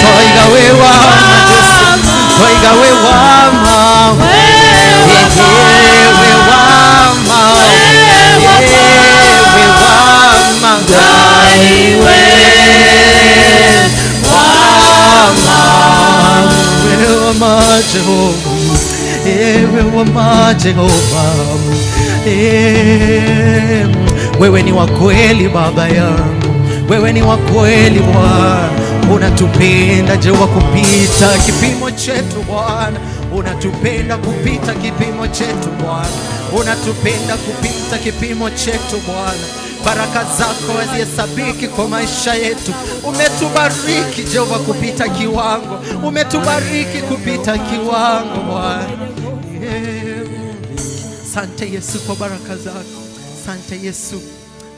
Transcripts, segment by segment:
Toiga wewa Toiga wewa ma Jehova, wewe ni wa kweli Baba yangu, wewe ni wa kweli Bwana. Unatupenda Jehova kupita kipimo chetu Bwana, unatupenda kupita kipimo chetu Bwana, unatupenda kupita kipimo chetu Bwana. Baraka zako hazihesabiki kwa maisha yetu. Umetubariki Jehova kupita kiwango, umetubariki kupita kiwango Bwana. Asante Yesu kwa baraka zako, asante Yesu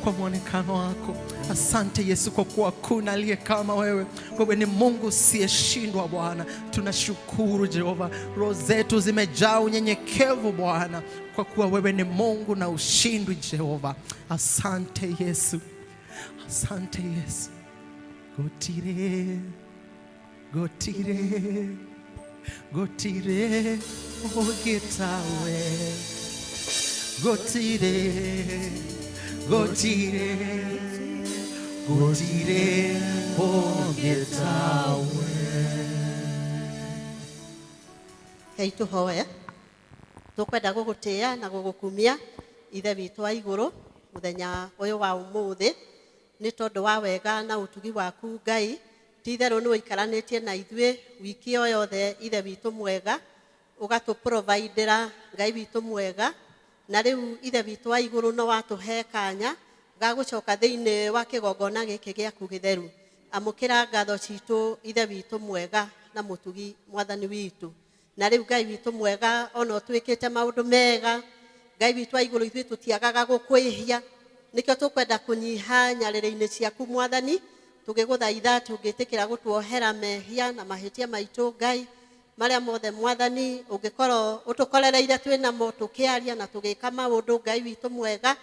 kwa mwonekano wako, asante Yesu kwa kuwa kuna aliye kama wewe. Wewe ni Mungu usiyeshindwa Bwana. Tunashukuru Jehova, roho zetu zimejaa unyenyekevu Bwana, kwa kuwa wewe ni Mungu na ushindwi Jehova. Asante Yesu, asante Yesu. Gotire, gotire, gotire, ogetawe. Gotire, gotire, gotire, ogetawe. Hei tuhoya, tukwenda gugutia na gugukumia ithe witu wa iguru muthenya uyu wa umuthi ni tondu wa wega na utugi waku Ngai. Ti itherũ nĩ ũikaranitie na ithuĩ wiki o yothe ithe witu mwega, ugatu providera Ngai witu mwega. Na rĩu ithe witu wa iguru no watuhe kanya ga gucoka thĩinĩ wa kĩgongona gĩkĩ gĩaku gĩtheru. Amũkĩra ngatho citũ ithe witu mwega na mũtugi mwathani witu. Na rĩu Ngai witu mwega, ona ũtwĩkĩte maũndũ mega Ngai witu wa iguru, ithuĩ tũtiagaga gũkwĩhia, nĩkĩo tũkwenda kũnyiha nyarĩrĩ-inĩ ciaku mwathani, tũgĩgũthaitha tũngĩtĩkĩra gũtuohera mehia na mahĩtia maitũ Ngai marĩa mothe mwathani ũngĩkorwo ũtũkorereire twĩnamo tũkĩaria na tũgĩka maũndũ Ngai witu mwega,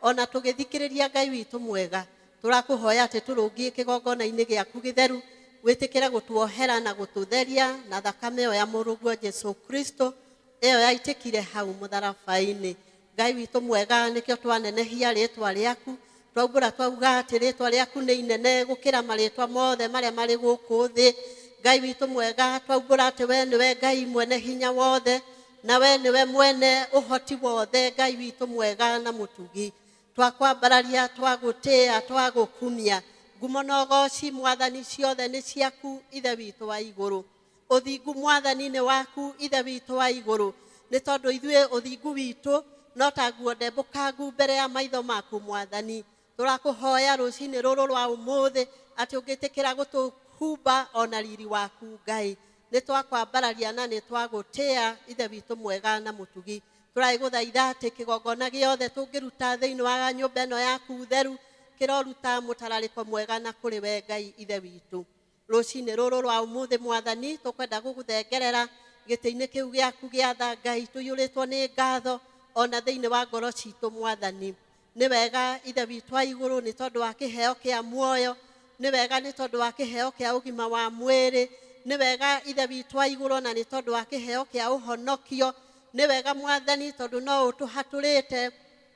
ona tũgĩthikĩrĩria Ngai witu mwega. Tũrakũhoya atĩ tũrũngie kĩgongona-inĩ gĩaku gĩtheru, wĩtĩkĩre gũtuohera na gũtũtheria na thakame ĩyo ya mũrũguo Jesu Kristo ĩyo yaitĩkire hau mũtharaba-inĩ. Ngai witu mwega, nĩkĩo twanenehia rĩtwa rĩaku, twaumbũra twauga atĩ rĩtwa rĩaku nĩ inene gũkĩra marĩtwa mothe marĩa marĩ gũkũ thĩ. Ngai witu mwega, twaumbũra atĩ we nĩwe Ngai mwene hinya wothe, na we nĩwe mwene ũhoti wothe Ngai witu mwega na mũtugi. Twakwambararia, twagũtĩĩa, twagũkumia. Ngumo na ũgooci mwathani ciothe nĩ ciaku ithe witu wa igũrũ. Ũthingu mwathani nĩ waku ithe witu wa igũrũ, nĩ tondũ ithuĩ ũthingu witũ no ta nguo ndembũkangu mbere ya maitho maku mwathani. Tũrakũhoya rũcinĩ rũrũ rwa ũmũthĩ atĩ ũngĩtĩkĩra gũtũhumba ona riri waku Ngai. Nĩ twakwambararia na nĩ twagũtĩĩa ithe witu mwega na mũtugi. Tũragũthaitha atĩ kĩgongona gĩothe tũngĩruta thĩinĩ wa nyũmba ĩno yaku theru kĩroruta mũtararĩko mwega na kũrĩ we Ngai ithe witũ. Rũcinĩ rũrũ rwa ũmũthĩ mwathani, tũkwenda gũgũthengerera gĩtĩ-inĩ kĩu gĩaku gĩa tha Ngai, tũiyũrĩtwo nĩ ngatho ona thĩinĩ wa ngoro citũ mwathani. Nĩ wega ithe witu wa igũrũ nĩ tondũ wa kĩheo kĩa muoyo, nĩ wega nĩ tondũ wa kĩheo kĩa ũgima wa mwĩrĩ, nĩ wega ithe witu wa igũrũ na nĩ tondũ wa kĩheo kĩa ũhonokio. Nĩ wega mwathani tondũ no ũtũhatũrĩte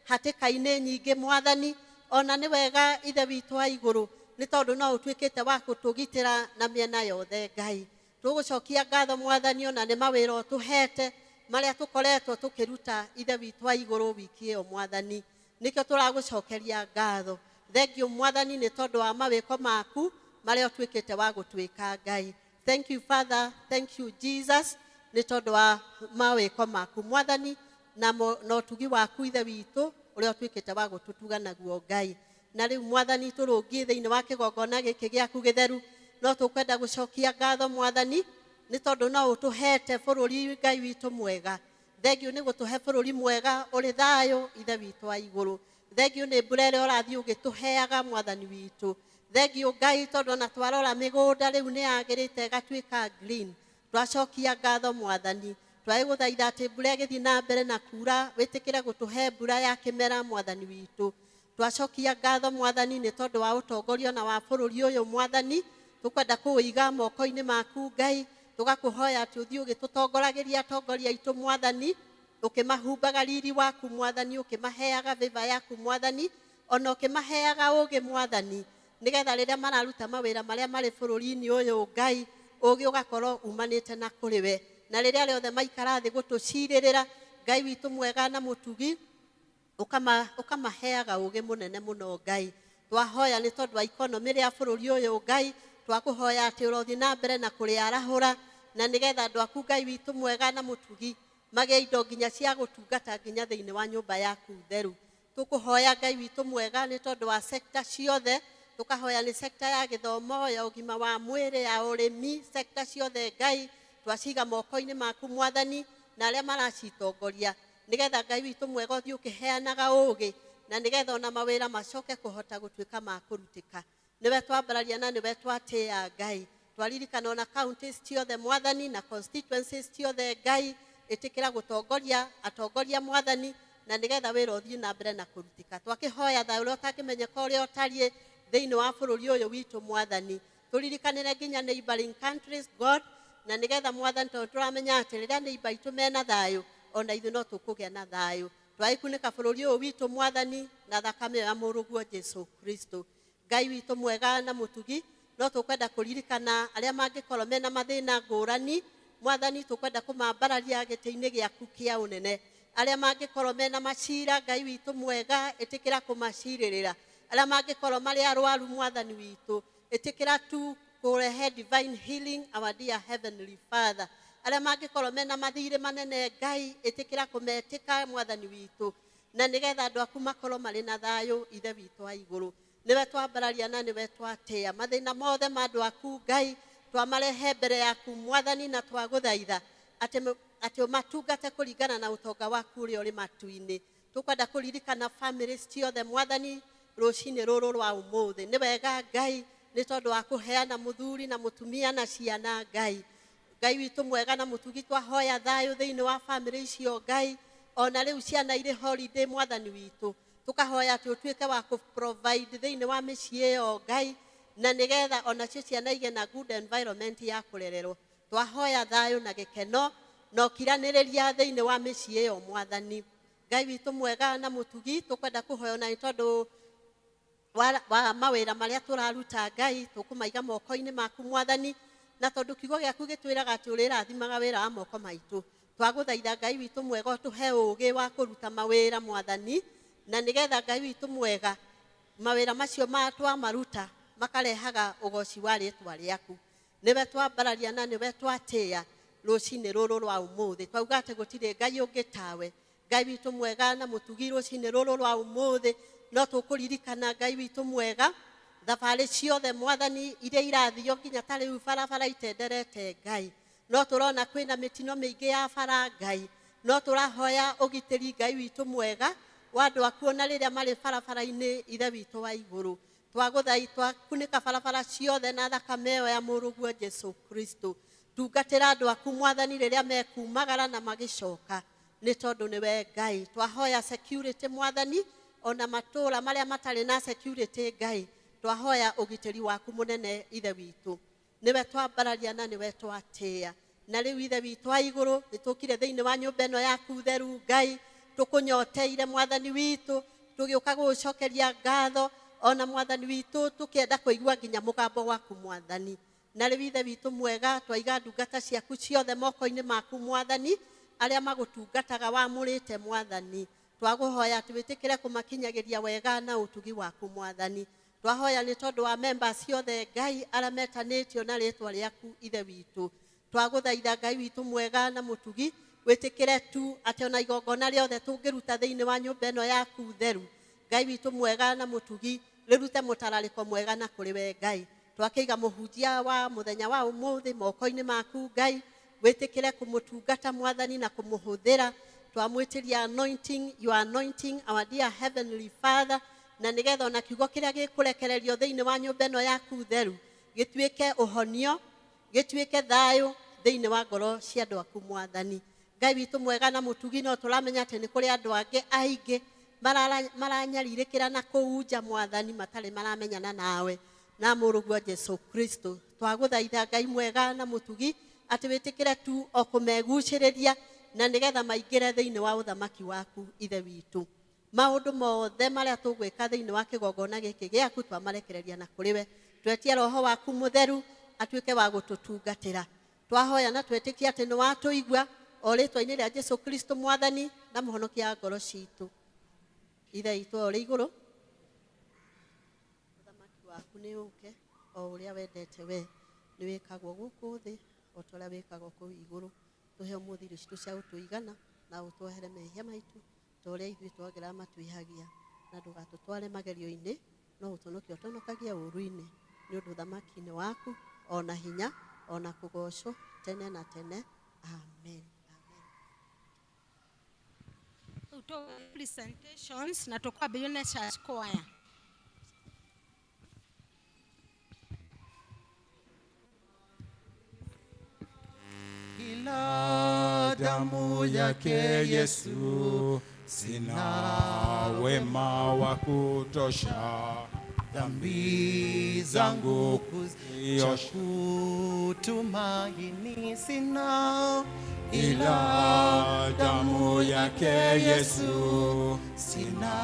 hatĩka-inĩ nyingĩ mwathani. Ona nĩ wega ithe witu wa igũrũ nĩ tondũ no ũtuĩkĩte wa gũtũgitĩra na mĩena yothe Ngai. Tũgũcokia ngatho mwathani ona nĩ mawĩra ũtũhete marĩa tũkoretwo tũkĩruta ithe witu wa igũrũ wiki ĩyo mwathani. Nĩkĩo tũragũcokeria ngatho. Thengiũ mwathani nĩ tondũ wa mawĩko maku marĩa ũtuĩkĩte wa gũtwĩka Ngai. Thank you Father, thank you Jesus, nĩ tondũ wa mawĩko maku mwathani na ũtugi waku ithe witũ ũrĩa ũtuĩkĩte wa gũtũtuga naguo Ngai. Na rĩu mwathani tũrũngie thĩinĩ wa kĩgongona gĩkĩ gĩaku gĩtheru, no tũkwenda gũcokia ngatho mwathani nĩ tondũ no ũtũhete bũrũri Ngai witũ mwega. Thengiũ nĩ gũtũhe bũrũri mwega ũrĩ thayũ ithe witũ wa igũrũ. Thengiũ nĩ mbura ĩrĩa ũrathiĩ ũgĩtũheaga mwathani witũ. Thengiũ Ngai tondũ ona twarora mĩgũnda rĩu nĩ yagĩrĩte ĩgatuĩka green. Twacokia ngatho mwathani, twagũthaitha atĩ mbura ĩgĩthiĩ na mbere na kuura, wĩtĩkĩre gũtũhe mbura ya kĩmera mwathani witũ. Twacokia ngatho mwathani nĩ tondũ wa ũtongoria na wa bũrũri ũyũ mwathani, tukwenda kuiga moko-ini maku Ngai tugakuhoya ati uthii ugitutongoragiria atongoria aitu Mwathani ukimahumbaga riri waku Mwathani ukimaheaga viva yaku Mwathani ona ukimaheaga ugi Mwathani nigetha riria mararuta mawira maria mari bururi-ini uyu Ngai ugi ugakorwo umanite na kuriwe na riria riothe maikara thi gutuciririra Ngai witu mwega na mutugi ukamaheaga ugi munene muno Ngai twahoya ni tondu wa economy ria bururi uyu Ngai twakuhoya ati urothi na mbere na kuriarahura na nigetha andu aku Ngai witu mwega na mutugi mage indo nginya cia gutungata nginya thiini wa nyumba yaku theru tukuhoya Ngai witu mwega ni tondu wa sector ciothe tukahoya ni sector ya githomo ya ugima wa mwiri ya urimi sector ciothe Ngai twaciga moko-ini maku Mwathani na aria maracitongoria nigetha Ngai witu mwega uthii ukiheanaga ugi na nigetha ona mawira macoke kuhota gutuika ma kurutika niwe twambararia na niwe twatia Ngai twaririkana ona counties ciothe Mwathani na constituencies ciothe Ngai itikira gutongoria atongoria Mwathani na nigetha wira uthii na mbere na kurutika twakihoya thayo uria utakimenyeka uria utarie thiini wa bururi uyu witu Mwathani turirikanire nginya neighboring countries God na nigetha Mwathani tondu turamenya ati riria neighbor itu mena thayo ona ithu no tukugia na thayo twaikunika bururi uyu witu Mwathani na thakame ya muruguo Jesu Kristo Ngai witu mwega na mutugi no tukwenda kuririkana aria mangikorwo mena mathina ngurani Mwathani tukwenda kumambararia giti-ini giaku kia unene aria mangikorwo mena macira Ngai witu mwega itikira kumaciririra aria mangikorwo mari arwaru Mwathani witu itikira tu kurehe divine healing our dear heavenly Father aria mangikorwo mena mathiri manene Ngai itikira kumetika Mwathani witu na nigetha andu aku makorwo mari na thayo ithe witu wa iguru niwe twambararia na niwe twatia mathina mothe ma andu aku Ngai twamarehe mbere yaku Mwathani na twaguthaitha ati umatungate kuringana na utonga waku uria uri matu-ini tukwenda kuririkana families ciothe Mwathani rucini ruru rwa umuthi ni wega Ngai ni tondu wa kuheana muthuri na mutumia na ciana Ngai witu mwega na mutugi twahoya thayo thiini wa family icio Ngai ona riu ciana iri holiday Mwathani witu tukahoya ati utuike wa ku provide thiini wa micii iyo Ngai na nigetha ona cio ciana ige na good environment ya kurererwo twahoya thayo na gikeno no kiraniriria thiini wa micii iyo Mwathani Ngai witu mwega na mutugi tukwenda kuhoya na tondu wa mawira maria turaruta Ngai tukumaiga moko-ini maku Mwathani na tondu kiugo giaku gitwiraga ati urirathimaga wira wa moko maitu twaguthaitha Ngai witu mwega utuhe ugi wa kuruta mawira Mwathani na nigetha Ngai witu mwega mawira macio matwa maruta makarehaga ugoci wa ritwa riaku niwe twambararia na niwe twatia rucini ruru rwa umuthi twauga ati gutire Ngai ungi tawe Ngai witu mwega na mutugi rucini ruru rwa umuthi no tukuririkana Ngai witu mwega thabari ciothe Mwathani iria irathio nginya ta riu barabara itenderete Ngai no turona kwina mitino mingi ya bara Ngai no turahoya ugitiri Ngai witu mwega wa andu aku ona riria mari barabara-ini ithe witu wa iguru twaguthaitwa kunika barabara ciothe na thakame iyo ya muruguo Jesu Kristo tungatira andu aku Mwathani riria mekumagara na magicoka ni tondu niwe Ngai twahoya security Mwathani ona matura maria matari na security Ngai twahoya ugitiri waku munene ithe witu niwe twambararia na niwe twatia na riu ithe witu wa iguru nitukire thiini wa nyumba ino yaku theru Ngai tukunyoteire Mwathani witu tugiuka gucokeria ngatho ona Mwathani witu tukienda kuigua nginya mugambo waku Mwathani na riu ithe witu mwega twaiga ndungata ciaku ciothe moko-ini maku Mwathani aria magutungataga wamurite Mwathani twaguhoya tuwitikire kumakinyagiria wega na utugi waku Mwathani twahoya ni tondu wa members ciothe Ngai aria metanitio na ritwa riaku ithe witu twaguthaitha Ngai witu mwega na mutugi witikire tu ati ona igongona riothe tungiruta thiini wa nyumba ino yaku theru Ngai witu mwega na mutugi rirute mutarariko mwega na kuriwe Ngai twakiiga muhunjia wa muthenya wa umuthi moko-ini maku Ngai witikire kumutungata Mwathani na kumuhuthira twamwitiria anointing you are anointing our dear heavenly Father na nigetha ona kiugo kiria gikurekererio thiini wa nyumba ino yaku theru gituike uhonio gituike thayo thiini wa ngoro cia andu aku Mwathani Ngai witu mwega na mutugi no turamenya ati ni kuri andu angi aingi maranyaririkira na kuunja Mwathani matari maramenyana nawe na mũrũguo Jesu Kristo twagũthaitha Ngai mwega na mũtugi atĩ wĩtĩkĩre tu o kũmegucĩrĩria na nĩgetha maingĩre thĩinĩ wa ũthamaki waku ithe witũ. Maũndũ mothe marĩa tũgwĩka thĩinĩ wa kĩgongona gĩkĩ gĩaku twamarekereria na kũrĩ we. Twetia Roho waku mũtheru atuĩke wa gũtũtungatĩra. Twahoya na twetĩkia atĩ nĩ watũigua o rĩtwa-inĩ rĩa Jesu Kristo mwathani na mũhonokia ngoro citũ. Ithe witũ ũrĩ igũrũ, ũthamaki waku nĩ ũke o ũrĩa wendete we. Nĩ wĩkagwo gũkũ thĩ o ta ũrĩa wĩkagwo kũu igũrũ. Tũhe ũmũthĩ irio citũ cia gũtũigana na ũtwehere mehia maitũ ta ũrĩa ithuĩ twagĩra matwĩhagia, na ndũgatũtware magerio-inĩ no ũtũnokie ũtonokagia ũũru-inĩ, nĩ ũndũ ũthamaki-inĩ waku ona hinya ona kũgocwo tene na tene. Amen. Presentations na tukabili na church choir. Ila damu yake Yesu, sina wema wa kutosha, dhambi zangu kuziosha, kutumaini sina. Ila damu yake Yesu, sina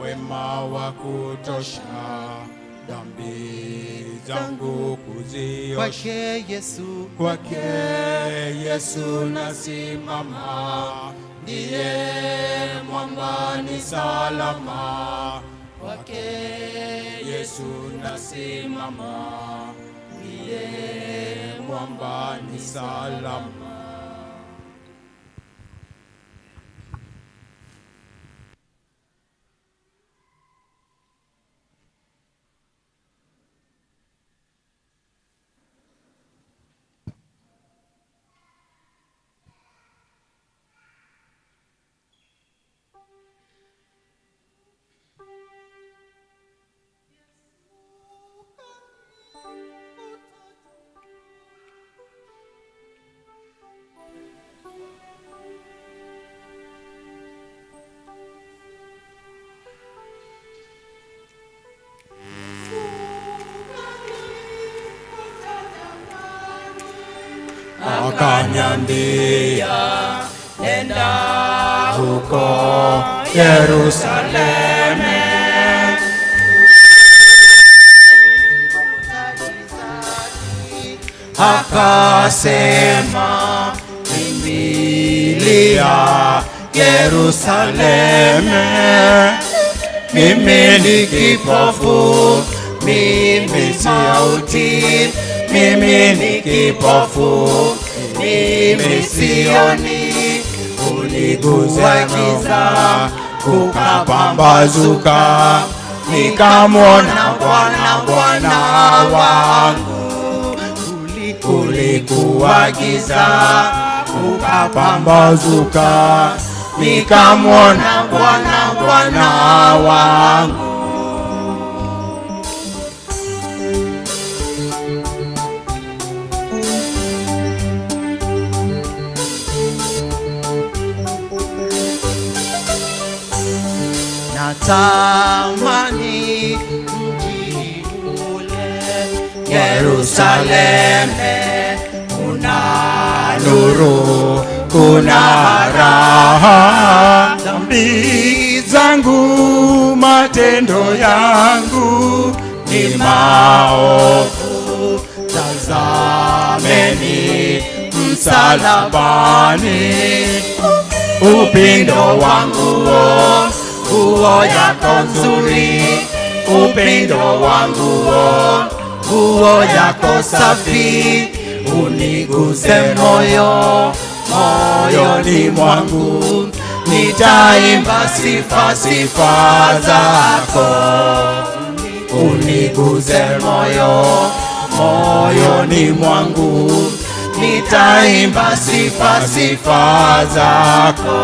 wema wa kutosha, dhambi zangu kuziosha. Kwake Yesu, kwake Yesu nasimama, ndiye mwamba ni salama. Kwake Yesu nasimama, ndiye mwamba ni salama. Akaniambia, nenda huko Yerusalemu, akasema, kimbilia Yerusalemu, mimi ni kipofu, mimi sauti, mimi ni kipofu, mimi sioni. Uligusa giza kukapambazuka, nikamwona Bwana, Bwana wangu. Kulikuwa giza kukapambazuka, nikamwona Bwana, Bwana wangu. natamani mji ule Yerusalemu, kuna nuru, kuna raha. Dhambi zangu, matendo yangu ni maovu, tazameni msalabani. Upendo wangu nguo yako nzuri, upendo wangu nguo yako safi, uniguse moyo, moyoni mwangu nitaimba sifa, sifa zako. Uniguse moyo, moyoni mwangu nitaimba sifa, sifa zako.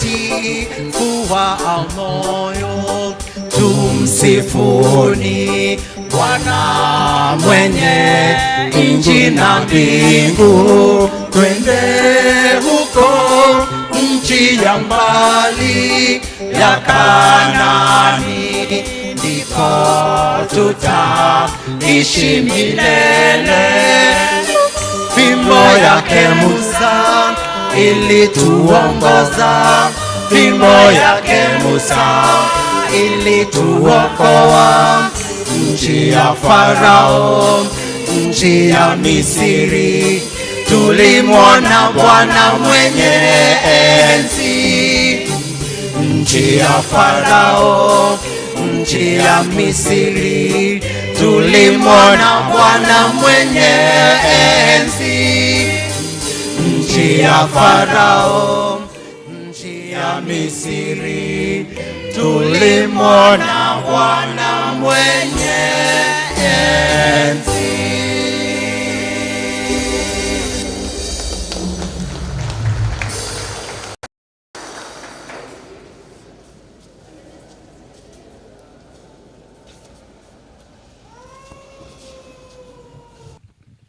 watakatifu wa moyo, tumsifuni Bwana mwenye nchi na mbingu. Twende huko nchi ya mbali ya Kanaani, ndiko tutaishi milele. Fimbo yake Musa ilituongoza, fimbo yake Musa ilituokoa. Nchi ya Farao, nchi ya Misri, tulimwona Bwana mwenye enzi. Nchi ya Farao, nchi ya Misri, tulimwona Bwana mwenye enzi. Nchi ya Farao, nchi ya Misri, tulimwona Bwana mwenye enzi.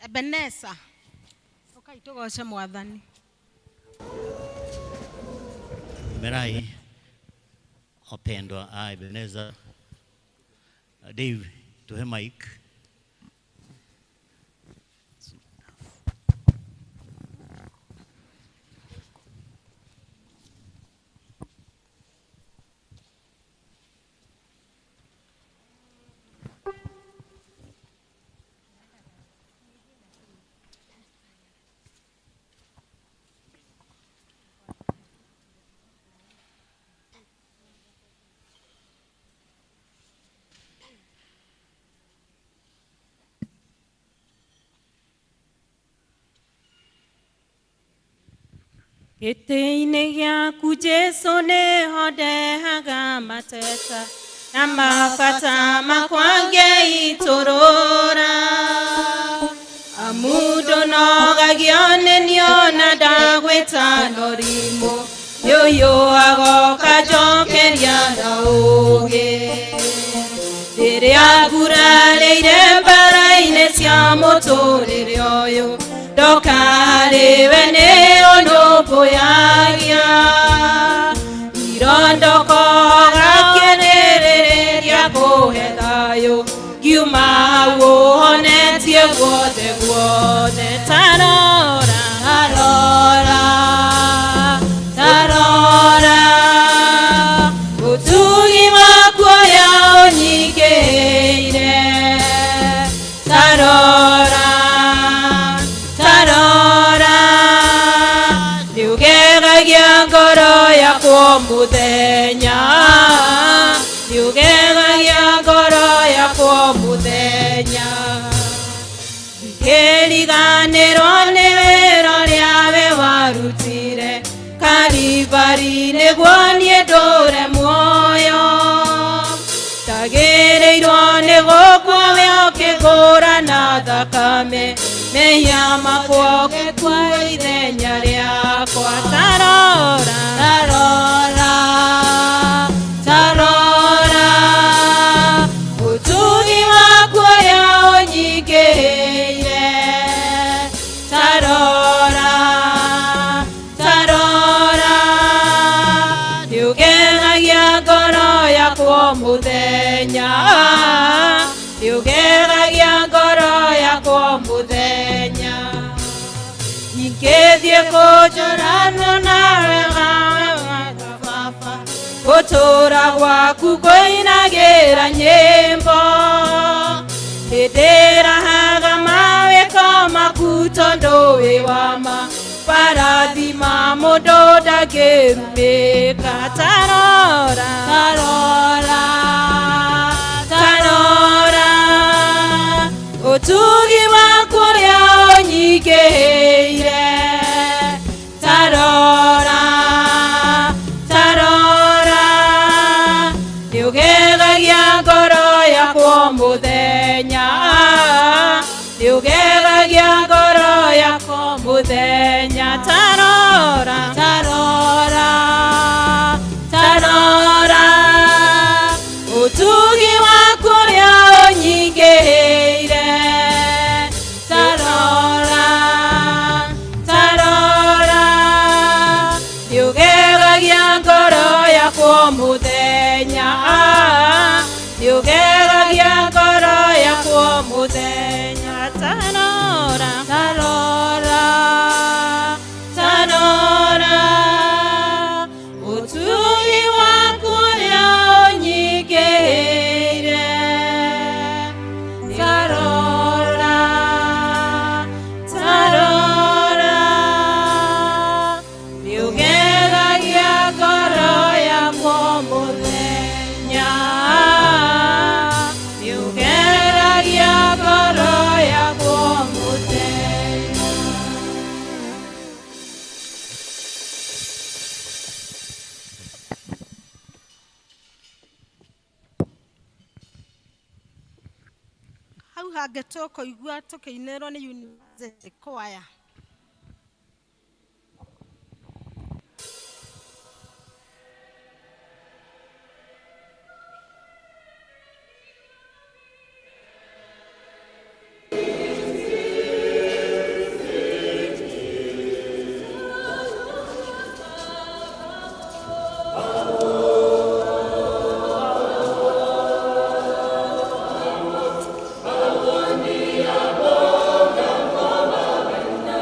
Ebeneza ukaitogosha mwathani. Merai opendwa Ebeneza. Dave, tuhe mic. Gĩtĩ-inĩ gĩaku Jesũ nĩho ndehaga mateta na mabata makwa ngĩitũrũra. Amu ndũnogagio nĩ niĩ na ndagwĩta norimũ, yũyũ agoka njokeria na ũũgĩ. Rĩrĩa ngurarĩire mbara-inĩ cia mũtũrĩre ũyũ, ndoka harĩwe nĩũnũmbũyagia. Irondoko gakĩrĩrĩria kũhe thayũ, ngiuma hau ũhonetie guothe guothe. Tarora, tarora, tarora, ũtugi waku ũrĩa ũnyingĩire. Tarora, tarora, nĩũgegagia ngoro yakwa mũthenya, nĩũgegagia ngoro yakwa mũthenya. Ngĩriganĩrwo nĩ wĩra ũrĩa we warutire Karivari nĩguo niĩ ndũre muoyo. Ndagĩrĩirwo nĩ gũkua we ũkĩgũra na thakame, mehia makwa ũgĩkua ithenya rĩakwa. Tarora, tarora, tarora, ũtugi waku ũrĩa ũnyingĩire. Tarora, tarora, nĩũgegagia ngoro yakwa mũthenya, nĩũgegagia ngoro yakwa mũthenya. Ingĩthiĩ kũnjũrana nawe baba, gũtũũra gwaku kũinagĩra nyĩmbo. Ndĩrahaga mawĩko maku tondũ wĩ wama, parathima mũndũ ndangĩrumĩka. Tarora, tarora, tarora, ũtugi waku ũrĩa ũnyingĩire. Tarora, tarora, nĩũgegagia ngoro yakwa mũthenya, nĩũgegagia ngoro yakwa mũthenya. Tarora, tarora, tarora, ũtugi waku ũrĩa ũnyingĩire. muthenya niugeragia ngoro yakwo muthenya tanora tanora tanora utugi waku niunyingĩire tarora tarora niugeragia ngoro yakwo muthenya niugeragia ngoro yakwo muthenya. hau hangĩ tũkũigua tũkĩinĩrwo nĩ University Choir. Na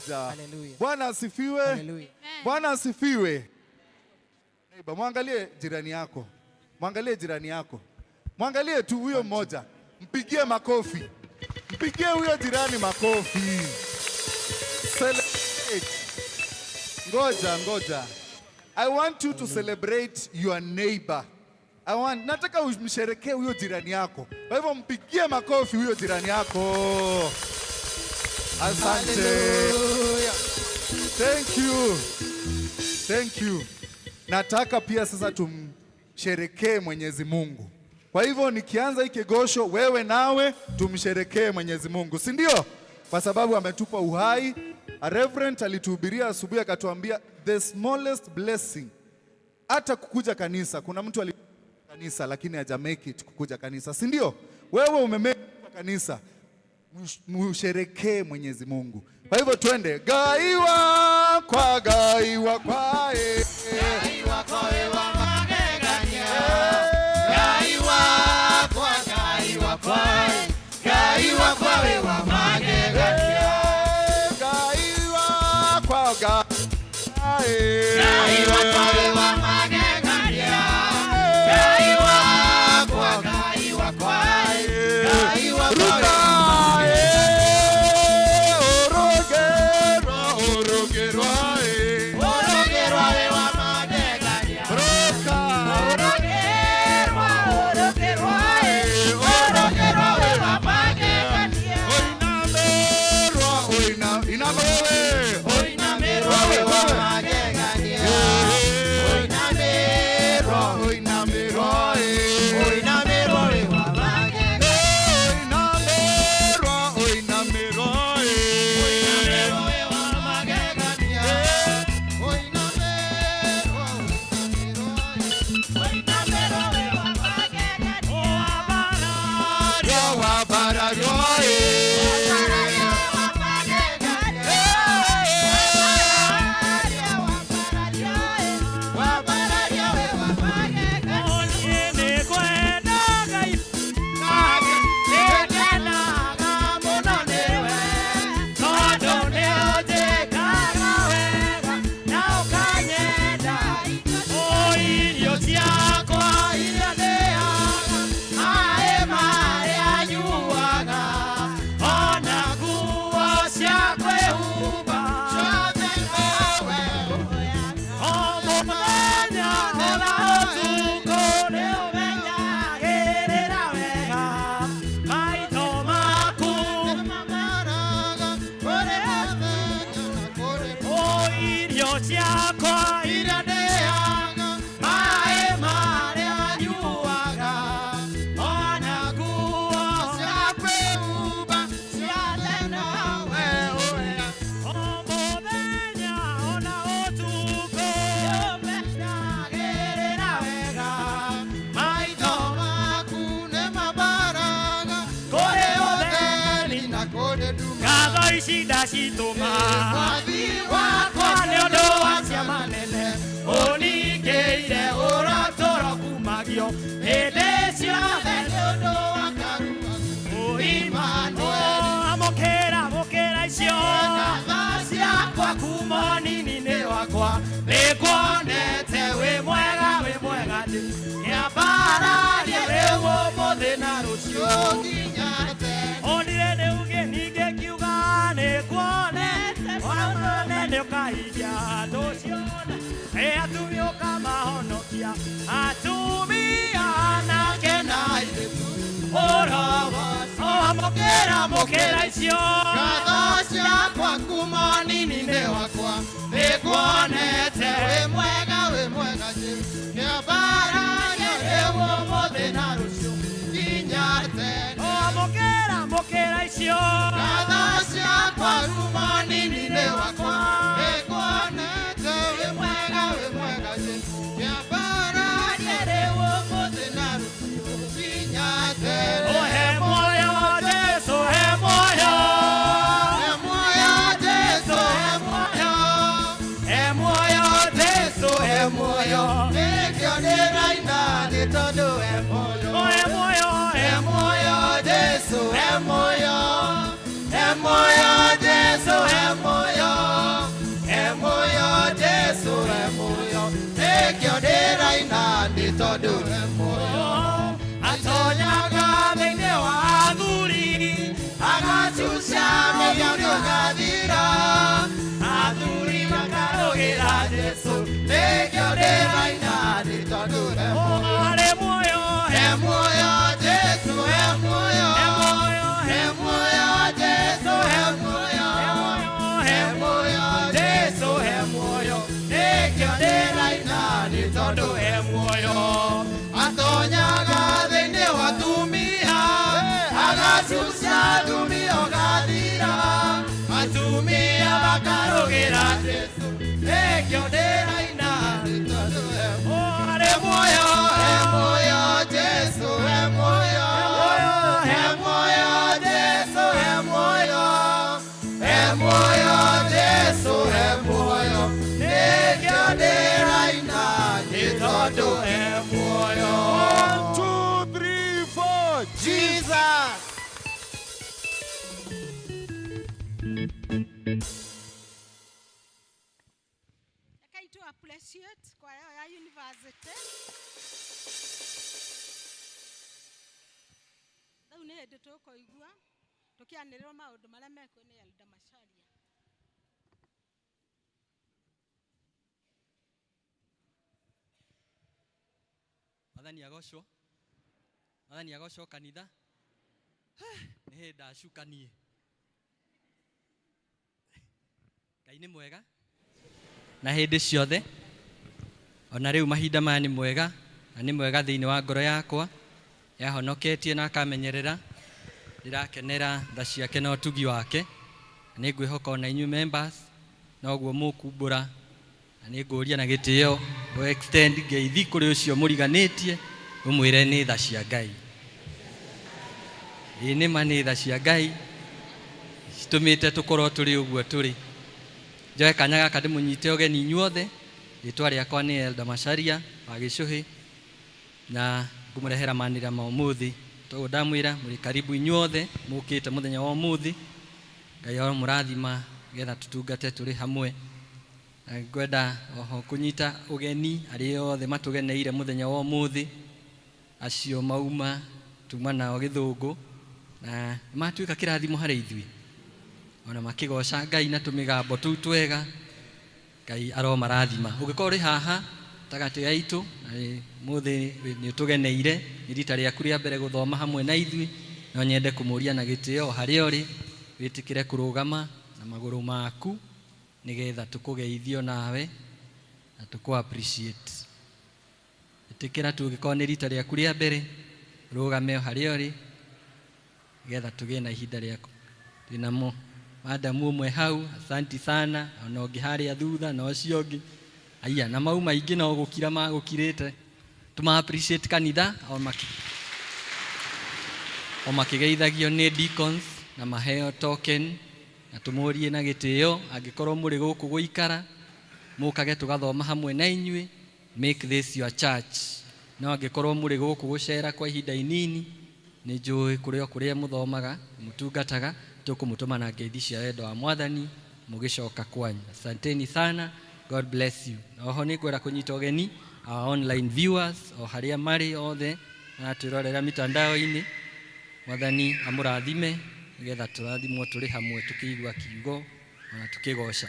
Ngoja. Bwana asifiwe. Bwana asifiwe. Neighbor, mwangalie jirani yako. Mwangalie jirani yako. Mwangalie tu huyo mmoja. Mpigie makofi. Mpigie huyo jirani makofi. Celebrate. Ngoja. I want you to celebrate your neighbor. Nataka umsherekee huyo jirani yako. Kwa hivyo mpigie makofi huyo jirani yako. Asante. Thank you. Nataka pia sasa tumsherekee Mwenyezi Mungu. Kwa hivyo nikianza hii kegosho, wewe nawe tumsherekee Mwenyezi Mungu, si ndio? Kwa sababu ametupa uhai. A reverend alituhubiria asubuhi akatuambia the smallest blessing. Hata kukuja kanisa, kuna mtu alikuja kanisa lakini haja make it kukuja kanisa, si ndio? Wewe umemake kanisa. Musherekee Mwenyezi Mungu. Kwa hivyo twende. Gaiwa kwa gaiwa kwa gaiwa kwa wa magegania. Gaiwa kwa gaiwa kwa gaiwa kwa wa magegania. Gaiwa kwa gaiwa kwa wa magegania. Gaiwa kwa gaiwa kwa gaiwa kwa shida shituma wakwa niondo wacia manene unikeire uratora kumagio hinde ciothe niondo wakaruga Emmanuel amokera icio ngatho ciakwa kuma nini-inĩ wakwa nĩkuonete wĩ mwega nĩambararia rĩu ũmũthĩ na rũciũ nginyate onire nĩ ugeni ngĩkiuga nĩkuonete nĩ ũkahithia tũciona atumia ũkamahonokia atumia anake na airĩtu amokera icio ngatho ciakwa kuma nini-inĩ wakwa nĩkuonete wĩ mwega nĩambararia rĩu ũmũthĩ na rũciũ nginya tene amokera icio ngatho ciakwa kuma nini-inĩ wakwa Jesu emoyo, emoyo, Jesu emoyo. Ekyo dera inandi todo emoyo. Atonyaga thĩinĩ wa athuri, agacucia mĩhiano gathira. Athuri makarũgĩra Jesu, ekyo dera inandi todo emoyo. Emoyo, emoyo, Jesu emoyo. Emoyo, emoyo, Jesu emoyo. Emoyo, Jesu emoyo. Ekyo dera inandi todo emoyo. Atonyaga thĩinĩ wa atumia, agacucia atumia gathira. Atumia makarũgĩra Jesu, ekyo dera inandi todo emoyo. Emoyo, emoyo, Jesu emoyo. Emoyo, Jesu emoyo. Emoyo, Jesu emoyo. Ekyo dera inandi todo emoyo. 1, 2, 3, 4, Jesus. Reke tu appreciate kwa ya university. Rĩu nĩ hĩndĩ tũkũigua tũkĩanĩrĩrwo maũndũ marĩa mekwo nĩ Elder Macharia. Mwathani agocwo kanitha. Nĩ hĩndĩ ndacukanie. Ngai nĩ mwega na hĩndĩ ciothe. Ona rĩu mahinda maya nĩ mwega na nĩ mwega thĩinĩ wa ngoro yakwa. Yahonoketie na akamenyerera. Ndĩrakenera tha ciake na ũtugi wake. Nĩ ngwĩhoka ona inyuĩ members na ũguo mũkumbũra. Na nĩ ngũria na gĩtĩo o extend ngeithi kũrĩ ũcio mũriganĩtie ũmwĩre nĩ tha cia Ngai. Ĩĩ nĩ ma nĩ tha cia Ngai citũmĩte tũkorwo tũrĩ ũguo tũrĩ. Njoe kanya gaka ndĩmũnyite ũgeni inyuothe. Rĩĩtwa rĩakwa nĩ Elder Macharia wa Gĩcũhĩ na ngũmũrehera maanĩrĩra ma ũmũthĩ. Tondũ ndamwĩra mũrĩ karibu inyuothe mũkĩte mũthenya wa ũmũthĩ. Ngai mũrathima getha tũtungate tũrĩ hamwe. Ngwenda oho kũnyita ũgeni arĩa othe matũgeneire mũthenya wa ũmũthĩ. Acio mauma tuma nao Gĩthũngũ na matuĩka kĩrathimo harĩ ithuĩ. Ona makĩgoca Ngai na tũmĩgambo tũu twega. Ngai aromarathima. Ũngĩkorwo ũrĩ haha tagati gaitũ na mũthĩ nĩ ũtũgeneire nĩ rita rĩaku rĩa mbere gũthoma hamwe na ithuĩ, no nyende kũmũria na gĩtĩo harĩa ũrĩ wĩtĩkĩre kũrũgama na magũrũ maku nĩgetha tũkũgeithio nawe na tũkũ appreciate. Ĩtĩkĩra tũngĩkorwo nĩ rita rĩaku rĩa mbere rũgame harĩa ũrĩ nĩgetha tũgĩe na ihinda rĩaku. Twĩnamo madamu ũmwe hau, asanti sana, ona ũngĩ harĩa thutha na ũcio ũngĩ. Aya na mau maingĩ no gũkira magũkirĩte. Tũma appreciate kanitha o makĩgeithagio nĩ deacons na maheo token na tũmũrie na gĩtĩo angĩkorwo mũrĩ gũkũ gũikara mũkage tũgathoma hamwe na inyuĩ. Make this your church. No angĩkorwo mũrĩ gũkũ gũcera kwa ihinda inini nĩ njũĩ kũrĩa mũthomaga mũtungataga tũkũmũtũma na ngeithi cia wendo wa Mwathani mũgĩcoka kwanyu. Asanteni sana. God bless you. Oho nĩ ngwenda kũnyita ũgeni our online viewers o harĩa marĩ othe na twĩrorera mitandao-inĩ. Mwathani amũrathime nĩgetha tũrathimwo tũrĩ hamwe tũkĩigua kiugo na tũkĩgoca.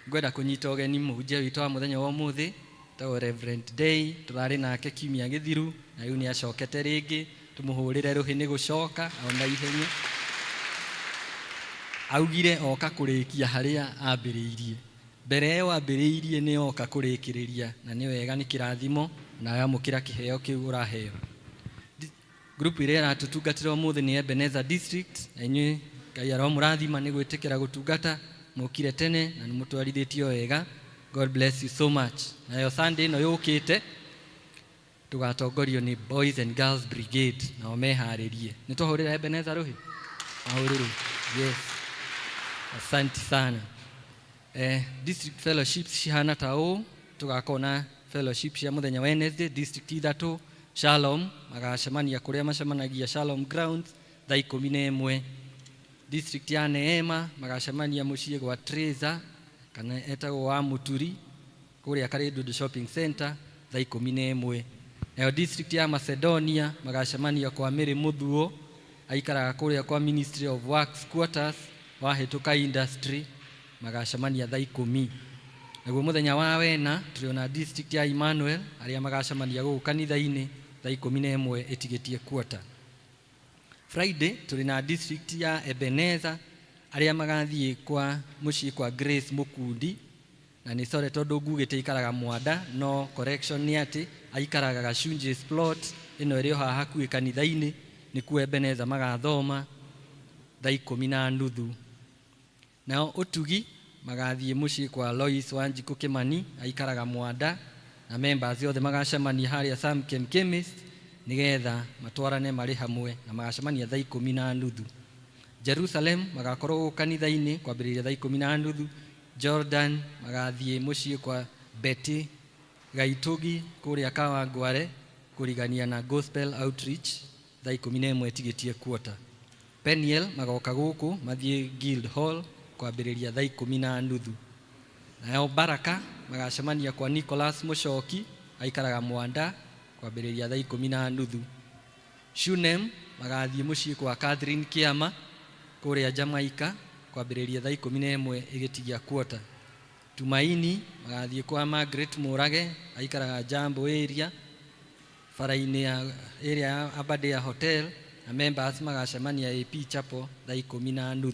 Ngwenda kũnyita ũgeni mũhunjia witũ wa mũthenya wa ũmũthĩ tagwo Reverend Day. Tũrarĩ nake kiumia gĩthiru na rĩu nĩ acokete rĩngĩ. Tũmũhũrĩre rũhĩ nĩ gũcoka ona ihenya. Augire oka kũrĩkia harĩa ambĩrĩirie. Mbere ĩyo ambĩrĩirie nĩ oka kũrĩkĩrĩria na nĩ wega nĩ kĩrathimo na yamũkĩra kĩheo kĩu ũraheo. Group ĩrĩa ĩratũtungatĩra ũmũthĩ nĩ Ebenezer District na inyuĩ Ngai aromũrathima nĩ gwĩtĩkĩra gũtungata mũkire tene na nĩ mũtwarithĩtio wega. God bless you so much. Nayo Sunday ĩno yũkĩte tũgatongorio nĩ Boys and Girls Brigade nao meharĩrie. Nĩ tũhũrĩra Ebenezer rũhĩ? Mahũrĩrwo. Yes. Asante sana. District fellowships cihana ta ũũ. Tũgakorwo na fellowship cia mũthenya Wednesday district ithatũ Shalom magacemania kũrĩa macemanagia Shalom Grounds thaa 11. district ya Neema magacemania muciĩ gwa Treza kana etagwo wa Muturi kuria Karedu Shopping Center thaa 11. Nayo district ya Macedonia magacemania kwa Mary Muthuo aikaraga kuria kwa Ministry of Works quarters wahituka industry magacemania thaa 10. Naguo muthenya wa wena turiona district ya Emmanuel aria magacemania guku kanitha-ini thaa 11 etigetie quarter. Friday turi na district ya Ebenezer aria magathie kwa muciĩ kwa Grace Mukundi na ni sore tondu ngugite ikaraga Mwanda no correction ni ati aikaraga Gacunjĩ plot ino iri haha hakuhĩ kanitha-ini ni ku Ebenezer magathoma thaa 10:30. Nao Utugi magathie muciĩ kwa Lois Wanjiku Kimani aikaraga Mwanda na members othe magacemania haria Samkem Chemist nigetha matwarane mari hamwe na magacemania thaa 10:30. Jerusalem magakorwo kanitha-ini kwambĩrĩria thaa 10:30. Jordan magathie muciĩ kwa Betty Gaitugi kuria Kawangware kurigania na Gospel Outreach thaa 11 etigetie quarter. Peniel magoka guku mathie Guild Hall kwambĩrĩria thaa 10:30. Nayo Baraka magacemania kwa Nicholas Mushoki aikaraga Mwanda kwambĩrĩria thaa 10:30. Shunem magathie muciĩ kwa Catherine Kiama kuria Jamaica kwambĩrĩria thaa 11 igitigia quarter. Tumaini magathie kwa Margaret Murage aikaraga Jambo area faraini ya area ya Abadea Hotel na members magacemania AP Chapel thaa 10:30.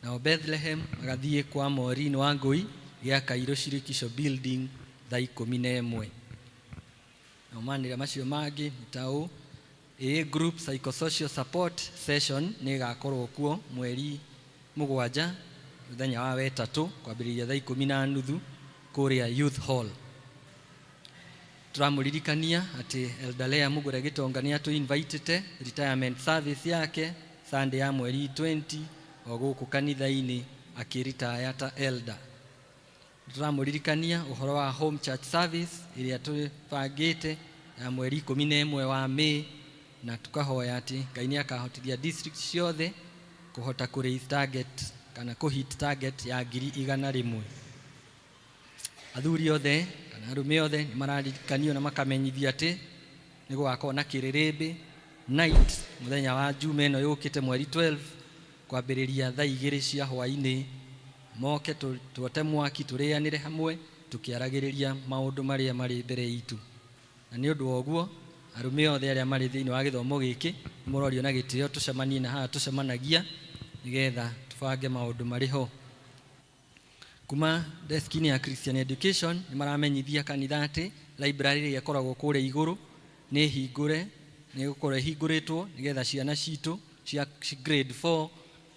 Nao Bethlehem magathie kwa Maureen Wangui ya Kairo Shirikisho building thaa 11. Na manira macio mangi nitao group psychosocial support session ni gakorwo kuo mweri 7 muthenya wa wetatu kwambĩrĩria thaa 10:30 kuria Youth Hall. Turamuririkania ati Eldalea Mugure Gitonga ni atu invited retirement service yake Sunday ya mweri 20 oguku kanitha-ini akiritaya ta elder. Turamuririkania uhoro wa home church service iria tubangite ya mweri 11 wa Mei na tukahoya ati Ngai ni akahotithia district ciothe kuhota ku-raise target kana ku-hit target ya 100,000. Athuri othe kana arume othe ni mararikanio na makamenyithia ati ni gwakorwo na kirĩrĩmbĩ night muthenya wa Juma ino yukite mweri 12 kwambĩrĩria thaa 2 cia hwaĩ-inĩ. Moke tuote mwaki turianire hamwe tukiaragĩrĩria maundu maria mari mbere itu. Na ni undu woguo arume othe aria mari thiini wa githomo giki murorio na gitio tucemanie na haha tucemanagia nigetha tubange maundu mari ho. Kuma deskini ya Christian Education ni maramenyithia kanitha ati library ĩrĩa ĩkoragwo kũrĩa igũrũ ni hingũre ni gũkorwo hingũrĩtwo nigetha ciana citu cia grade 4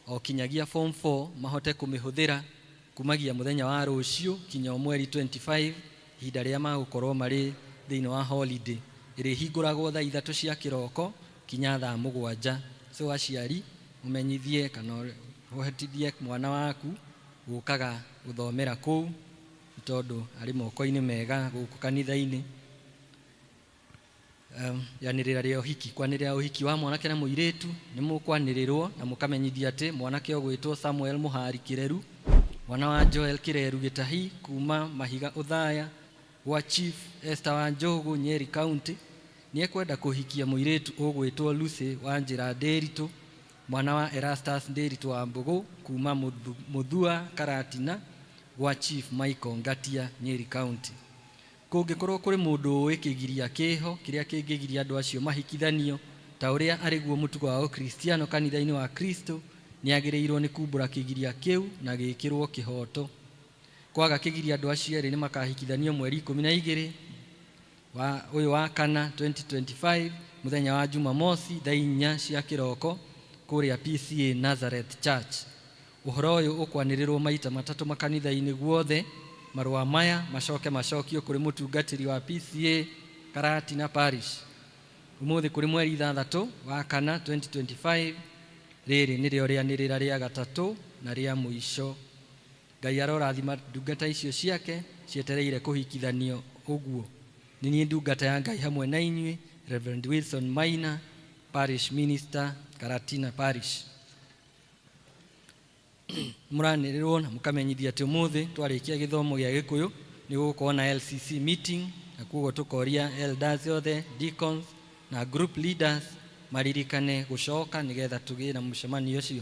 o kinyagia form 4 mahote kumĩhũthĩra kumagia muthenya wa rũciũ kinya mweri 25 ihinda rĩrĩa magũkorwo marĩ thĩinĩ wa holiday. Ĩrĩ hingũragwo thaa 3 cia kĩroko kinya thaa 7. So aciari mumenyithie kana ũhetithie mwana waku gũkaga guthomera kũu tondu ari moko-inĩ mega gũkũ kanitha-inĩ. Yanĩrĩra rĩa ũhiki, kwanĩrĩra ũhiki wa mwanake na mũirĩtu nĩ mũkwanĩrĩrwo na mũkamenyithia atĩ mwanake ũgwĩtwo Samuel Muhari Kireru, mwana wa Joel Kireru Gĩtahi kuma Mahiga Uthaya wa Chief Esther wa Njogu Nyeri County nĩ ekwenda kũhikia mũirĩtu ũgwĩtwo Lucy wa Njĩra Ndĩritũ, mwana wa Erastus Ndĩritũ wa Mbugu kuma Muthua Karatina wa Chief Michael Ngatia Nyeri County. Kũngĩkorwo kũrĩ mũndũ ũĩ kĩgiria kĩho kĩrĩa kĩngĩgiria andũ acio mahikithanio ta ũrĩa arĩ guo mũtugo wa Ũkristiano kanitha-inĩ wa Kristo, nĩ agĩrĩirwo nĩ kumbũra kĩgiria kĩu na gĩkĩrwo kĩhoto. Kwaga kĩgiria andũ acio erĩ nĩ makahikithanio mweri 12 wa ũyũ wa kana 2025 muthenya wa Jumamosi thaa 4 cia kĩroko kuria PCA Nazareth Church. Ũhoro ũyũ ũkwanĩrĩrwo maita matatũ makanitha-inĩ guothe. Marũa maya macokio kũrĩ mũtungatĩri wa PCA Karatina Parish. Ũmũthĩ kũrĩ mweri 6 wa kana 2025 rĩrĩ nĩrĩo rĩanĩrĩra rĩa gatatũ na rĩa mũico. Ngai arorathima ndungata icio ciake cietereire kũhikithanio ũguo. Nĩ niĩ ndungata ya Ngai hamwe na inyuĩ Reverend Wilson Maina, Parish Minister Karatina Parish. muranĩrĩrwo na mũkamenyithia atĩ ũmũthĩ twarĩkia gĩthomo gĩa Gĩkũyũ nĩ gũkorwo na LCC meeting, na koguo tũkoria elders othe, deacons na group leaders maririkane gũcoka nĩgetha tũgĩe na mũcemanio ũcio.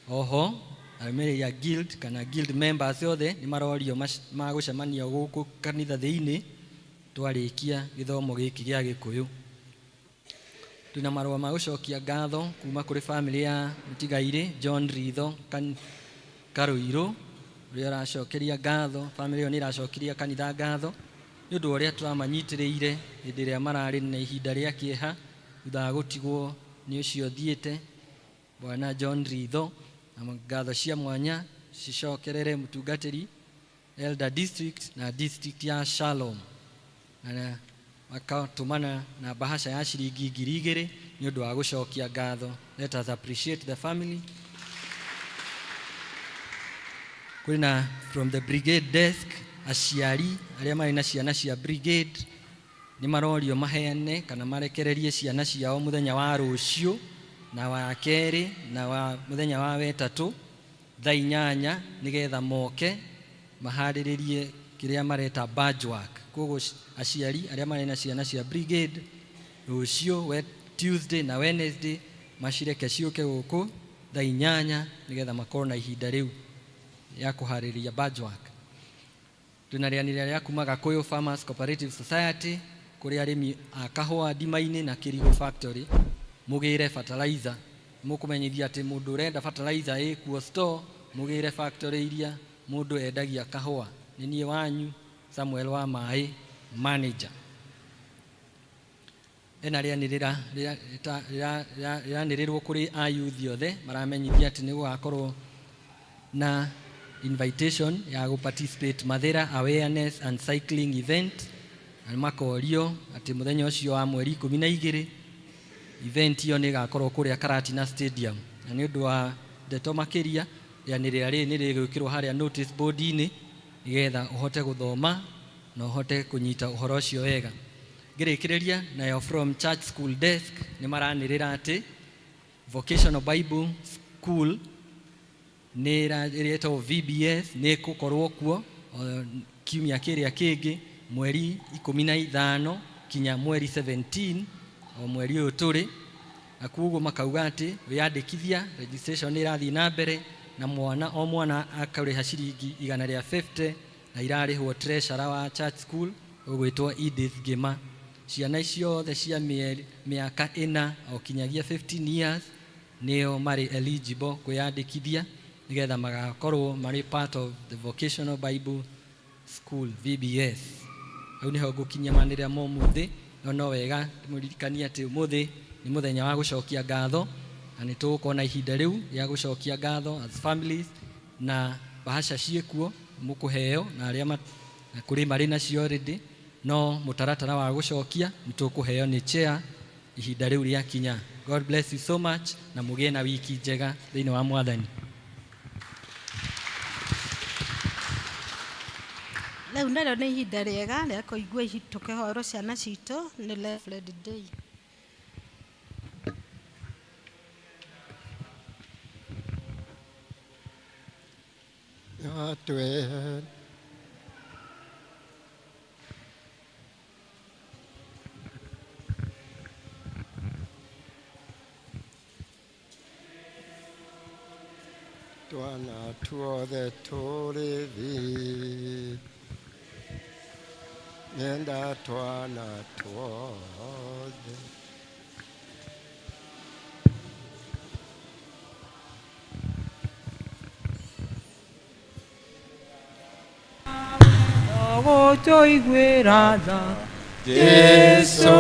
Oho arũmĩrĩri ya guild kana guild members othe nĩ marorio magũcemania gũkũ kanitha thĩinĩ twarĩkia gĩthomo gĩkĩ gĩa Gĩkũyũ. Twĩna marũa ma gũcokia ngatho kuma kũrĩ family ya Mũtigairĩ John Ritho Karũirũ, ũrĩa ũracokeria ngatho, family ĩyo nĩ ĩracokeria kanitha ngatho nĩ ũndũ ũrĩa tũramanyitĩrĩire hĩndĩ ĩrĩa mararĩ na ihinda rĩa kĩeha thutha wa gũtigwo nĩ ũcio thiĩte Bwana John Ritho. Na ngatho cia mwanya cicokerere mũtungatĩri Elder District na district ya Shalom, na wakatumana na bahasha ya shilingi 2,000 nĩ ũndũ wa gũcokia ngatho. Let us appreciate the family. Kwĩna from the brigade desk aciari arĩa marĩ na ciana cia brigade nĩ marorio maheane kana marekererie ciana ciao mũthenya wa rũciũ na wa kerĩ na wa mũthenya wa wetatũ thaa 8 nĩgetha moke maharĩrĩrie kĩrĩa mareta badge work. Koguo aciari arĩa marĩ na ciana cia brigade rũciũ Tuesday na Wednesday macireke ciũke gũkũ thaa 8 nĩgetha makorwo na ihinda rĩu ya kũharĩrĩria badge work. Twĩna rĩanĩrĩra rĩa kuma Gakũyũ Farmers Cooperative Society kũrĩ arĩmi a kahũa Ndima-inĩ na Kĩrigũ Factory mũgĩre fertilizer. Mũkũmenyithia atĩ mũndũ ũrenda fertilizer ĩkuo store mũgĩre factory iria mũndũ endagia kahũa. Nĩ niĩ wanyu Samuel wa Maĩ, manager. Ena rĩanĩrĩrwo kũrĩ ayuthi othe maramenyithia atĩ nĩ gũgakorwo na invitation ya participate Mathĩra awareness and cycling event, na makorio atĩ mũthenya ũcio wa mweri 12 event hiyo nĩ gakorwo kũrĩa Karatina Stadium. Na nĩ ũndũ wa ndeto makĩria rĩanĩrĩra rĩrĩ nĩ rĩgwĩkĩrwo harĩa notice board-inĩ nĩgetha ũhote gũthoma na ũhote kũnyita ũhoro ũcio wega. Ngĩrĩkĩrĩria nayo from church school desk nĩ maranĩrĩra atĩ vocational Bible school nĩ ĩretwo VBS nĩ gũkorwo kuo kiumia kĩrĩa kĩngĩ mweri 15 kinya mweri 17 o mweri ũyũ tũrĩ. Na koguo makauga atĩ wĩyandĩkithia registration nĩ ĩrathiĩ na mbere na o mwana akarĩha ciringi 150 na irarĩhwo treasurer wa church school ũgwĩtwo Edith Ngĩma. Ciana icio othe cia mĩaka 4 o kinyagia 15 years nĩo marĩ eligible kwĩyandĩkithia nĩgetha magakorwo marĩ part of the vocational Bible school VBS. Hau nĩho ngũkinyia manĩrĩra ma ũmũthĩ, no wega mũririkanie atĩ ũmũthĩ nĩ mũthenya wa gũcokia ngatho na nĩ tũgũkorwo na ihinda rĩu rĩa gũcokia ngatho as families, na bahasha ciĩkuo mũkũheo na arĩa kũrĩ marĩ nacio already, no mũtaratara wa gũcokia nĩ tũkũheo nĩ chair ihinda rĩu rĩa kinya. God bless you so much na mũgĩe na wiki njega thĩinĩ wa Mwathani. Rĩu narĩo nĩ ihinda rĩega rĩa kũigua tũkĩhoerwo ciana citũ nĩ Left Day. Twana tuothe tũrĩ thĩ, nenda twana tuothe. Gũtũiguĩra tha Jesũ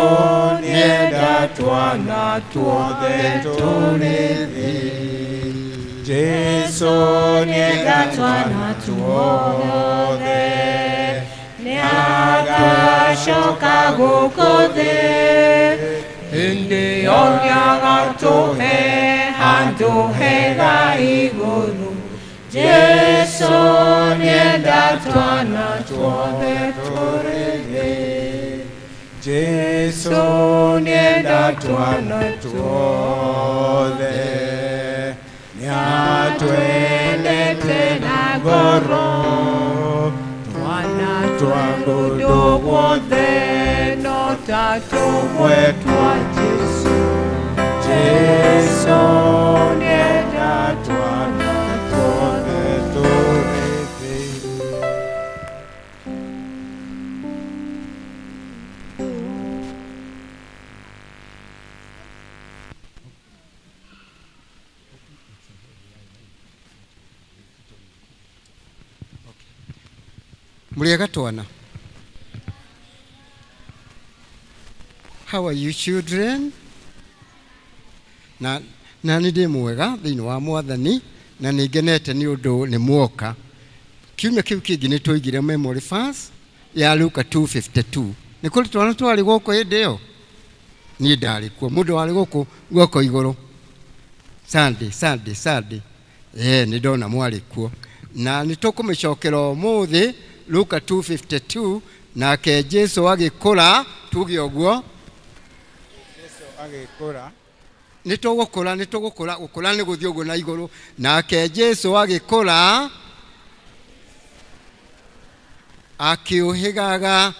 nĩenda twana tuothe tũrĩ thĩ. Jesũ nĩenda twana tuothe, nĩagacoka gũkũ thĩ hĩndĩ ĩyo nĩagatũhe handũ hega igũrũ. Jesũ nĩenda twana tuothe tũrĩ thĩ. Jesũ nĩenda twana tuothe, twendete na ngoro twana twa mũndũ wothe no ta tũmwe twa Jesu. Jesu nĩenda twana tuothe tũrĩ thĩ. Mũrĩega twana? How are you children? Na nĩ ndĩ mwega thĩinĩ wa Mwathani na nĩ ngenete nĩ ũndũ nĩ mwoka. Kiumia kĩu kĩngĩ nĩ twoigire memory verse ya Luka 2:52. Nĩ kũrĩ twana twarĩ gũkũ hĩndĩ ĩyo? Niĩ ndarĩ kuo. Mũndũ warĩ gũkũ guoko igũrũ? Sunday. Nĩ ndona mwarĩ kuo. Na nĩ tũkũmĩcokera ũmũthĩ Luka 2:52 nake Jesu agĩkũra tuge ũguo. Jesu agĩkũra. Nĩ tũgũkũra gũkũra nĩ gũthiĩ ũguo na igũrũ. Nake Jesu agĩkũra akĩũhĩgaga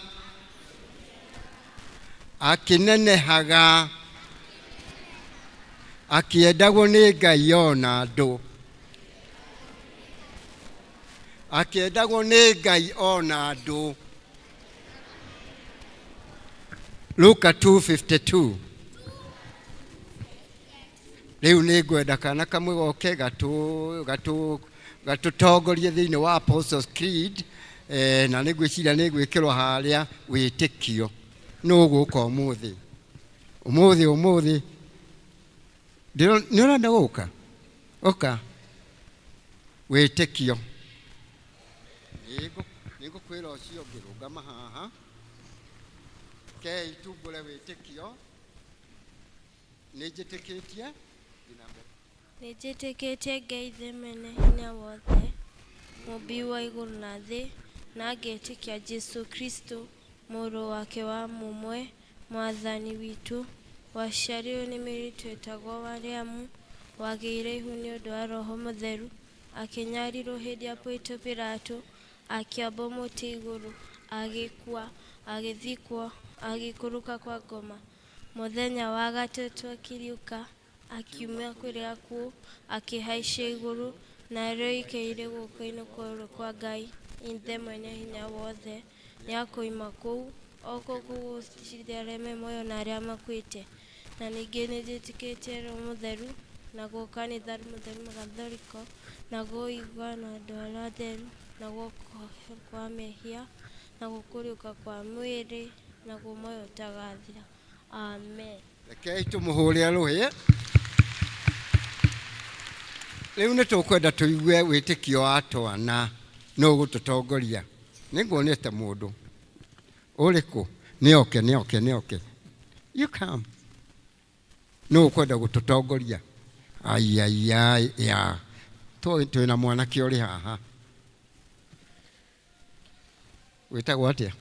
akĩnenehaga akĩendagwo nĩ Ngai ona andũ. Akĩendagwo nĩ Ngai ona andũ. Luka 2:52. Rĩu nĩ ngwenda kana kamwe goke gatũtongorie thĩinĩ wa Apostles Creed, na nĩ ngwĩciria nĩ gwĩkĩrwo harĩa wĩtĩkio. Nĩ ũgũka ũmũthĩ nĩ ũrenda gũka? Oka wĩtĩkio. Nĩ ngũkwĩra ũcio ngĩrũgama haha. Kei tumbũre wĩtĩkio. Nĩ njĩtĩkĩtie Ngai Ithe Mwene Hinya Wothe, mũmbi wa igũrũ na thĩ, na ngetĩkia Jesu Kristo mũrũ wake wa mũmwe, mwathani witũ, waciarirwo nĩ mĩrĩtu ĩtagwo Mariamu, wagĩire ihu nĩ ũndũ wa Roho Mũtheru, akĩnyarirwo hĩndĩ ya Pũntio Pilato, akĩambwo mũtĩ igũrũ, agĩkua, agĩthikwo, agĩikũrũka kwa ngoma. Mũthenya wa gatatũ akĩriũka, akiumia kũrĩ akuũ, akĩhaica igũrũ, na rĩu aikaire guoko-inĩ kwa Ngai Ithe Mwene Hinya Wothe. Nĩakoima kũu gũgũcirĩa arĩa me muoyo na arĩa makuĩte. Na ningĩ nĩ njĩtĩkĩtie Roho Mũtheru, na kanitha mũtheru Gathoriko, na gũigua na andũ arĩa atheru, na gũkũhora kwa mehia, na gũkũriũka kwa mwĩrĩ, na muoyo ũtagathira. Amen. Rekei tũmũhũrĩre rũhĩ. Rĩu nĩ tũkwenda tũigue wĩtĩkio wa twana. Nĩ ũgũtũtongoria? Nĩ nguonete mũndũ. Ũrĩkũ? Nĩoke. You come. Nĩ ũkwenda gũtũtongoria? Ya. Twĩna mwanake ũrĩ haha. Wĩtagwo atĩa?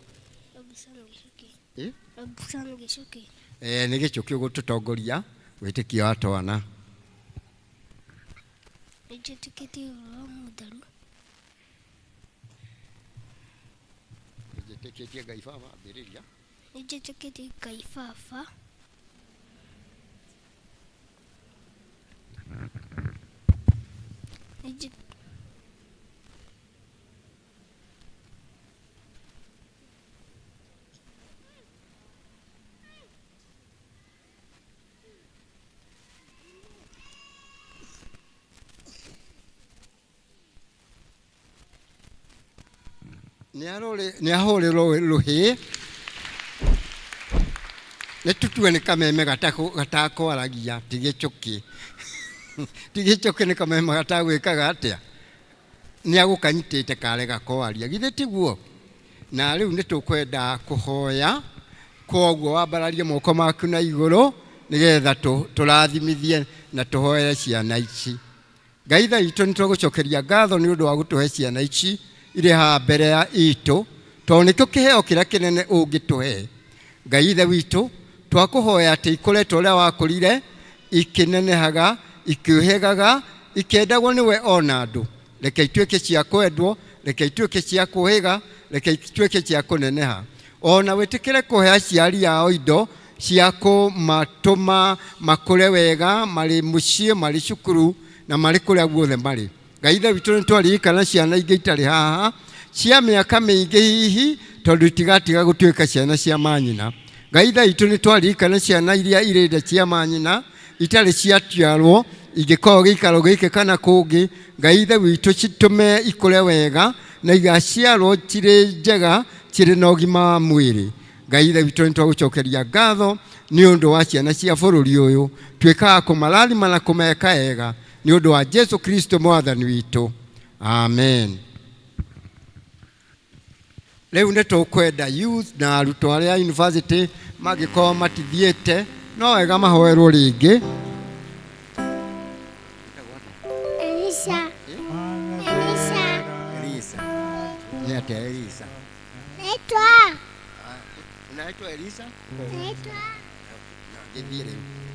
Nĩ Gĩchũki ũgũtũtongoria wĩtĩkio wa twana. Nĩnjĩtĩkĩtie Roho Mũtheru. Nĩnjĩtĩkĩtie Ngai Baba ambĩrĩria. Nĩnjĩtĩkĩtie Ngai Baba. Nĩahũrĩrwo rũhĩ. Nĩtũtue nĩ kameme gatakwaragia ti Gĩchũki. Ti Gĩchũki nĩ kameme gatagwĩkaga atĩa. Nĩagũkanyitĩte karega kwaria. Githĩ tiguo? Na rĩu nĩtũkwenda kũhoya. Koguo wambararie moko maku na igũrũ nĩgetha tũrathimithie na tũhoere ciana ici. Ngai Ithe witũ nĩtũgũcokeria ngatho nĩ ũndũ wa gũtũhe ciana ici irĩ haha mbere ya itũ, tondũ nĩkĩo kĩheo kĩrĩa kĩnene ũngĩtũhe. Ngai Ithe witũ twakũhoya atĩ ikoretwo ũrĩa wakũrire ikĩnenehaga, ikĩũhĩgaga, ikendagwo niwe ona andu reke ituike cia kwendwo reke ituike cia kuhiga reke ituike cia kuneneha ona witikire kuhe aciari yao indo cia kumatuma makure wega mari mucie mari cukuru na mari kuria guothe mari Ngai ithe witũ nĩtwaririkana ciana ingĩ itarĩ haha cia mĩaka mĩingĩ hihi tondũ itigatiga gũtuĩka ciana cia manyina Ngai ithe witũ nĩtwaririkana ciana iria irĩ nda cia manyina itarĩ ciatiarwo ingĩkorwo gĩikaro gĩkĩ kana kũngĩ Ngai ithe witũ citume ikũre wega na igaciarwo cirĩ njega cirĩ na ũgima wa mwĩrĩ Ngai ithe witũ nĩtwagũcokeria ngatho nĩ ũndũ wa ciana cia bũrũri ũyũ twĩkaga kũmarathima na kũmeka ega nĩ ũndũ wa Jesu Kristo mwathani witũ amen Rĩu nĩtũkwenda youth na arutwo arĩa university mangĩkorwo matithiĩte no wega mahoerwo rĩngĩ Elisa. Ni ati Elisa. Naitwa. Unaitwa Elisa? Naitwa.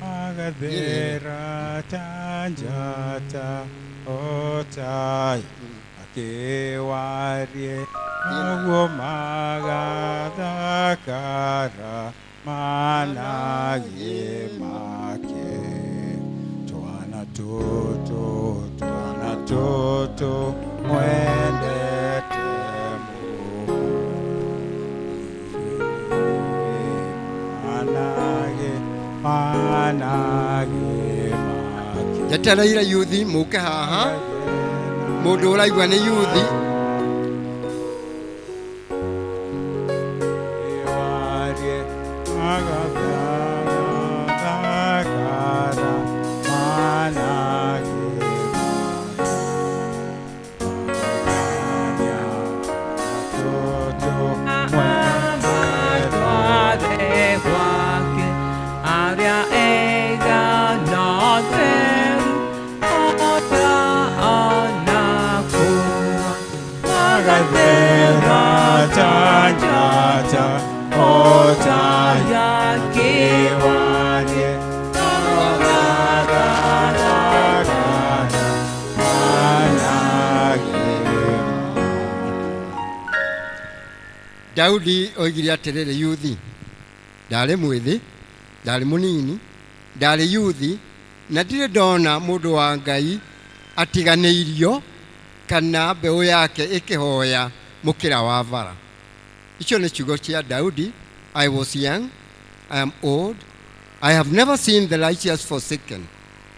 Agadera tanjata otai akewarie awo magadakara manage make twana toto mwendete Jetereire yuthi muke haha mundu uraigwa ni yuthi Daudi oigire atĩrĩrĩ yuthi ndarĩ mwĩthĩ ndarĩ mũnini ndarĩ yuthi na ndirĩ ndona mũndũ wa Ngai atiganĩirio kana mbeũ yake ĩkĩhoya mũkĩra wa bara icio nĩ ciugo cia Daudi I was young I am old I have never seen the righteous forsaken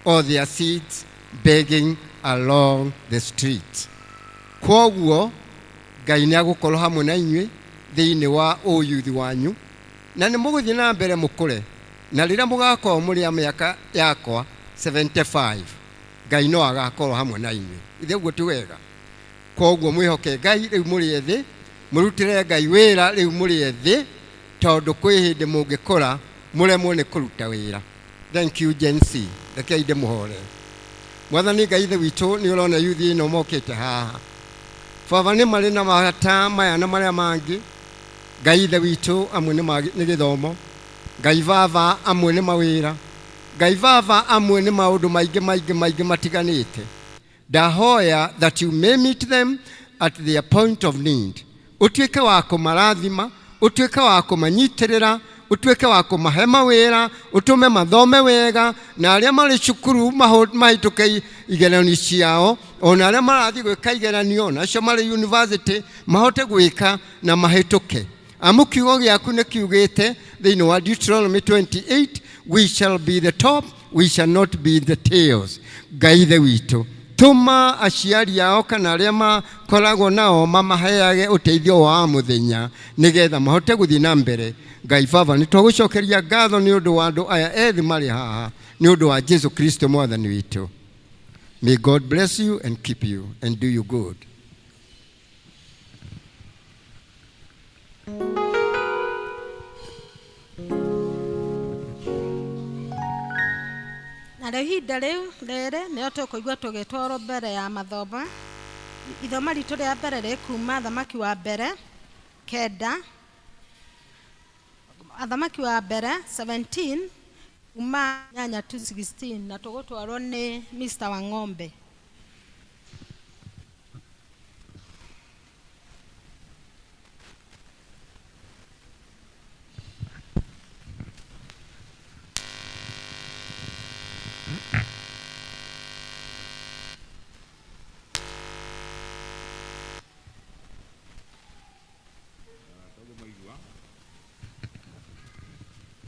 or their seeds begging along the street kwoguo Ngai nĩagũkorwo hamwe na inyuĩ thĩinĩ wa ũyuthi wanyu na nĩ mũgũthiĩ na mbere mũkũre na rĩrĩa mũgakorwo mũrĩ a mĩaka yakwa 75 Ngai no agakorwo hamwe na inyuĩ ithe ũguo ti wega kwoguo mwĩhoke Ngai rĩu mũrĩ ethĩ mũrutĩre Ngai wĩra rĩu mũrĩ ethĩ tondũ kwĩ hĩndĩ mũngĩkora mũremwo nĩ kũruta wĩra thank you Gen C rekei ndĩmũhore Mwathani Ngai ithe witũ nĩ ũrona yuthi ĩno mokĩte haha Baba nĩ marĩ na mahata maya na marĩa mangĩ Ngai ithe witũ amwe nĩ gĩthomo Ngai Baba amwe nĩ mawĩra Ngai Baba amwe nĩ maũndũ maingĩ matiganĩte ndahoya that you may meet them at their point of need ũtuĩke wa kũmarathima ũtuĩke wa kũmanyitĩrĩra ũtuĩke wa kũmahe mawĩra ũtũme mathome wega na arĩa marĩ cukuru mahĩtũke igeranio ciao ona arĩa marathiĩ gwĩka igeranio na acio marĩ university mahote gwĩka na mahĩtũke amu kiugo gĩaku nĩ kiugĩte thĩinĩ wa Deuteronomy 28 we shall be the top we shall not be the tails Ngai ithe witũ tuma aciari ao kana arĩa makoragwo nao mamaheage ũteithio wa mũthenya nĩgetha mahote gũthiĩ na mbere Ngai Baba nĩtwagũcokeria ngatho nĩ ũndũ wa andũ aya ethĩ marĩ haha nĩ ũndũ wa Jesu Kristo mwathani witũ May God bless you and keep you and do you good Na rĩu ihinda rĩu rĩrĩ nĩo tũkũigua tũgĩtwarwo mbere ya mathomo ithoma ritũ rĩa mbere rĩkuma thamaki wa mbere kenda athamaki wa mbere 17 kuma nyanya 2:16 na tũgũtwarwo nĩ Mr. Wang'ombe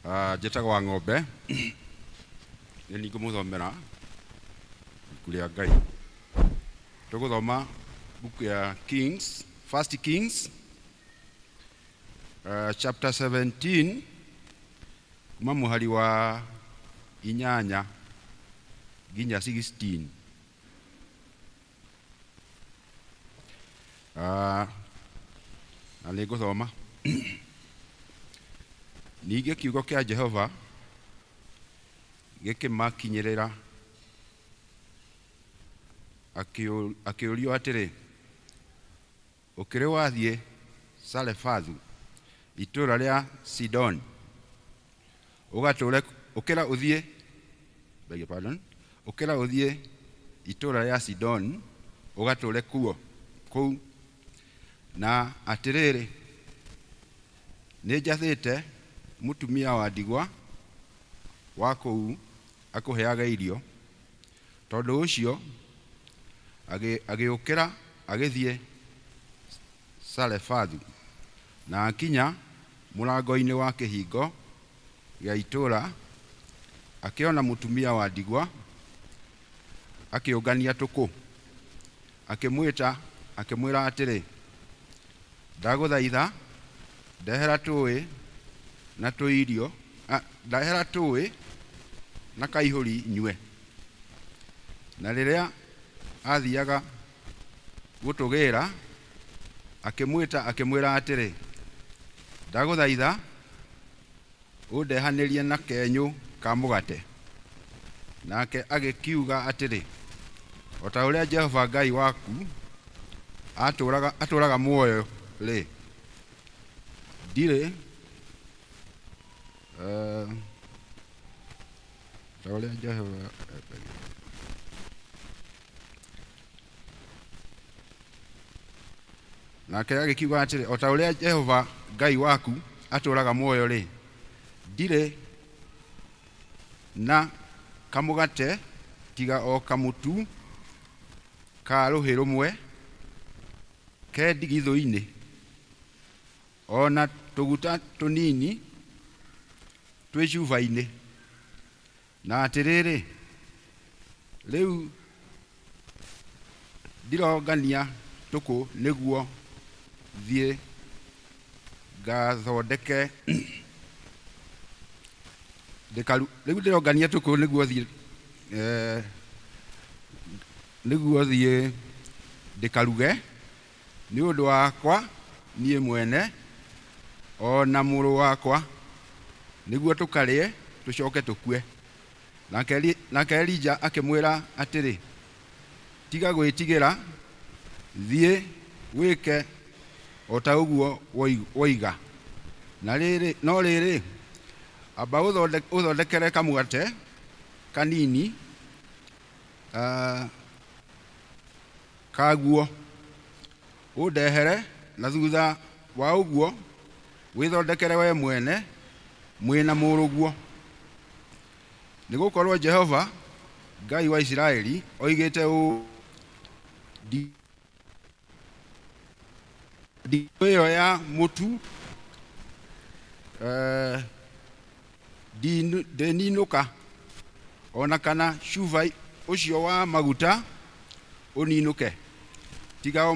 Njĩtagwo Ng'ombe. Nĩ ngũmũthomera ibuku rĩa Ngai. Tũgũthoma buku ya Kings, First Kings, chapter 17, kuma mũhari wa 8 nginya 16. Na nĩ ngũthoma. Ningĩ kiugo kĩa Jehova gĩkĩmakinyĩrĩra akĩũrio atĩrĩ, ũkĩrĩ wathiĩ Sarefathu itũũra rĩa Sidoni ũkĩra ũthiĩ itũũra rĩa Sidoni ũgatũũre kũu, na atĩrĩrĩ, nĩ njathĩte mũtumia wa ndigwa wa kũu akũheaga irio. Tondũ ũcio agĩũkĩra agĩthiĩ Sarefathu, na akinya mũrango-inĩ wa kĩhingo gĩa itũũra akĩona mũtumia wa ndigwa akĩũngania tũkũ, akĩmwĩta akĩmwĩra atĩrĩ, ndagũthaitha ndehera tũĩ na kaihũri nyue. Na rĩrĩa athiaga gũtũgĩra akĩmwĩta akĩmwĩra atĩrĩ, ndagũthaitha ũndehanĩrie na kenyũ ka mũgate. Nake agĩkiuga atĩrĩ, o ta ũrĩa Jehova Ngai waku atũũraga muoyo rĩ, ndirĩ ta ũrĩa Jehova nake agĩkiuga atĩrĩ, o ta ũrĩa Jehova Ngai waku atũũraga muoyo rĩ, ndirĩ na kamũgate tiga o kamũtu ka rũhĩ rũmwe ke ndigithũ-inĩ, o na tũguta tũnini twĩ cuba-inĩ. Na atĩrĩrĩ, rĩu ndirongania tũkũ nĩguo thiĩ ngathondeke ndĩkaruge nĩ ũndũ wakwa niĩ mwene o na mũrũ wakwa, nĩguo tũkarĩe tũcoke tũkue. Nake Elija akĩmwĩra atĩrĩ, tiga gwĩtigĩra, thiĩ wĩke o ta ũguo woiga. No rĩrĩ, amba ũthondekere kamũgate kanini kaguo ũndehere, na thutha wa ũguo wĩthondekere we mwene mwĩna mũrũguo. Nĩgũkorwo Jehova Ngai wa Isiraeli oigĩte ũũ, ndigithũ ĩyo ya mũtu ndĩninũka, o na kana cuba ũcio wa maguta ũninũke, tiga o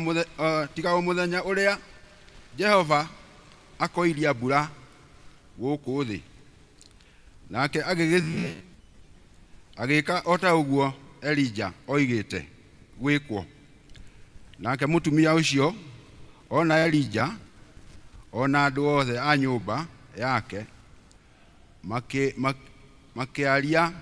mũthenya ũrĩa Jehova akoiria mbura gũkũ thĩ. Nake agĩgĩthiĩ agĩka o ta ũguo Elija oigĩte gwĩkwo. Nake mũtumia ũcio ona Elija ona andũ othe a nyũmba yake makĩaria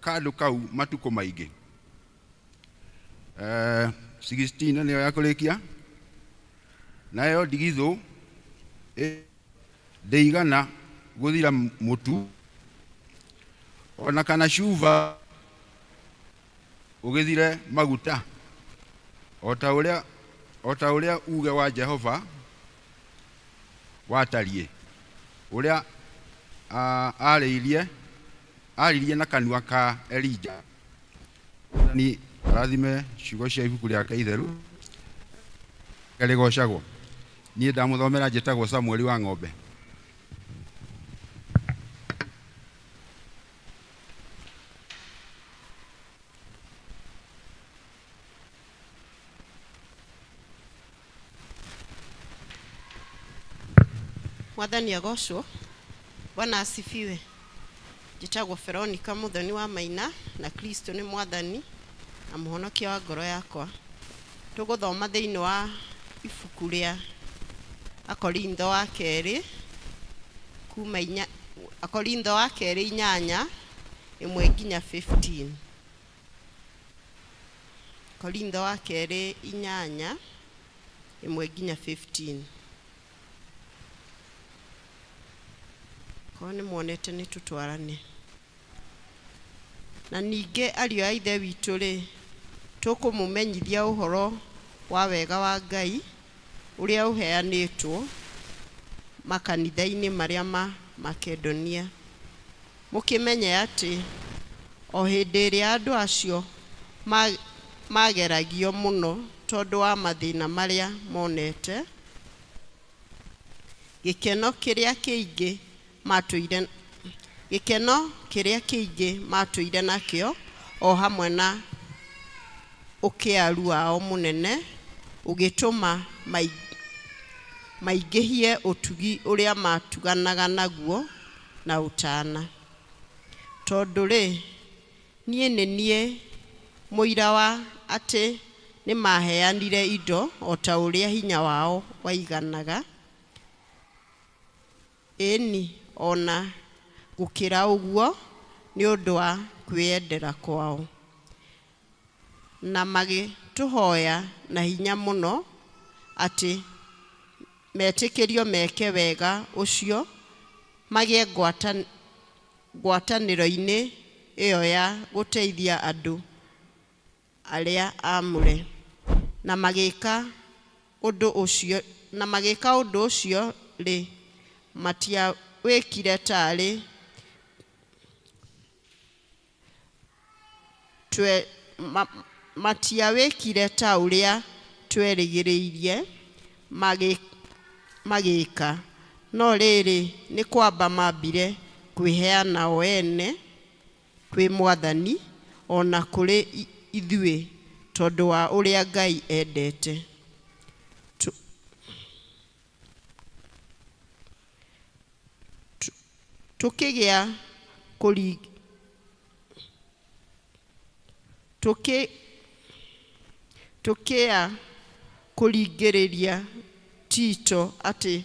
kandũ kau matukũ maingĩ. 16 nĩyo ya kũrĩkia. Nayo ndigithũ ndĩigana gũthira mũtu, ona kana cuba ũgĩthire maguta, o ta ũrĩa uge wa Jehova watariĩ, ũrĩa aririe na kanua ka Elija. Ni arathime ciugo cia ibuku rĩake itheru. Garigocagwo. Niĩ ndamuthomera njĩtagwo Samuel wa Ng'ombe. Mwathani agocwo. Bwana asifiwe. Njĩtagwo Veronica Muthoni wa Maina na Kristo nĩ Mwathani na mũhonokia wa ngoro yakwa. Tũgũthoma thĩinĩ wa ibuku rĩa Akorintho wa kerĩ kuma Akorintho wa kerĩ 8:1 nginya 15. Akorintho wa kerĩ 8:1 nginya 15. Kwa nĩ muonete nĩ tutwarane. Na ningĩ ariũ a ithe witũ rĩ, tũkũmũmenyithia ũhoro wa wega wa Ngai ũrĩa ũheanĩtwo makanitha-inĩ marĩa ma Makedonia. Mũkĩmenye atĩ o hĩndĩ ĩrĩa andũ acio mageragio mũno tondũ wa mathĩna marĩa monete, gĩkeno kĩrĩa kĩingĩ matũire nakĩo o hamwe na ũkĩaru wao mũnene ũgĩtũma maingĩhie ũtugi ũrĩa matuganaga naguo na ũtana. Tondũ rĩ, niĩ nĩ niĩ mũira wa atĩ nĩ maheanire indo o ta ũrĩa hinya wao waiganaga. Ĩni ona gũkĩra ũguo nĩ ũndũ wa kwĩyendera kwao. Na magĩtũhoya na hinya mũno atĩ metĩkĩrio meke wega ũcio magĩe ngwatanĩro-inĩ ĩyo ya gũteithia andũ arĩa amũre. Na magĩka ũndũ ũcio rĩ, matiawĩkire tarĩ matiawĩkire ta ũrĩa twerĩgĩrĩirie magĩka, no rĩrĩ nĩ kwamba mambire kwĩheana o ene kwĩ Mwathani ona kũrĩ ithuĩ tondũ wa ũrĩa Ngai endete. Tukĩgĩa kũringĩrĩria Tito atĩ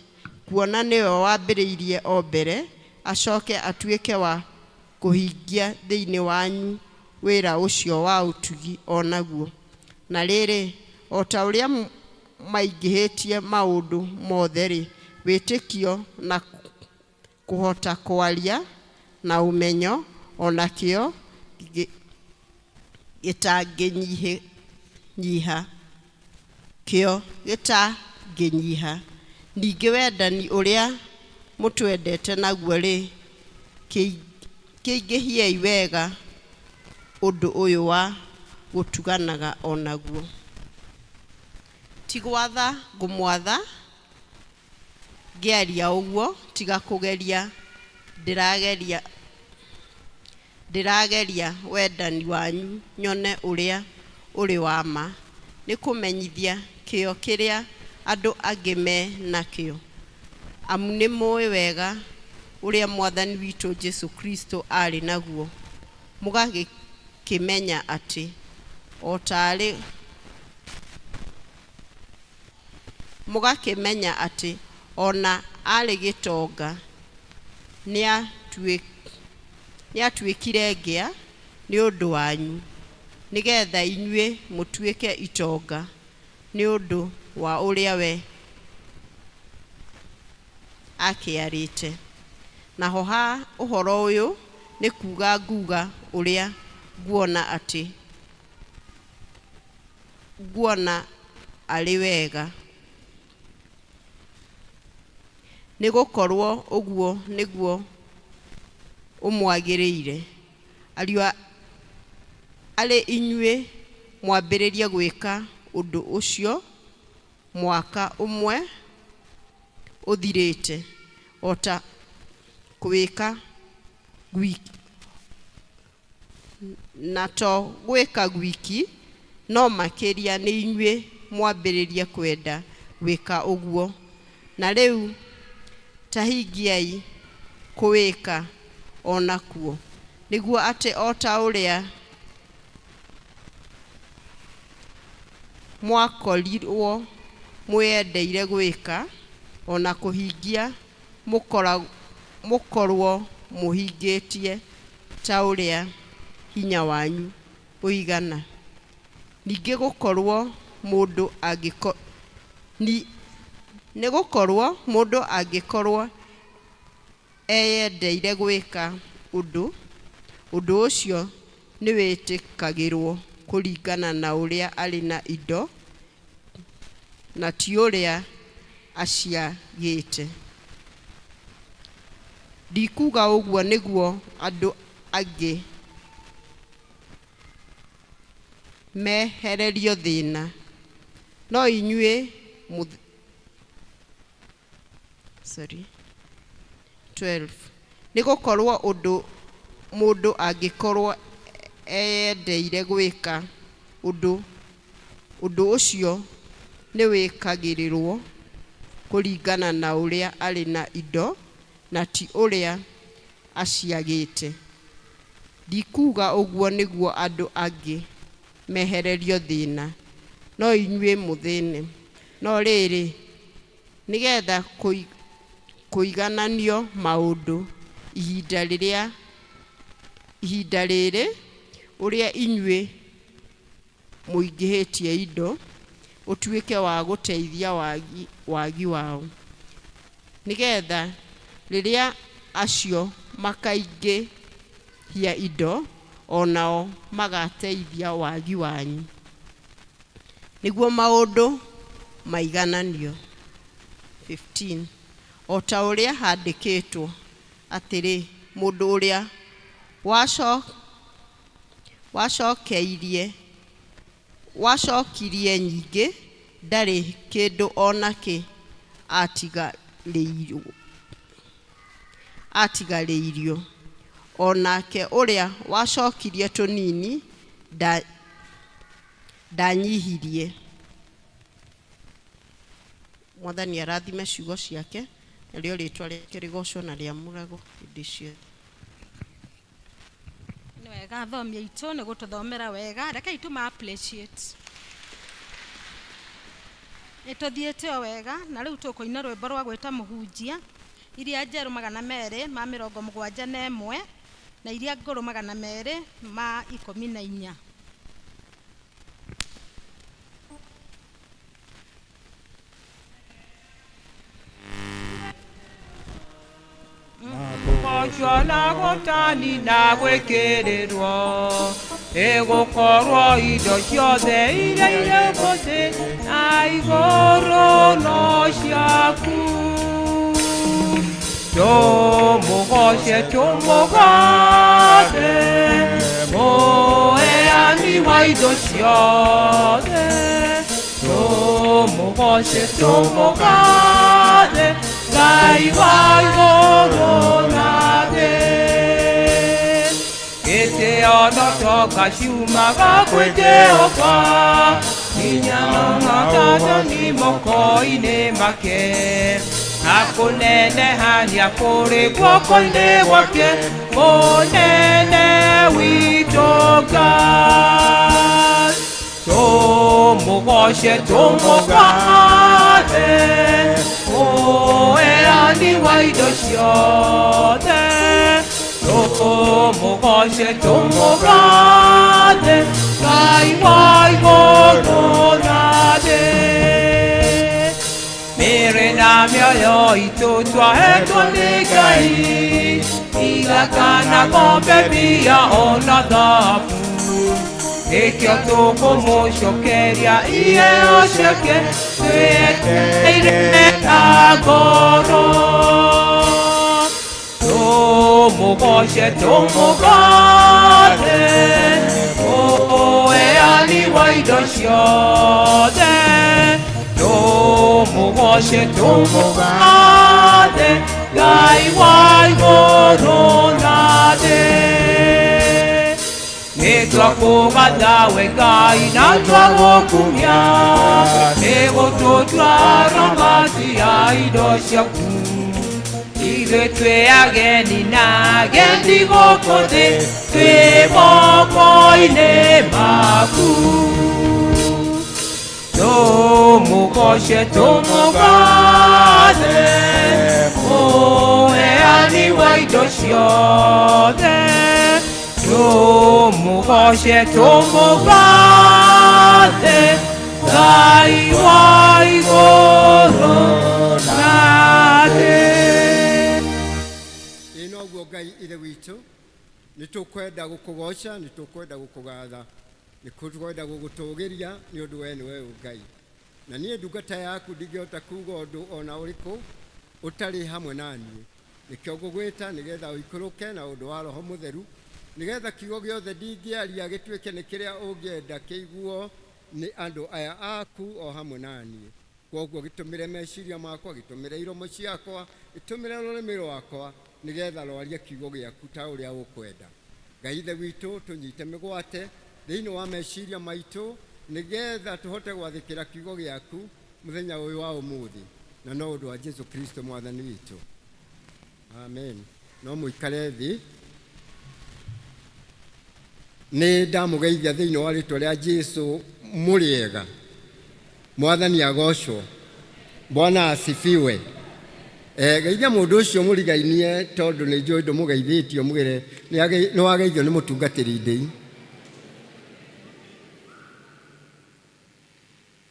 kuona nĩwe wambĩrĩirie o mbere, acoke atuĩke wa kũhingia thĩinĩ wanyu wĩra ũcio wa ũtugi o naguo. Na rĩrĩ, o ta ũrĩa maingĩhĩtie maũndũ mothe rĩ, wĩtĩkio na kũhota kwaria na ũmenyo onakĩo gĩtangĩnyiha. Ningĩ wendani ũrĩa mũtwendete naguo rĩ, kĩingĩhiei wega ũndũ ũyũ wa gũtuganaga o naguo. Ti gwatha ngũmwatha ngĩaria ũguo, tiga kũgeria ndĩrageria wendani wanyu nyone ũrĩa ũrĩ wa ma, nĩ kũmenyithia kĩo kĩrĩa andũ angĩ me nakĩo. Amu nĩ mũĩ wega ũrĩa Mwathani witũ Jesu Kristo arĩ naguo, mũgakĩmenya atĩ ona arĩ gĩtonga nĩatuĩkire ngĩa nĩ ũndũ wanyu, nĩgetha inyuĩ mũtuĩke itonga nĩ ũndũ wa ũrĩa we akĩarĩte. Naho ha ũhoro ũyũ nĩ kuuga nguga ũrĩa nguona arĩ wega, nĩ gũkorwo ũguo nĩguo ũmwagĩrĩire. Ariũ arĩ inyuĩ mwambĩrĩrie gwĩka ũndũ ũcio mwaka umwe uthirite ota gwika gwiki na to gwika gwiki no makiria ni inyue mwambiririe kwenda gwika uguo na riu tahingiai kuwika onakuo niguo ate ota uria mwakorirwo mwendeire gwika ona kuhingia mukorwo muhingitie ta uria hinya wanyu uigana ninge gukorwo mundu angikorwo eyendeire gwika undu ucio ni witikagirwo kuringana na uria ari na indo na ti uria aciagite. Ndikuga uguo niguo andu angi mehererio thina no inyue 12 nigukorwo mundu angikorwo eyendeire gwika undu ucio ni wikagirirwo kuringana na uria ari na indo na ti uria aciagite. Ndikuga uguo niguo andu angi mehererio thina no inyue muthine no riri nigetha kuigananio maundu ihinda riri uria inyue muingihitie indo utuike wa guteithia wagi wao nigetha riria acio makaingihia indo onao magateithia wagi wanyu niguo maundu maigananio. 15 ota uria handikitwo atiri mundu uria wacokirie nyingi ndari kindu onake atigariirio onake uria wacokirie tunini danyihirie. Mwathani arathime ciugo ciake nario ritwa riake rigocwo na riamuragwo hindi ciothe. Ni wega athomi aitu ni gututhomera wega reke itu ma appreciate ituthiete o wega na riu tukuina rwimbo rwa gwita muhunjia iria njeru 271 na iria nguru 214. Koshona gotani na gwekererwo egukorwo indo ciothe iria bose na igoro no ciaku tumugoshe tumugate moeani wa indo ciothe tumugoshe tumugate Ngai wa iguru na thĩ gĩtĩo no toka ciumaga kwĩ Jehova nginya mathani moko-inĩ make na kũnenehania kũrĩ guoko-inĩ gwake mũnene witũ Ngai tũmũgoce tũmũgathe Oeani wa indo ciothe tũmũgoce tũmũgathe Ngai wa igũrũ na thĩ mĩĩrĩ na mĩoyo itũ twahetwo nĩ Ngai igakana ng'ombe mbia ona thahabu ikio tukumucokeria iheo ciake twietereire na ngoro tumugoce tumugathe mũheani wa indo ciothe tũmũgoce tũmũgathe Ngai wa igũrũ na thĩ. Nĩtwakũgatha we Ngai na twagũkumia, nĩgũtũtua ramati ya indo ciaku. Ithuĩ twĩ ageni na agendi gũkũ thĩ, twĩ moko-inĩ maku. Tũmũgoce tũmũgathe, mũheani wa indo ciothe. Tũmũgoce tũmũgathe, Ngai wa igũrũ na thĩ. Noguo Ngai ithe witũ, nĩtũkwenda gũkũgoca, nĩtũkwenda gũkũgatha, nĩtũkwenda gũgũtũgĩria nĩ ũndũ we nĩwe Ngai. Na niĩ ndungata yaku ndingĩhota kuuga ũndũ ona ũrĩkũ ũtarĩ hamwe naniĩ. Nĩkĩo ngũgwĩta nĩgetha ũikũrũke na ũndũ wa Roho Mũtheru, nĩgetha kiugo gĩothe ndingĩaria gĩtuĩke nĩ kĩrĩa ũngĩenda kĩiguo nĩ andũ aya aku o hamwe naniĩ. Koguo gĩtũmĩre meciria makwa, gĩtũmĩre iromo ciakwa, gĩtũmĩre rũrĩmĩ rwakwa, nĩgetha rwarie kiugo gĩaku ta ũrĩa ũkwenda. Ngai ithe witũ, tũnyite mĩgwate thĩinĩ wa meciria maitũ, nĩgetha tũhote gwathĩkĩra kiugo gĩaku mũthenya ũyũ wa ũmũthĩ, na no ũndũ wa Jesu Kristo mwathani witũ. Amen. No mũikare thĩ. Nĩ ndamũgeithia thĩinĩ wa rĩtwa rĩa Jesu. Mũrĩega. Mwathani agocwo. Bwana asifiwe. Geithia mũndũ ũcio mũrigainie, tondũ nĩ njũĩ ndũmũgeithĩtio, mũgere nĩ wageithio nĩ mũtungatĩri ndĩi.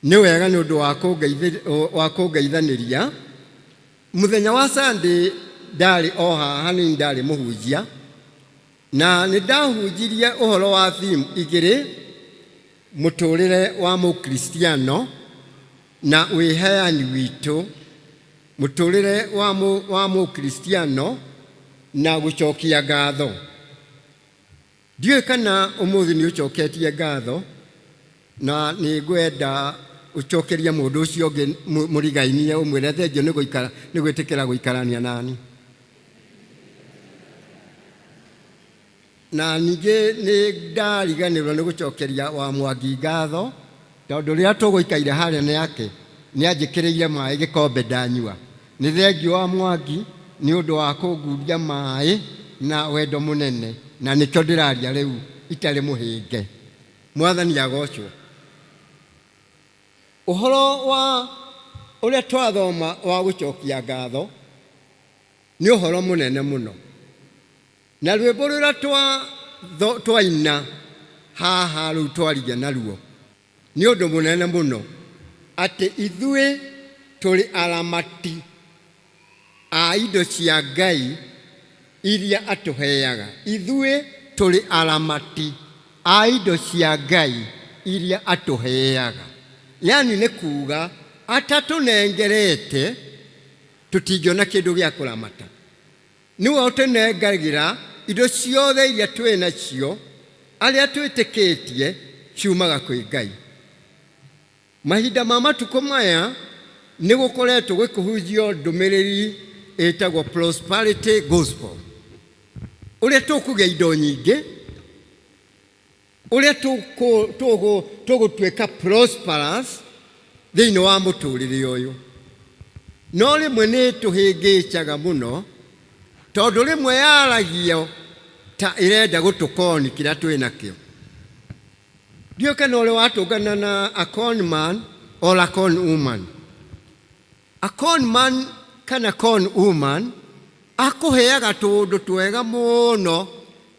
Nĩ wega nĩ ũndũ wa kũngeithanĩria. Mũthenya wa Sunday ndarĩ o haha, nĩ ndarĩ mũhunjia, na nĩ ndahunjirie ũhoro wa theme igĩrĩ: mũtũrĩre wa mũkristiano na wĩheani witũ. Mũtũrĩre wa mũkristiano na gũcokia ngatho. Ndiũĩ kana ũmũthĩ nĩ ũcoketie ngatho, na nĩ ngwenda ũcokerie mũndũ ũcio ũngĩ mũrigainie, ũmwĩre thengio nĩ gwĩtĩkĩra gũikarania nani. Na ningĩ nĩ ndariganĩrwo nĩ gũcokeria wa Mwangi ngatho, tondũ rĩrĩa tũgũikaire harĩa nĩake nĩ anjĩkĩrĩire maĩ gĩkombe ndanyua. Nĩ thengio wa Mwangi nĩ ũndũ wa kũnguria maĩ na wendo mũnene, na nĩkĩo ndĩraria rĩu itarĩ mũhĩnge. Mwathani agocwo. Ũhoro wa ũrĩa twathoma wa gũcokia ngatho nĩ ũhoro mũnene mũno, na rwĩmbo rũrĩa twaina haha rĩu twarigia naruo nĩ ũndũ mũnene mũno, atĩ ithuĩ tũrĩ aramati a indo cia Ngai iria atũheaga. Ithuĩ tũrĩ aramati a indo cia Ngai iria atũheaga. Yani nĩ kuuga atatũnengerete tũtingĩona kĩndũ gĩa kũramata. Nĩwe ũtũnengagĩra indo ciothe iria twĩ nacio, arĩa twĩtĩkĩtie ciumaga kwĩ Ngai. Mahinda ma matukũ maya nĩ gũkoretwo gũkũhunjio ndũmĩrĩri ĩtagwo prosperity gospel, ũrĩa tũkũgĩa indo nyingĩ, ũrĩa tũgũtuĩka prosperous thĩinĩ wa mũtũrĩre ũyũ. No rĩmwe nĩ tũhĩngĩcaga mũno, tondũ rĩmwe yaragio ta ĩrenda gũtũkoni kĩrĩa twĩ nakĩo. Ndiũĩ kana ũrĩ watũngana na a con man or a con woman. A con man kana con woman akũheaga tũndũ twega mũno,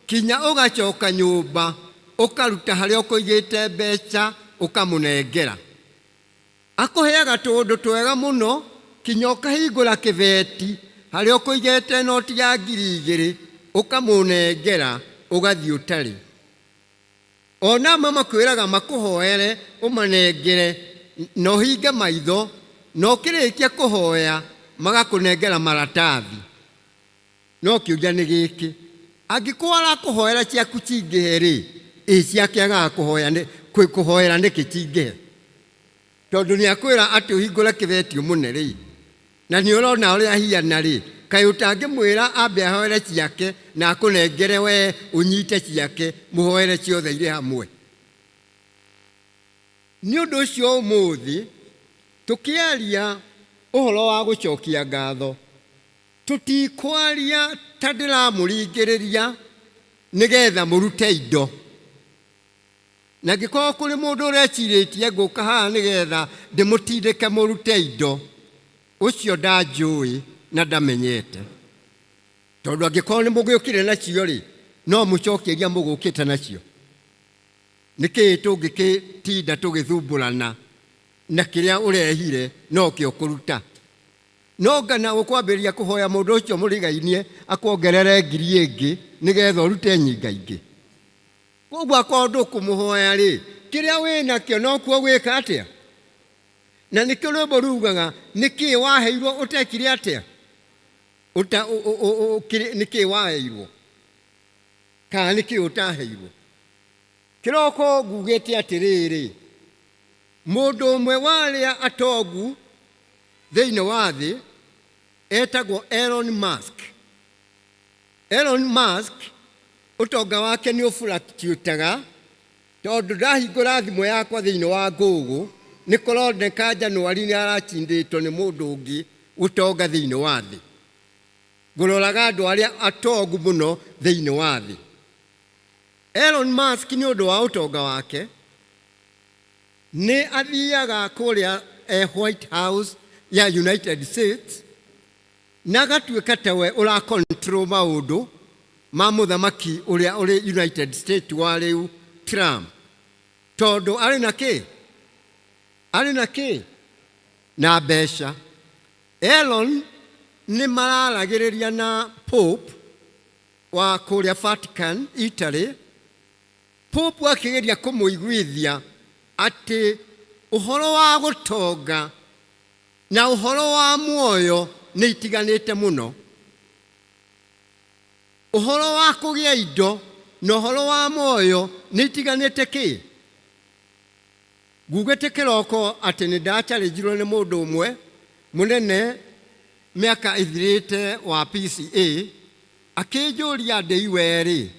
kinya ũgacoka nyũmba ũkaruta harĩa ũkũigĩte mbeca ũkamũnengera. Akũheaga tũndũ twega mũno, kinya ũkahingũra kĩbeti harĩa ũkũigĩte noti ya 2,000 ũkamũnengera, ũgathiĩ ũtarĩ. Ona makwĩraga makũhoere ũmanengere na ũhinge maitho, na ũkĩrĩkia kũhoya magakũnengera maratathi. No kĩũria nĩ gĩkĩ: angĩkorwo arakũhoera ciaku cingĩhe-rĩ, ciake agaga kũhoera nĩkĩ cingĩhe? tondu ni akwira ati uhingure kibetio mune ri na ni urona uria hiana ri kai utangimwira ambe ahoere ciake na akunengere we unyite ciake muhoere ciothe ire hamwe ni undu ucio umuthi tukiaria uhoro wa gucokia ngatho tutikwaria ta ndiramuringiriria nigetha murute indo na gikorwo kuri mundu ureciritie nguka haha nigetha ndimutindike murute indo ucio ndanjui na ndamenyete tondu angikorwo ni mugiukire nacio ri no mucokeria mugukite nacio niki tungikitinda tugithumbulana na kiria urehire no kio kuruta no ngana ukwambiria kuhoya mundu ucio murigainie akwongerere 1,000 ingi nigetha urute nyinga ingi koguo akorwo kumuhoya ri kiria wina kio no kuo gwika atia na nikio rwimbo rugaga niki waheirwo utekire atia niki waheirwo kana niki utaheirwo kiroko ngugete atiriri mundu umwe waria atongu thiini wa thi etagwo Elon Musk. Elon Musk utonga wake ni ufluctuaga tondu ndahingura thimu yakwa thiini wa Google ni kuroneka Januari ni arachinditwo ni mundu ungi utonga thiini wa thi nguroraga andu aria atongu muno thiini wa thi. Elon Musk ni undu wa utonga wake ni athiaga kuria White House ya United States na gatuika tawe ura control maundu ma muthamaki uria uri United States wa riu Trump tondu ari na besha. Elon ni mararagiriria na Pope wa kuria Vatican Italy. Pope akigeria kumuiguithia ati uhoro wa gutonga na uhoro wa muoyo ni itiganite muno. Uhoro wa kugia indo na uhoro wa muoyo ni itiganite ki gugete kiroko ati ni ndachallengirwo ni mundu umwe munene miaka ithirite wa PCA akinjuria ndeiweri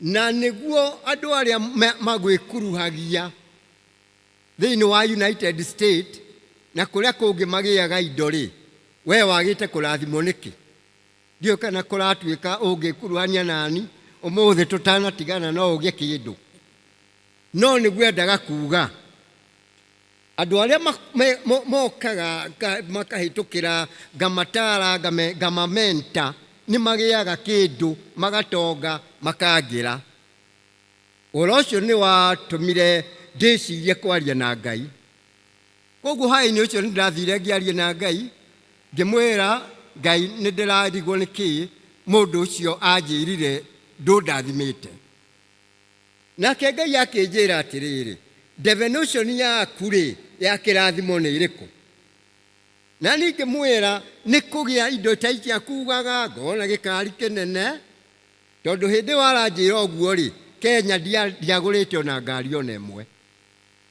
na niguo andu aria magwikuruhagia thiini wa United States na kuria kungi magiaga indo ri we wagite kurathimo niki ndio kana kuratuika ungikuruhania nani umuthi tutanatigana no ugie kindu no niguo endaga kuga andu aria mokaga makahitukira ngamatara ngamamenta ni magiaga kindu magatonga makagira urocio ni watumire ndicirie kwaria na Ngai. Koguo hai ni ucio ndathire ngiarie na Ngai ngimwira Ngai ni ndirarigwo niki mundu ucio anjirire ndundathimite nake Ngai akinjira atiriri definition yaku ri ya kirathimo ni iriku na ngimwira ni kugia indo ta icia kugaga ngona gikari kinene tondu hindi waranjira oguo ri Kenya ndiagurite ona ngari ona imwe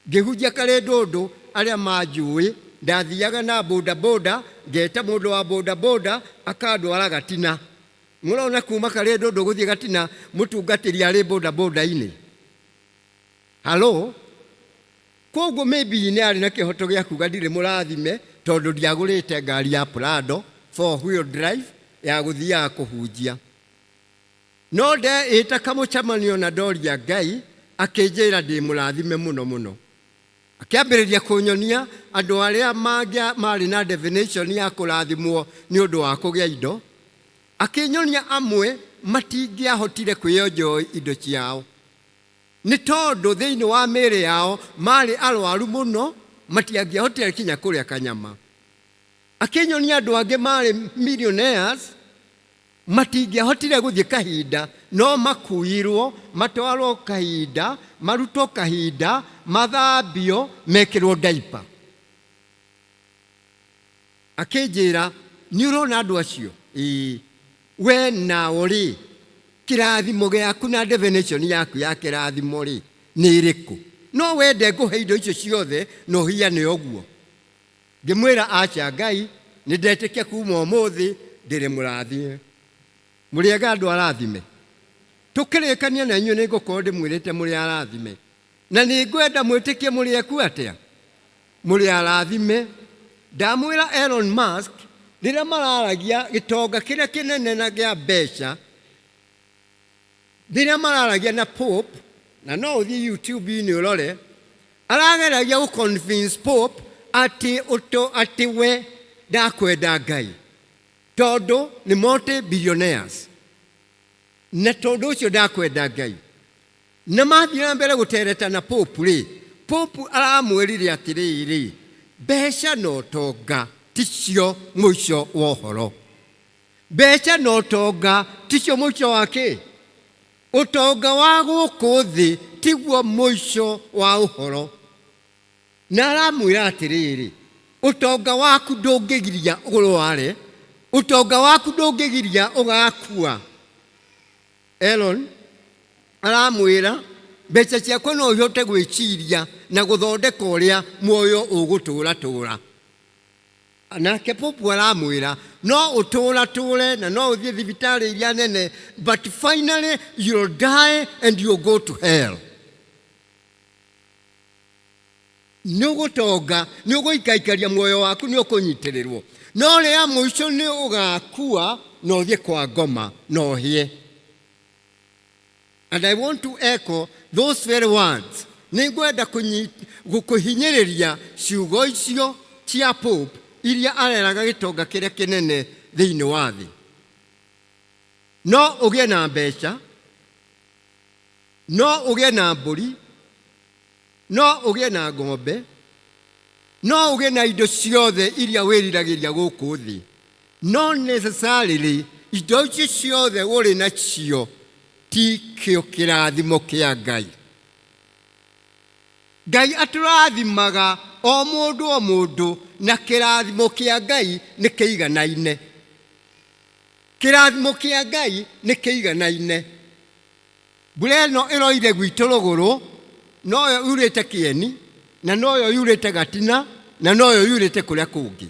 ngihunjia kare ndundu aria manjui ndathiaga na boda ngeta mundu wa boda akandwara Gatina. Murona kuma kare ndundu guthie Gatina mutungatiri ari boda ini halo koguo maybe ni ari na kihoto gia kuga ndire murathime tondu ndiagurite ngari ya Prado 4-wheel drive ya guthia kuhunjia no nde ita kamuchamanio na ndoria Ngai akinjira ndi murathime muno akiambiriria kunyonia andu aria mari na definition ya kurathimwo ni undu wa kugia indo akinyonia amwe matingiahotire kwionjoi indo ciao ni tondu thiini wa miri yao mari arwaru muno matiangiahotire kinya kuria kanyama. Akinyonia andu angi mari millionaires matingiahotire guthie kahinda no makuirwo matwarwo kahinda maruto kahinda mathambio mekirwo diaper. Akinjira ni urona andu acio we na ori kirathimo giaku na definition yaku ya kirathimo ri ni iriku no wende nguhe indo icio ciothe no hiane oguo. Ngimwira acha Ngai ni ndetikia kuma umuthi ndire murathime. Muriega andu arathime. Tukirikania na inyu ningukorwo ndimwirite muri arathime. Na ni ngwenda mwitikie muri eku atia. Muri arathime. Ndamwira Elon Musk rĩrĩa mararagia gĩtonga kĩrĩa kĩnene na gĩa mbeca, rĩrĩa mararagia na Pope, na no ũthiĩ YouTube-inĩ ũrore, arageragia gũ-convince Pope atĩ we ndakwenda Ngai, tondũ nĩ multi-billionaires, na tondũ ũcio ndakwenda Ngai. Na mathiĩ na mbere gũtereta na Pope-rĩ, Pope aramwĩrire atĩrĩrĩ, mbeca na ũtonga ticio mũico wa ũhoro. Mbeca na ũtonga ticio mũico wa kĩ? Ũtonga wa gũkũ thĩ tiguo mũico wa ũhoro. Na aramwĩra atĩrĩrĩ, ũtonga waku ndũngĩgiria ũrware, ũtonga waku ndũngĩgiria ũgakua. Elon aramwĩra mbeca ciakwa no ihote gwĩciria na gũthondeka ũrĩa muoyo ũgũtũra. Nake Pope aramwĩra no ũtũre na no ũthiĩ thibitarĩ iria nene, but finally you'll die and you'll go to hell. Nĩ ũgũtonga, nĩ ũgũikaikaria muoyo waku, nĩ ũkũnyitĩrĩrwo. No rĩrĩa mũico nĩ ũgakua na ũthiĩ kwa ngoma na ũhĩe. And I want to echo those very words. Nĩngwenda kũhinyĩrĩria ciugo icio cia Pope iria areraga gĩtonga kĩrĩa kĩnene thĩinĩ wa thĩ. No ũgĩe na mbeca, no ũgĩe na mbũri, no ũgĩe na ng'ombe, no ũgĩe na indo ciothe iria wĩriragĩria gũkũ thĩ. No necessarily indo icio ciothe ũrĩ nacio ti kĩo kĩrathimo kĩa Ngai. Ngai atũrathimaga o mũndũ na kĩrathimo kĩa Ngai nĩ kĩiganaine. Kĩrathimo kĩa Ngai nĩ kĩiganaine. Mbura ĩno ĩroire gwitũ rũgũrũ, noyo yurĩte Kĩeni, na noyo yurĩte Gatina, na noyo yurĩte kũrĩa kũngĩ.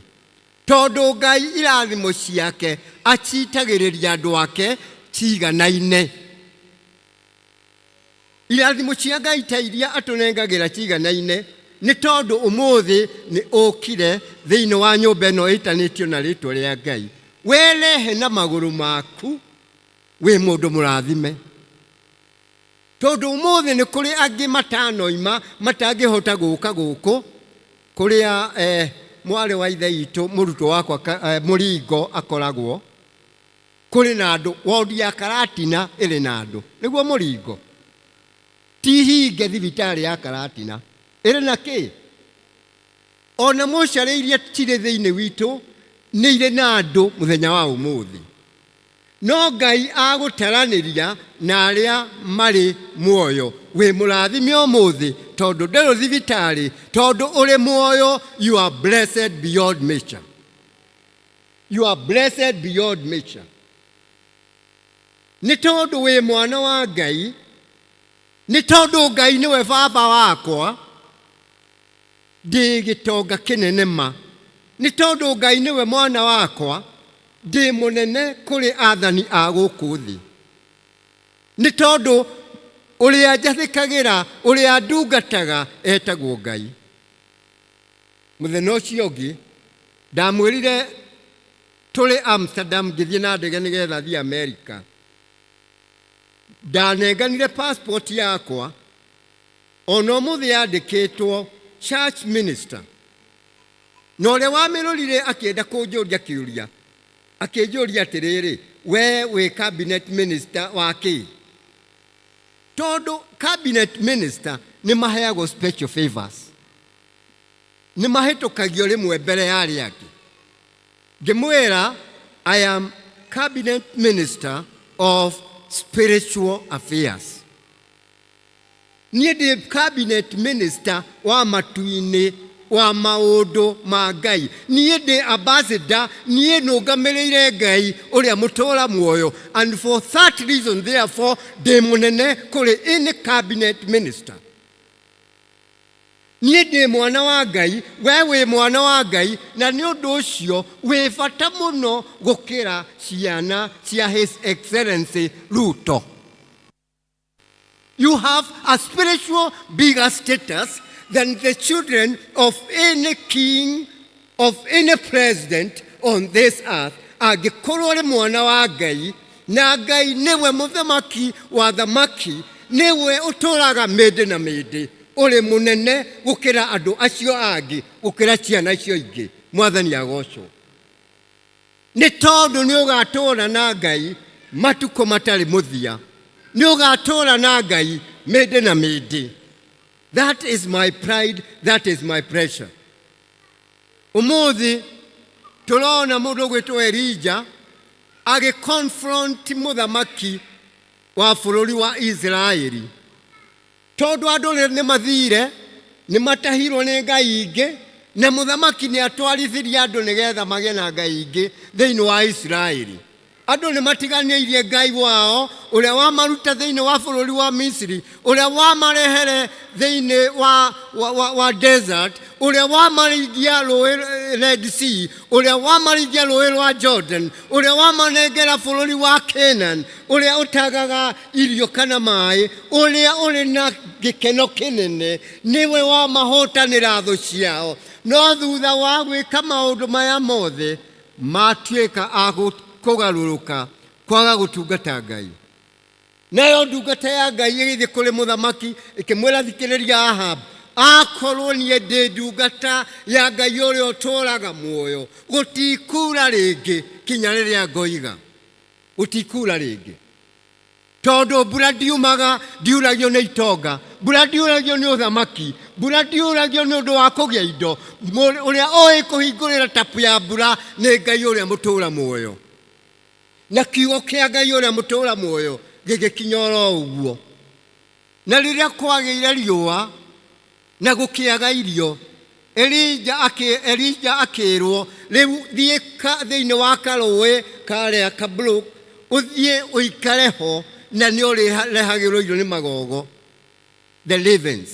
Tondũ Ngai irathimo ciake acitagĩrĩria andũ ake ciiganaine. Irathimo cia Ngai ta iria atũnengagĩra ciiganaine, nĩ tondũ ũmũthĩ nĩ ũkire thĩinĩ wa nyũmba ĩno ĩtanĩtio na rĩtwa rĩa Ngai. Wĩrehe na magũrũ maku wĩ mũndũ mũrathime. Tondũ ũmũthĩ nĩ kũrĩ angĩ matanoima matangĩhota gũka gũkũ kũrĩa mwarĩ wa ithe witũ mũrutwo wakwa Mũringo akoragwo. Kũrĩ na andũ, wodi ya Karatina ĩrĩ na andũ. Nĩguo Mũringo. Ti hinge thibitarĩ ya Karatina. Ĩrĩ na kĩ? Ona mocarĩ iria cirĩ thĩinĩ witũ nĩ irĩ na andũ mũthenya wa ũmũthĩ. No Ngai agũtaranĩria na arĩa marĩ muoyo. Wĩ mũrathime ũmũthĩ tondũ ndĩrĩ thibitarĩ, tondũ ũrĩ muoyo, you are blessed beyond measure. You are blessed beyond measure. Nĩ tondũ wĩ mwana wa Ngai, nĩ tondũ Ngai nĩwe baba wakwa, ndĩ gĩtonga kĩnene ma. Nĩ tondũ Ngai nĩwe mwana wakwa, ndĩ mũnene kũrĩ athani a gũkũ thĩ. Nĩ tondũ ũrĩa njathĩkagĩra, ũrĩa ndungataga etagwo Ngai. Mũthenya ũcio ũngĩ ndamwĩrire tũrĩ Amsterdam ngĩthiĩ na ndege nĩgetha thiĩ America. Ndanenganire passport yakwa, ona ũmũthĩ yandĩkĩtwo church minister. Na ũrĩa wamĩrorire akĩenda kũnjũria kĩũria, akĩnjũria atĩrĩrĩ, we wĩ cabinet minister wa kĩ? Tondũ cabinet minister nĩ maheagwo special favors, nĩ mahĩtũkagio rĩmwe mbere ya arĩa angĩ. Ngĩmwĩra, I am cabinet minister of spiritual affairs. Niĩ ndĩ cabinet minister wa matu-inĩ wa maũndũ ma Ngai. Niĩ ndĩ ambassador, niĩ nũngamĩrĩire Ngai ũrĩa mũtũra muoyo. And for that reason, therefore, ndĩ mũnene kũrĩ any cabinet minister. niĩ ndĩ mwana wa Ngai, we wĩ mwana wa Ngai, na nĩ ũndũ ũcio wĩ bata mũno gũkĩra ciana cia His Excellency Ruto. You have a spiritual bigger status than the children of any king, of any president on this earth. Angĩkorwo rĩ mwana wa Ngai, na Ngai nĩwe mũthamaki wa thamaki, nĩwe ũtũũraga mĩndĩ na mĩndĩ, ũrĩ mũnene gũkĩra andũ acio angĩ, gũkĩra ciana icio ingĩ. Mwathani agocwo. Nĩ tondũ nĩ ũgatũũra na Ngai matukũ matarĩ mũthia. Nĩ ũgatũũra na Ngai mĩndĩ na mĩndĩ. That is my pride, that is my pressure. Ũmũthĩ tũrona mũndũ gwĩtwo Elijah agĩ-confront mũthamaki wa bũrũri wa Israeli. Tondũ andũ nĩ mathire, nĩ matahirwo nĩ ngai ingĩ, na mũthamaki nĩ atwarithirie andũ nĩgetha magĩe na ngai ingĩ thĩinĩ wa Israeli. Andũ nĩ matiganĩirie Ngai wao, ũrĩa wamaruta thĩinĩ wa bũrũri wa Misiri, ũrĩa wamarehere thĩinĩ wa desert, ũrĩa wamaringia rũĩ Red Sea, ũrĩa wamaringia rũĩ rwa Jordan, ũrĩa wamanengera bũrũri wa Canaan, ũrĩa ũtagaga irio kana maĩ, ũrĩa ũrĩ na gĩkeno kĩnene, nĩwe wamahotanĩra thũ ciao. No thutha wa gwĩka maũndũ maya mothe, matuĩka kũgarũrũka, kwaga gũtungata Ngai. Nayo ndungata ya Ngai ĩgĩthiĩ kũrĩ mũthamaki ĩkĩmwĩra thikĩrĩria Ahab, akorwo niĩ ndĩ ndungata ya Ngai ũrĩa ũtũũraga muoyo, gũtikura rĩngĩ kinya rĩrĩa ngoiga. Gũtikura rĩngĩ. Tondũ mbura ndiuragio nĩ itonga, mbura ndiuragio nĩ ũthamaki, mbura ndiuragio nĩ ũndũ wa kũgĩa indo. Ũrĩa oĩ kũhingũrĩra tapu ya mbura nĩ Ngai ũrĩa mũtũũra muoyo. Na kiugo kĩa Ngai ũrĩa mũtũũra muoyo gĩgĩkinya oro ũguo. Na rĩrĩa kwagĩire riũa na gũkĩaga irio, Elijah akĩrwo, rĩu thiĩ thĩinĩ wa karũĩ karĩa Kabluk, ũthiĩ ũikare ho, na nĩ ũrĩrehagĩrwo irio nĩ magogo, the ravens.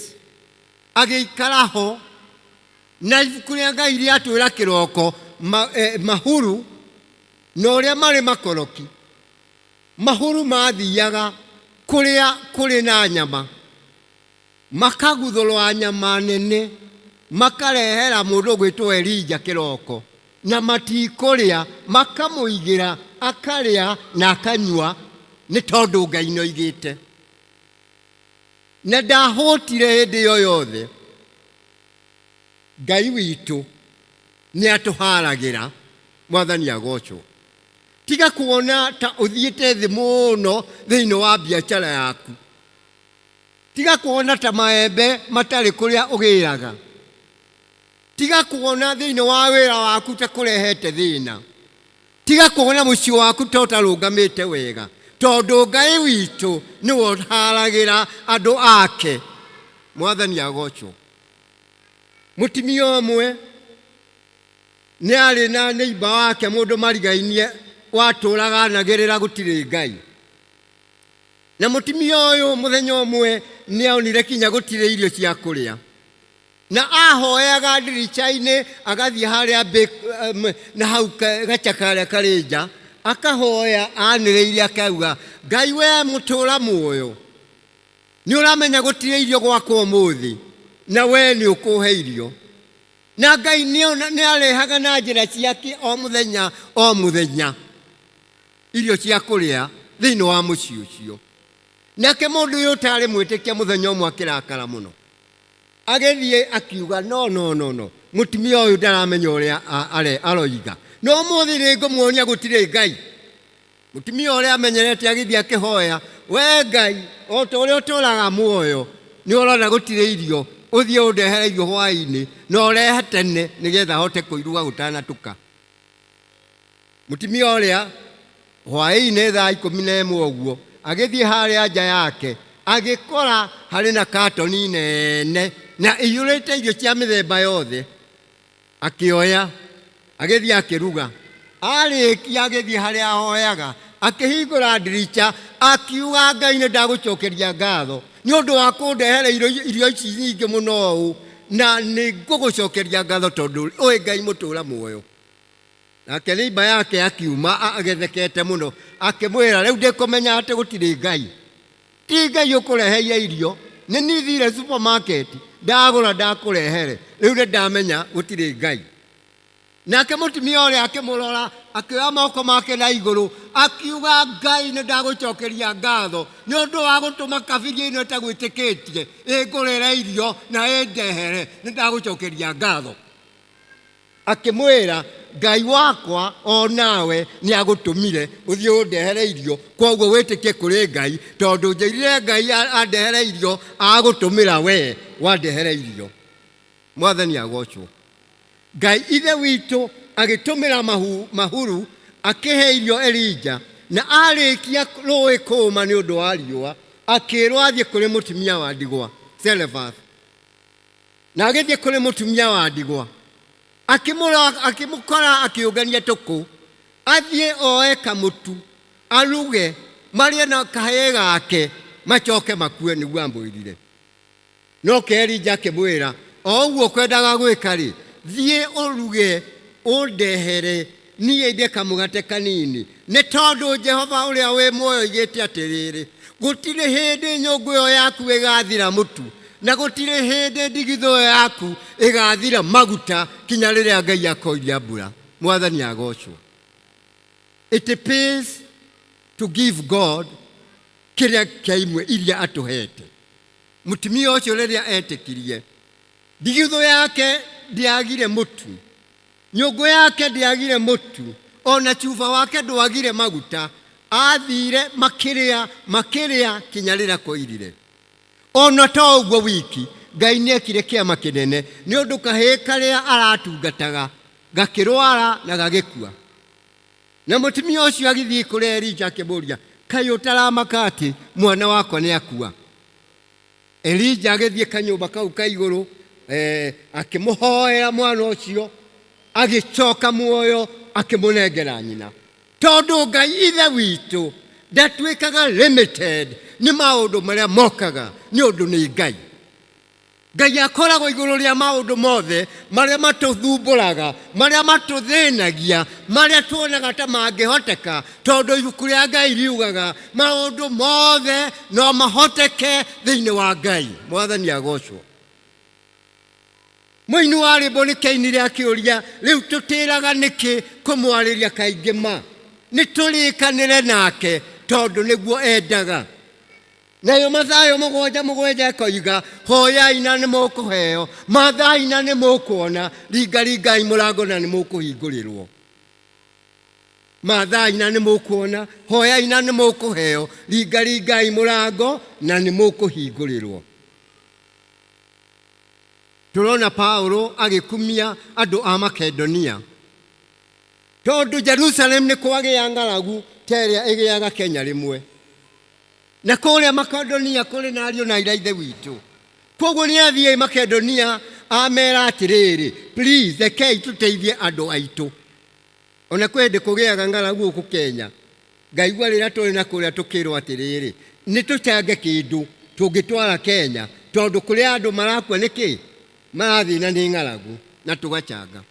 Agĩikara ho, na ibuku rĩa Ngai rĩatwĩra kĩroko, mahuru na ũrĩa marĩ makoroki, mahuru mathiaga kũrĩa kũrĩ na nyama, makaguthũrwa nyama nene, makarehera mũndũ gwĩtwo Elijah kĩroko, na matikũrĩa, makamũigĩra akarĩa na akanyua, nĩ tondũ Ngai nĩoigĩte. Na ndahũtire hĩndĩ ĩyo yothe. Ngai witũ nĩ atũharagĩra. Mwathani agocwo. Tiga kuona ta ũthiĩte thĩ mũno thĩinĩ wa biacara yaku. Tiga kuona ta maembe matarĩ kũrĩa ũgĩraga. Tiga kuona thĩinĩ wa wĩra waku ta kũrehete thĩna. Tiga kuona mũciĩ waku ta ũtarũngamĩte wega. Tondũ Ngai witũ nĩwe ũharagĩra andũ ake. Mwathani agocwo. Mũtumia ũmwe nĩ arĩ na neighbor wake mũndũ marigainie watũũraga anagĩrĩra gũtirĩ Ngai. Na mũtumia ũyũ mũthenya ũmwe nĩ aonire kinya gũtirĩ irio cia kũrĩa. Na ahoyaga ndirica-inĩ agathiĩ harĩa na hau gaca karĩa karĩ nja, akahoya anĩrĩire akauga, Ngai we mũtũũra muoyo, nĩ ũramenya gũtirĩ irio gwakwa ũmũthĩ, na we nĩ ũkũhe irio. Na Ngai nĩ arehaga na njĩra ciake o mũthenya irio cia kũrĩa thĩinĩ wa mũciĩ ũcio. Nake mũndũ ũyũ ũtarĩ mwĩtĩkia mũthenya ũmwe akĩrakara mũno, agĩthiĩ akiuga no, mũtumia ũyũ ndaramenya ũrĩa aroiga, no ũmũthĩ nĩngũmuonia gũtirĩ Ngai. Mũtumia ũrĩa amenyerete agĩthiĩ akĩhoya, we Ngai o ta ũrĩa ũtũũraga muoyo, nĩ ũrona gũtirĩ irio, ũthiĩ ũndehere irio hwaĩ-inĩ, na ũrehe tene nĩgetha hote kũiruga gũtanatuka. Mũtumia ũrĩa hwaĩ-inĩ thaa 11 ũguo agĩthiĩ harĩa nja yake, agĩkora harĩ na katoni nene na ĩiyũrĩte irio cia mĩthemba yothe. Akĩoya agĩthiĩ akĩruga, arĩkia agĩthiĩ harĩa ahoyaga, akĩhingũra ndirica, akiuga, Ngai nĩ ndagũcokeria ngatho nĩ ũndũ wa kũndehera irio ici nyingĩ mũno ũũ, na nĩngũgũcokeria ngatho tondũ ũĩ Ngai mũtũũra muoyo. Nake nĩimba yake akiuma agethekete mũno akĩmwĩra rĩu ndĩkũmenya atĩ gũtirĩ Ngai. Ti Ngai ũkũreheire irio, nĩ niĩ thire supermarket ndagũra ndakũrehere, rĩu nĩndamenya gũtirĩ Ngai. Nake mũtumia ũrĩa akĩmũrora akĩoya moko make na igũrũ akiuga Ngai nĩndagũcokeria ngatho nĩ ũndũ wa gũtũma kabiria ĩno ĩtagwĩtĩkĩtie ĩngũrĩre irio na ĩndehere, nĩndagũcokeria ngatho. Akĩmwĩra Ngai wakwa o nawe nĩagũtũmire ũthiĩ ũndehere irio, koguo wĩtĩkie kũrĩ Ngai tondũ njĩrire Ngai andehere irio agũtũmĩra we wandehere irio. Mwathani agocwo. Ngai ithe witũ agĩtũmĩra mahuru akĩhe irio Elija, na arĩkia rũĩ kũũma nĩ ũndũ wa riũa akĩrwo athiĩ kũrĩ mũtumia wa ndigwa Zarephath. Na agĩthiĩ kũrĩ mũtumia wa ndigwa akĩmũkora akĩũngania tũkũ, athiĩ oe kamũtu aruge marĩe na kahĩĩ gake macoke makue nĩguo ambũirire. No Elija akĩmwĩra o ũguo kwendaga gwĩka-rĩ, thiĩ ũruge ũndehere niĩ ndĩ kamũgate kanini, nĩ tondũ Jehova ũrĩa wĩ muoyo oigĩte atĩrĩrĩ, gũtirĩ hĩndĩ nyũngũ ĩyo yaku ĩgathira mũtu, na gũtirĩ hĩndĩ ndigithũ ĩyo yaku ĩgathira maguta kinya rĩrĩa Ngai akoiria mbura. Mwathani agocwo. It pays to give God kĩrĩa kĩa imwe iria atũhete. Mũtumia ũcio rĩrĩa etĩkirie, ndigithũ yake ndiagire mũtu, nyũngũ yake ndiagire mũtu, ona chuba wake ndwagire maguta, athire makĩrĩa kinya rĩrĩa koirire. Ona to ũguo wiki, Ngai nĩekire kĩama kĩnene nĩ ũndũ kahĩĩ karĩa aratungataga gakĩrwara na gagĩkua. Na mũtumia ũcio agĩthiĩ kũrĩ Elija akĩmũria, kaĩ ũtaramaka atĩ mwana wakwa nĩakua? Elija agĩthiĩ kanyũmba kau ka igũrũ akĩmũhoera mwana ũcio, agĩcoka muoyo akĩmũnengera nyina. Tondũ Ngai ithe witũ ndatuĩkaga limited nĩ maũndũ marĩa mokaga nĩ ũndũ nĩ Ngai. Ngai akoragwo igũrũ rĩa maũndũ mothe marĩa matũthumbũraga, marĩa matũthĩnagia, marĩa tuonaga ta mangĩhoteka, tondũ ibuku rĩa Ngai riugaga maũndũ mothe no mahoteke thĩinĩ wa Ngai. Mwathani agocwo. Mũini wa rwĩmbo nĩkĩainire akĩũria, rĩu tũtĩraga nĩkĩ kũmwarĩria kaingĩ ma? Nĩtũrĩkanĩre nake tondũ nĩguo endaga. Nayo Mathayo 7:7 akoiga, hoyai na nĩmũkũheo, mathai na nĩmũkuona, ringaringai mũrango na nĩmũkũhingũrĩrwo. Mathai na nĩmũkuona, hoyai na nĩmũkũheo, ringaringai mũrango na nĩmũkũhingũrĩrwo. Turona Paulo agĩkumia andũ a Makedonia, tondũ Jerusalem nĩ kwagĩa ng'aragu ta ĩrĩa ĩgĩaga Kenya rĩmwe, na kũrĩa Makedonia kũrĩ na ariũ na aira ithe witũ. Koguo nĩathiĩ Makedonia amera atĩrĩrĩ, please rekei tũteithie andũ aitũ. Ona kwĩ hĩndĩ kũgĩaga ng'aragu gũkũ Kenya, ngaigua rĩrĩa tũrĩ na kũrĩa tũkĩrwo atĩrĩrĩ, nĩtũcange kĩndũ tũngĩtwara Kenya, tondũ kũrĩa andũ marakua nĩkĩ? Marathĩna nĩ ng'aragu, na tũgacanga.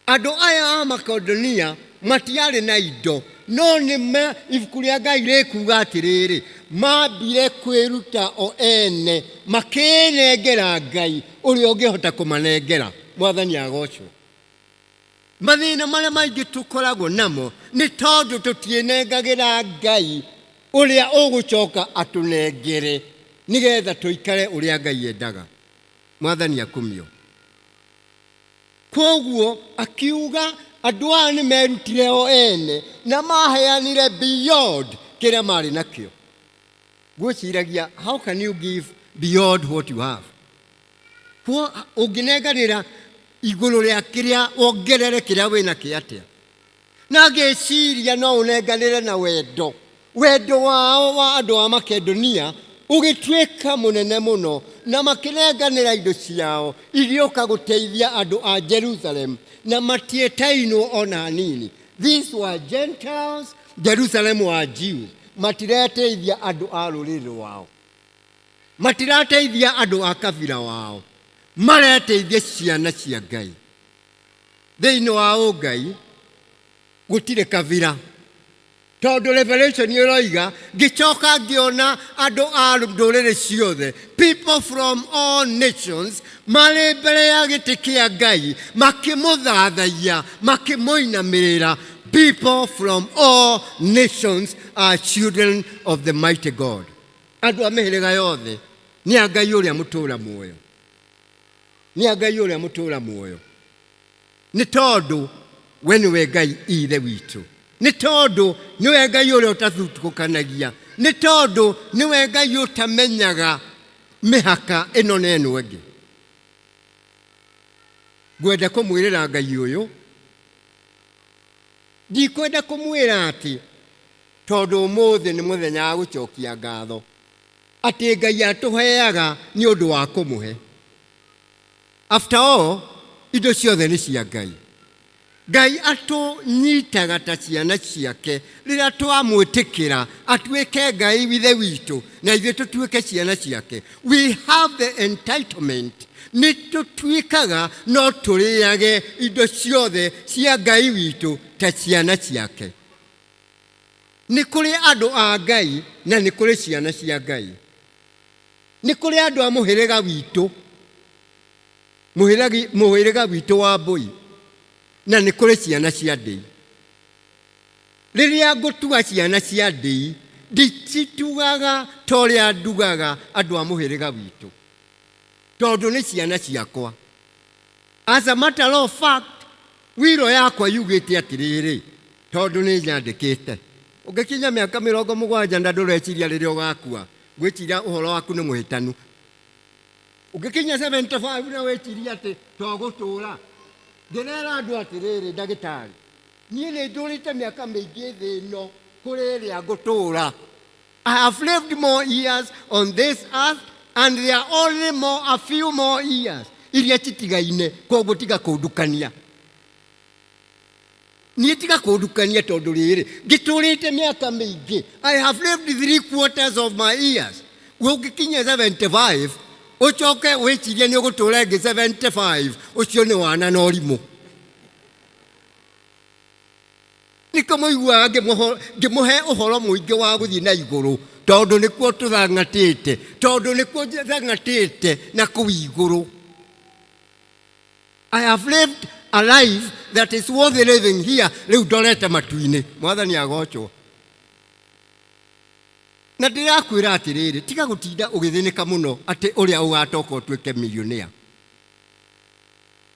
Andũ aya a Makedonia matiarĩ na indo, no nĩ ibuku rĩa Ngai rĩkuga atĩrĩrĩ, mambire kwĩruta o ene makĩnengera Ngai ũrĩa ũngĩhota kũmanengera. Mwathani agocwo. Mathĩna marĩa maingĩ tũkoragwo namo nĩ tondũ tũtienengagĩra Ngai ũrĩa ũgũcoka atũnengere nĩgetha tũikare ũrĩa Ngai endaga. Mwathani akumio. Koguo akiuga andũ aya nĩmerutire o ene na maheanire beyond kĩrĩa marĩ nakĩo. Gwĩciragia, how can you give beyond what you have? Ũngĩnenganĩra igũrũ rĩa kĩrĩa wongerere kĩrĩa wĩnakĩo atĩa? Na ngĩciria no ũnenganĩre na wendo. Wendo wao wa andũ a Makedonia ũgĩtuĩka mũnene mũno, na makĩnenganĩra indo ciao igĩũka gũteithia andũ a Jerusalem, na matietainwo ona hanini. These were Gentiles, Jerusalem were Jews. Matireteithia andũ a rũrĩrĩ wao, matirateithia andũ a kabira wao. mareteithia ciana cia Ngai thĩinĩ wa ũngai gũtirĩ kabira tondũ Revelation ĩroiga ngĩcoka ngĩona andũ a ndũrĩrĩ ciothe, people from all nations marĩ mbere ya gĩtĩ kĩa Ngai makĩmũthathaiya makĩmũinamĩrĩra. People from all nations are children of the mighty God. Andũ a mĩhĩrĩga yothe nĩ a Ngai ũrĩa mũtũũra muoyo, nĩ a Ngai ũrĩa mũtũũra muoyo. Nĩ tondũ we nĩwe Ngai ithe witũ, nĩ tondũ nĩwe Ngai ũrĩa ũtathutũkanagia, nĩ tondũ nĩwe Ngai ũtamenyaga mĩhaka ĩno na ĩno ĩngĩ. Ngwenda kũmwĩrĩra Ngai ũyũ, ndikwenda kũmwĩra atĩ tondũ ũmũthĩ nĩ mũthenya wa gũcokia ngatho atĩ Ngai atũheaga nĩ ũndũ wa kũmũhe. After all, indo ciothe nĩ cia Ngai. Ngai atũnyitaga ta ciana ciake rĩrĩa twamwĩtĩkĩra atuĩke Ngai ithe witũ na ithuĩ tũtuĩke ciana ciake. We have the entitlement, nĩ tũtuĩkaga no tũrĩage indo ciothe cia Ngai witũ ta ciana ciake. Nĩ kũrĩ andũ a Ngai na nĩ kũrĩ ciana cia Ngai. Nĩ kũrĩ andũ a mũhĩrĩga witũ, mũhĩrĩga witũ wa mbũi, na nĩ kũrĩ ciana cia ndĩi. Rĩrĩa ngũtua ciana cia ndĩi, ndicitugaga ta ũrĩa ndugaga andũ a mũhĩrĩga witũ, tondũ nĩ ciana ciakwa. As a matter of fact, wĩro yakwa yugĩte atĩrĩrĩ, tondũ nĩ nyandĩkĩte. Ũngĩkinya mĩaka 70 na ndũreciria rĩrĩa ũgakua, gwĩciria ũhoro waku nĩ mũhĩtanu. Ũngĩkinya 75 na wĩciria atĩ togũtũũra, ndĩrera andũ atĩrĩrĩ, ndagĩtarĩ, niĩ nĩ ndũrĩte mĩaka mĩingĩ thĩ ĩno kũrĩ ĩrĩa ngũtũũra. I have lived more years on this earth and there are only a few more years iria citigaine, koguo tiga kũndukania. Niĩ tiga kũndukania tondũ rĩrĩ, ngĩtũrĩte mĩaka mĩingĩ. I have lived 3/4 of my years. Ũngĩkinya 75, uchoke wĩcirie nĩ ũgũtũũra ngĩ 75, ũcio nĩ wana na ũrimũ. Nĩkamũiguaga ngĩmũhe ũhoro mũingĩ wa gũthiĩ na igũrũ, tondũ nĩkuo tũthangatĩte, tondũ nĩkuo tũthangatĩte na kũu igũrũ. I have lived a life that is worth living here. Rĩu ndorete matu-inĩ, Mwathani agocwo. Na ndĩrakwĩra atĩrĩrĩ, tiga gũtinda ũgĩthĩnĩka mũno atĩ ũrĩa ũgatoka ũtuĩke millionaire.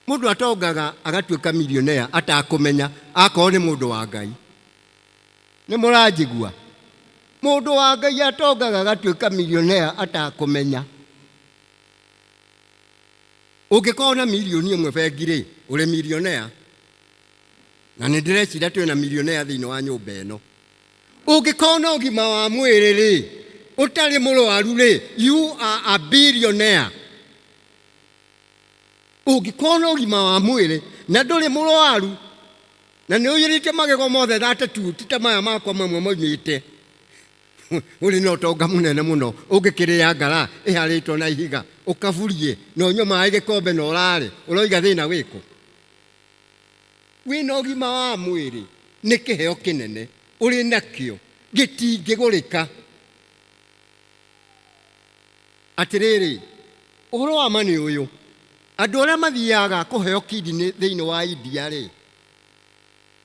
Mũndũ atongaga agatuĩka millionaire atakũmenya akorwo nĩ mũndũ wa Ngai. Nĩ mũranjigua? Mũndũ wa Ngai atongaga agatuĩka millionaire atakũmenya. Ũngĩkorwo na milioni ĩmwe bengi-rĩ, ũrĩ millionaire. Na nĩ ndĩreciria twĩna millionaire thĩinĩ wa nyũmba ĩno. Ũngĩkorwo na ũgima wa mwĩrĩ-rĩ, ũtarĩ mũrwaru-rĩ, you are a billionaire. Ũngĩkorwo na ũgima wa mwĩrĩ na ndũrĩ mũrwaru na nĩ ũyĩrĩte magego mothe 32, ti ta maya makwa mamwe moimĩte, ũrĩ na ũtonga mũnene mũno. Ũngĩkĩrĩa ngara ĩharĩtwo na ihiga, ũkaburie na ũnyue maĩ gĩkombe na ũrare, ũroiga thĩna wĩkũ? Wĩna ũgima wa mwĩrĩ nĩ kĩheo kĩnene ũrĩ nakĩo, gĩtingĩgũrĩka. Atĩrĩrĩ, ũhoro wa ma nĩ ũyũ, andũ arĩa mathiaga kũheo kidney thĩinĩ wa India-rĩ,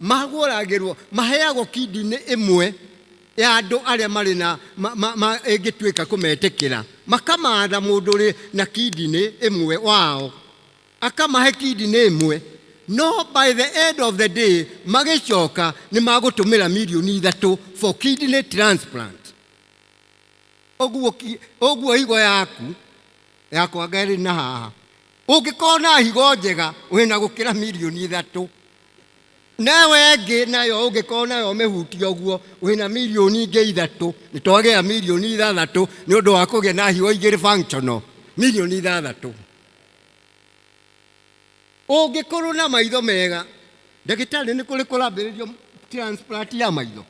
magũragĩrwo, maheagwo kidney ĩmwe ya andũ arĩa marĩ na ĩngĩtuĩka kũmetĩkĩra, makamaatha mũndũ ũrĩ na kidney ĩmwe wao, akamahe kidney ĩmwe. No, by the end of the day, magĩcoka nĩ magũtũmĩra milioni 3 for kidney transplant. Ũguo higo yaku yakwa ngari na haha, ũngĩkorwo na higo njega wĩna gũkĩra milioni 3. Nawe ngĩ nayo ũngĩkorwo nayo mĩhutia ũguo wĩna milioni ingĩ 3, nĩ twagĩa milioni 6 nĩ ũndũ wa kũgĩa na higo igĩrĩ functional, milioni 6. Ũngĩkorwo na maitho mega, ndagĩtarĩ nĩ kũrĩ kũrambĩrĩrio transplant ya maitho.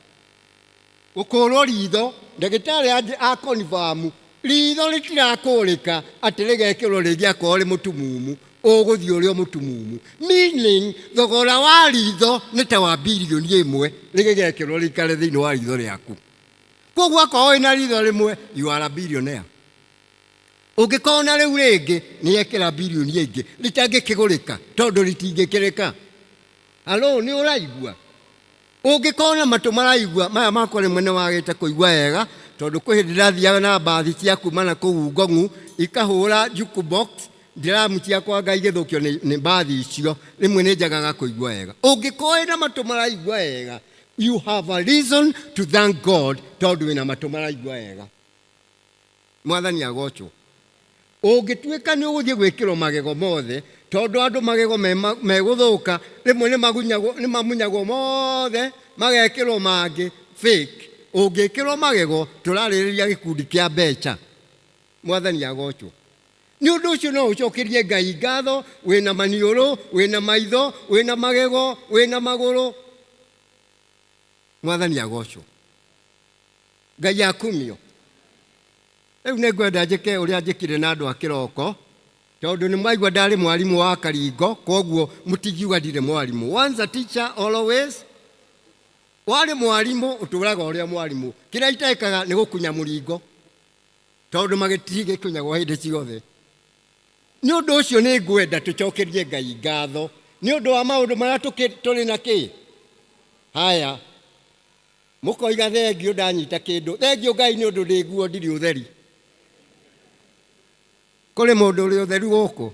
Ũkũrwo ritho, ndagĩtarĩ a confirm ritho ritirakũrĩka atĩ rĩgekĩrwo rĩngĩ akorwo rĩ mũtumumu ũgũthiĩ ũrĩa mũtumumu. Meaning thogora wa ritho nĩ ta wa bilioni 1 rĩgekĩrwo rĩikare thĩinĩ wa ritho rĩaku. Koguo akorwo wĩna ritho rĩmwe you are a billionaire. Ũngĩkorwo na rĩu rĩngĩ nĩekĩra bilioni ĩngĩ rĩtangĩkĩgũrĩka tondũ rĩtingĩkĩrĩka. Halo, nĩ ũraigua? Ũngĩkorwo na matũ maraigua maya makwa rĩmwe nĩ wagĩte kũigua wega tondũ kwĩ hĩndĩ ndathiaga na mbathi cia kuma na kũu Ngong'u ikahũra jukebox ndiramu ciakwa ngaigĩthũkio nĩ mbathi icio, rĩmwe nĩ njagaga kũigua wega. Ũngĩkorwo na matũ maraigua wega you have a reason to thank God tondũ wĩna matũ maraigua wega. Mwathani agocwo. Ũngĩtuĩka nĩ ũgũthiĩ gwĩkĩrwo magego mothe tondũ andũ magego megũthũka rĩmwe nĩ mamunyagwo mothe magekĩrwo mangĩ fake. Ũngĩkĩrwo magego tũrarĩrĩria gĩkundi kĩa mbeca. Mwathani agocwo. Nĩ ũndũ ũcio no ũcokerie Ngai ngatho wĩna maniũrũ, wĩna maitho, wĩna magego, wĩna magũrũ. Mwathani agocwo. Ngai akumio. Rĩu nĩ ngwenda njĩke ũrĩa njĩkire na andũ a kĩroko tondũ nĩ mwaigua ndarĩ mwarimũ wa Karingo, koguo mũtingiuga ndirĩ mwarimũ. Once a teacher always. Warĩ mwarimũ ũtũraga ũrĩa mwarimũ. Kĩrĩa itekaga nĩ gũkunya mũringo tondũ magĩtirĩ gĩkunyagwo hĩndĩ ciothe. Nĩ ũndũ ũcio nĩ ngwenda tũcokerie Ngai ngatho nĩ ũndũ wa maũndũ marĩa tũrĩ na kĩ. Haya, mũkoiga thengio ndanyita kĩndũ. Thengio Ngai nĩ ũndũ ndĩ nguo ndirĩ ũtheri. Kũrĩ mũndũ ũrĩ ũtheru gũkũ.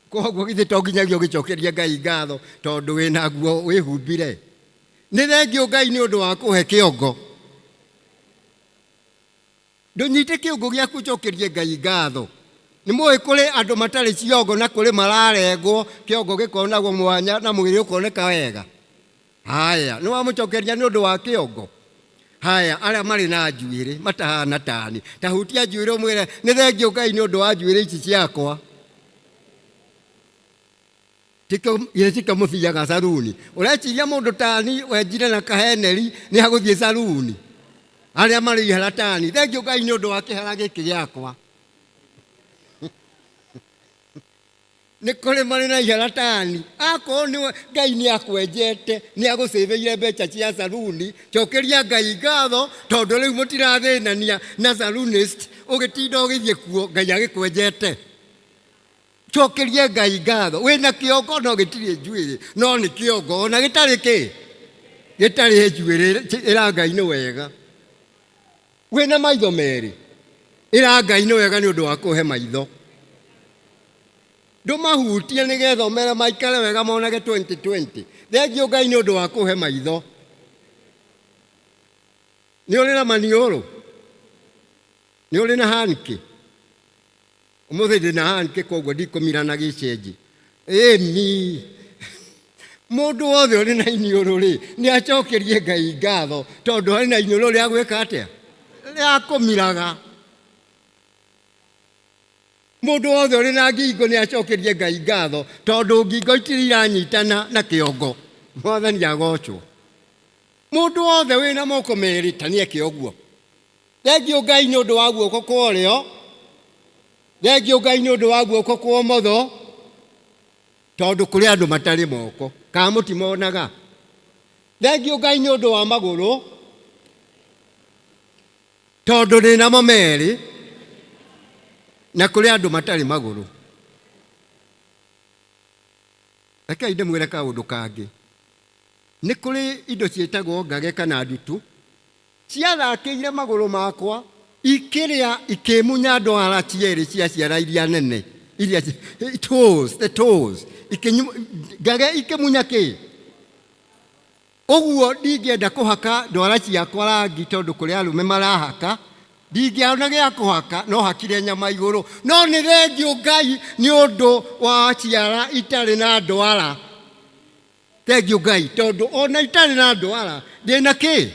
Koguo githĩ to nginyagia ũgĩcokeria Ngai ngatho tondũ wĩna nguo wĩhumbire. Nĩ thengio Ngai nĩ ũndũ wa kũhe kĩongo. Ndũnyite kĩongo gĩaku ũcokerie Ngai ngatho. Nĩ mũĩ kũrĩ andũ matarĩ ciongo na kũrĩ mararengwo kĩongo gĩkonagwo mwanya na mwĩrĩ ũkoneka wega. Haya, nĩ wamũcokeria nĩ ũndũ wa kĩongo. Haya, arĩa marĩ na njuĩrĩ matahana tani tahutia njuĩrĩ ũmwĩre nĩ thengio Ngai nĩ ũndũ wa njuĩrĩ ici ciakwa. Tika mũthiaga saruni. Ũreciria mũndũ tani wenjire na kaheneri nĩ agũthiĩ saruni. Arĩa marĩ ihara tani thengio Ngai nĩ ũndũ wa kĩhara gĩkĩ gĩakwa. Nĩ kũrĩ marĩ na ihara tani. Akorwo Ngai nĩ akwenjete nĩ agũcĩvĩire mbeca cia saruni, cokeria Ngai ngatho tondũ rĩu mũtirathĩnania na sarunist ũgĩtinda ũgĩthiĩ kuo Ngai agĩkwenjete. Cokerie Ngai ngatho. Wĩna kĩongo no gĩtirĩ njuĩrĩ no nĩ kĩongo ona gĩtarĩ kĩ. Gĩtarĩ njuĩrĩ ĩra Ngai nĩ wega. Wĩna maitho merĩ ĩra Ngai nĩ wega nĩ ũndũ wa kũhe maitho. Ndũmahutie nĩgetha ũmere maikare wega monage 2020. Thengio Ngai nĩ ũndũ wa kũhe maitho. Nĩ ũrĩ na maniũrũ? Nĩ ũrĩ na hanki? Ũmũthĩ ndĩ na hanki koguo ndikũmira na gĩcenji. Ĩni mũndũ wothe ũrĩ na iniũrũ rĩ nĩ acokerie Ngai ngatho tondũ harĩ na iniũrũ rĩa gwĩka atĩa? Rĩa kũmiraga. Mũndũ wothe ũrĩ na ngingo nĩ acokerie Ngai ngatho tondũ ngingo itirĩ iranyitana na kĩongo. Mwathani agocwo. Mũndũ wothe wĩna moko merĩ ta nĩeke ũguo. Thengio Ngai nĩ ũndũ wa guoko kwa ũrĩo. Thengio Ngai nĩ ũndũ wa guoko kwa ũmotho tondũ kũrĩ andũ matarĩ moko kana mũtimonaga. Thengio Ngai nĩ ũndũ wa magũrũ tondũ ndĩ namo merĩ na kũrĩ andũ matarĩ magũrũ. Rekei ndĩmwĩre kaũndũ kangĩ. Nĩ kũrĩ indo ciĩtagwo ngage kana ndutu ciathakĩire magũrũ makwa ikĩrĩa ikĩmunya ndwara cierĩ cia ciara iria nene iria the toes ngage ikĩmunya kĩ. Ũguo ndingĩenda kũhaka ndwara ciakwa rangi tondũ kũrĩ arũme marahaka. Ndingĩona gĩa kũhaka no hakire nyama igũrũ. No nĩ thengio Ngai nĩ ũndũ wa ciara itarĩ na ndwara. Thengio Ngai tondũ ona itarĩ na ndwara ndĩna kĩ?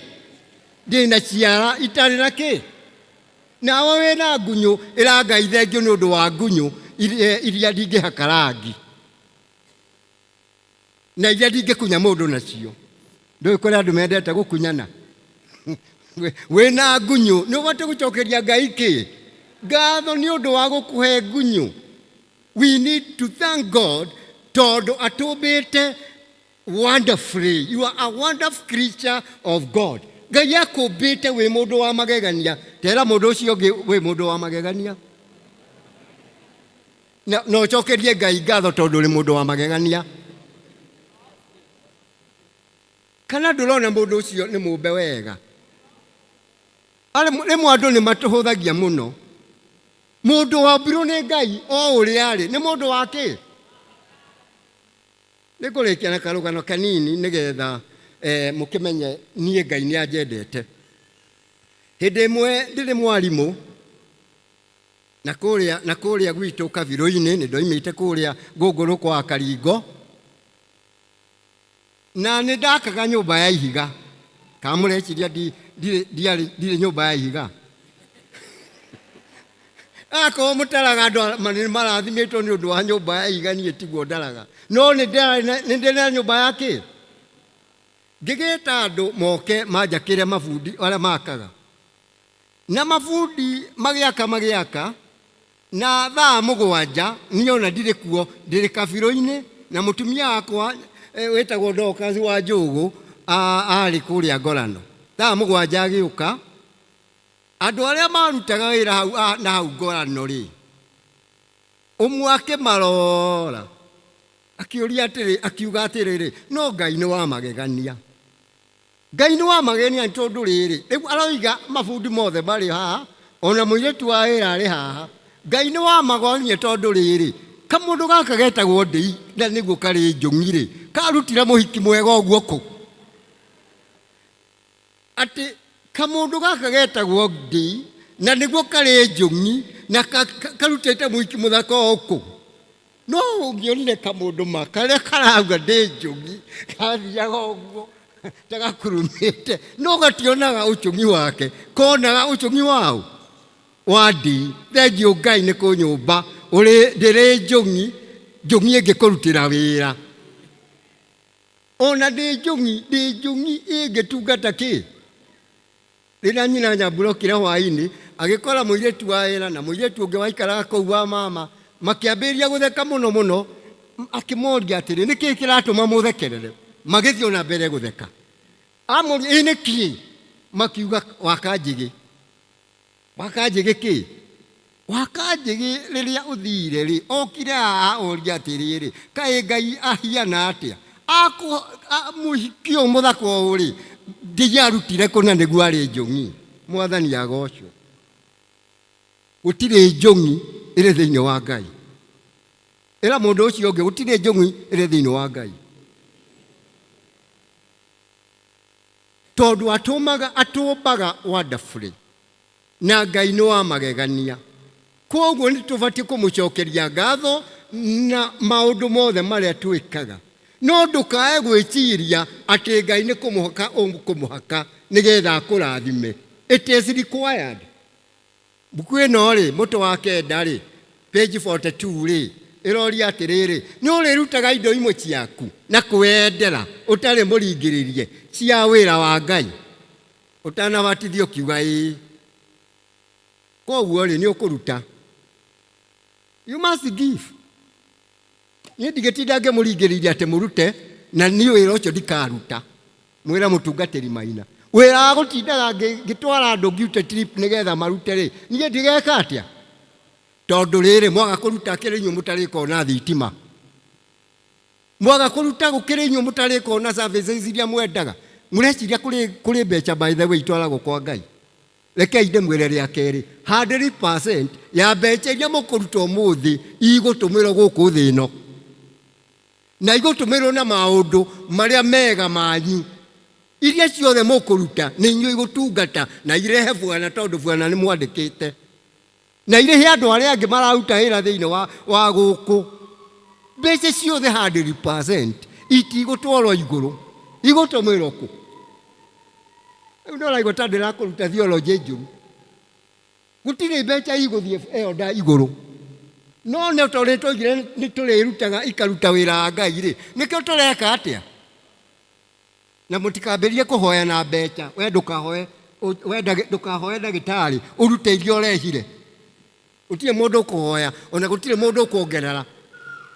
Ndĩna ciara itarĩ na kĩ? Nawe wĩna ngunyũ ĩra Ngai thengio nĩ ũndũ wa ngunyũ iria ndingĩhaka rangi na iria ndingĩkunya mũndũ nacio. Ndũĩ kũrĩ andũ mendete gũkunyana. Wĩna ngunyũ nĩ ũbatiĩ gũcokeria Ngai kĩ? ngatho nĩ ũndũ wa gũkũhe ngunyu. We need to thank God tondũ atũmbĩte wonderfully. You are a wonderful creature of God. Ngai akũmbĩte wĩ mũndũ wa magegania. Tera mũndũ ũcio ũngĩ wĩ mũndũ wa magegania. No ũcokerie Ngai ngatho tondũ ũrĩ mũndũ wa magegania. Kana ndũrona mũndũ ũcio nĩ mũmbe wega. Rĩmwe andũ nĩ matũhũthagia mũno. Mũndũ wombirwo nĩ Ngai o ũrĩa arĩ nĩ mũndũ wa kĩ? Nĩ kũrĩkia na karũgano kanini nĩgetha mũkĩmenye niĩ Ngai nĩ anjendete. Hĩndĩ ĩmwe ndĩrĩ mwarimũ na kũrĩa gwitũ Kabirũ-inĩ, nĩ ndoimĩte kũrĩa ngũngũrũ kwa Karingo, na nĩ ndakaga nyũmba ya ihiga. Kamũreciria ndirĩ nyũmba ya ihiga. Akorwo mũtaraga andũ marathimĩtwo nĩ ũndũ wa nyũmba ya ihiga, niĩ tiguo ndaraga. No nĩ ndĩ na nyũmba ya kĩ? Ngĩgĩta andũ moke manjakĩre mabundi arĩa makaga. Na mabundi magĩaka na thaa mũgwanja niĩ ona ndirĩ kuo, ndĩrĩ Kabirũ-inĩ, na mũtumia wakwa wĩtagwo Dorcas wa Njũgũ arĩ kũrĩa Ngorano. Thaa mũgwanja agĩũka, andũ arĩa marutaga wĩra hau Ngorano rĩ, ũmwe akĩmarora akiuga atĩrĩrĩ, no Ngai nĩ wa magegania. Ngai nĩ wa magegania tondũ rĩrĩ, rĩu aroiga mabundi mothe marĩ haha, ona mũirĩtu wa wĩra arĩ haha. Ngai nĩ wa magegania tondũ rĩrĩ, kamũndũ gaka getagwo Ndĩi na nĩguo karĩ Njũng'i rĩ, karutire mũhiki mwega ũguo kũ? Atĩ kamũndũ gaka getagwo Ndĩi na nĩguo karĩ Njũng'i na karutĩte mũhiki mũthaka ũkũ? No ũngĩonire kamũndũ karĩa karauga ndĩ Njũng'i gathiaga ũguo tagakurumĩte, no gationaga ũcũng'i wake, konaga ũcũng'i wao wa Ndĩi. Thengiũ Ngai nĩ kũnyũmba ndĩrĩ Njũng'i ĩngĩkũrutĩra wĩra. Ona ndĩ Njũng'i ĩngĩtungata kĩ? Rĩrĩa nyina Nyambura okĩra hwaĩ-inĩ agĩkora mũirĩtu wa wĩra na mũirĩtu ũngĩ waikaraga kũu wa mama makĩambĩrĩria gũtheka mũno, akĩmoria atĩrĩ, nĩ kĩĩ kĩratũma mũthekerere? Magĩthiĩ ona mbere gũtheka. Amoria, nĩ kĩĩ? Makiuga, Wakanjĩgĩ kĩ? Wakanjĩgĩ rĩrĩa ũthire rĩ, okire haha oria atĩrĩrĩ, kaĩ Ngai ahiana atĩa? Mũhiki ũyũ mũthaka ũũ rĩ, Ndĩi arutire kũ na nĩguo arĩ Njũng'i? Mwathani agocwo. Gũtirĩ Njũng'i ĩrĩ thĩinĩ wa Ngai. Ĩra mũndũ ũcio ũngĩ, gũtirĩ Njũng'i ĩrĩ thĩinĩ wa Ngai. Tondũ atũmbaga wonderfully na Ngai nĩ wa magegania. Koguo nĩ tũbatiĩ kũmũcokeria ngatho na maũndũ mothe marĩa twĩkaga. No ndũkae gwĩciria atĩ Ngai nĩ kũmũhaka nĩgetha akũrathime. It is required. Mbuku ĩno rĩ, mũtĩ wa 9 rĩ, page 42 rĩ, ĩroria atĩrĩrĩ, nĩ ũrĩrutaga indo imwe ciaku na kwendera ũtarĩ mũringĩrĩrie cia wĩra wa Ngai ũtanabatithio kiuga ĩ. Koguo rĩ, nĩ ũkũruta. You must give. Niĩ ndigĩtinda ngĩmũringĩrĩria atĩ mũrute na niĩ wĩra ũcio ndikaruta. Mwĩra mũtungatĩri Maina, wĩra wa gũtindaga ngĩtwara andũ Guilty trip nĩgetha marute rĩ, niĩ ndigeka atĩa? Tondũ rĩrĩ, mwaga kũruta kĩrĩ inyuĩ mũtarĩkona thitima, mwaga kũruta gũkĩrĩ inyuĩ mũtarĩkona services iria mwendaga. Mũreciria kũrĩ mbeca by the way itwaragwo kwa Ngai? Rekei ndĩmwĩre rĩa kerĩ, 100% ya mbeca iria mũkũruta ũmũthĩ igũtũmĩrwo gũkũ thĩ ĩno, na igũtũmĩrwo na maũndũ marĩa mega manyu. Iria ciothe mũkũruta nĩ inyuĩ igũtungata na irehe bwana, tondũ bwana nĩ mwandĩkĩte, na irehe andũ arĩa angĩ mararuta wĩra thĩinĩ wa gũkũ. Mbeca ciothe 100% itigũtwarwo igũrũ, igũtũmĩrwo kũ? Rĩu ndĩraigua ta ndĩrakũruta theology njũru. Gũtirĩ mbeca igũthiĩ elda igũrũ. No nĩ tondũ tũigire nĩ tũrĩrutaga ikaruta wĩra wa Ngai rĩ, nĩkĩo tũreka atĩa? Na mũtikambĩrĩrie kũhoya na mbeca. We ndũkahoe ndagĩtarĩ ũrute iria ũrehire. Gutire mundu kuhoya ona gutire mundu kuongerera.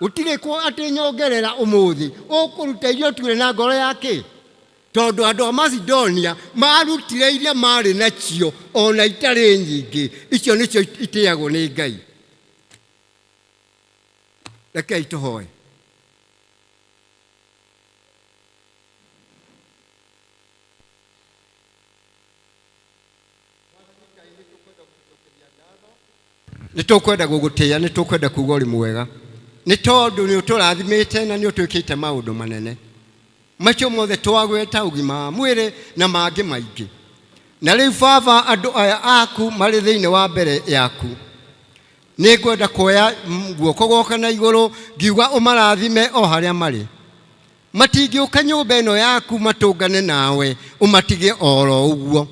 Gutire ko ati nyongerera umuthi ukuruta irio tuire na ngoro yake. Tondu andu a Macedonia marutire iria mari nacio ona itari nyingi. Icio nicio itiagwo ni Ngai. Rekei tuhoe. Nitukwenda gugutia, nitukwenda kuuga uri mwega. Ni tondu ni uturathimite na ni utwikite maundu manene. Macio mothe twagweta ugima mwire na mangi maingi. Na riu Baba, andu aya aku mari thiini wa mbere yaku. Ni ngwenda kuoya guoko gwoka na iguru ngiuga umarathime o haria mari. Matingiuka nyumba ino yaku matungane nawe umatige oro uguo.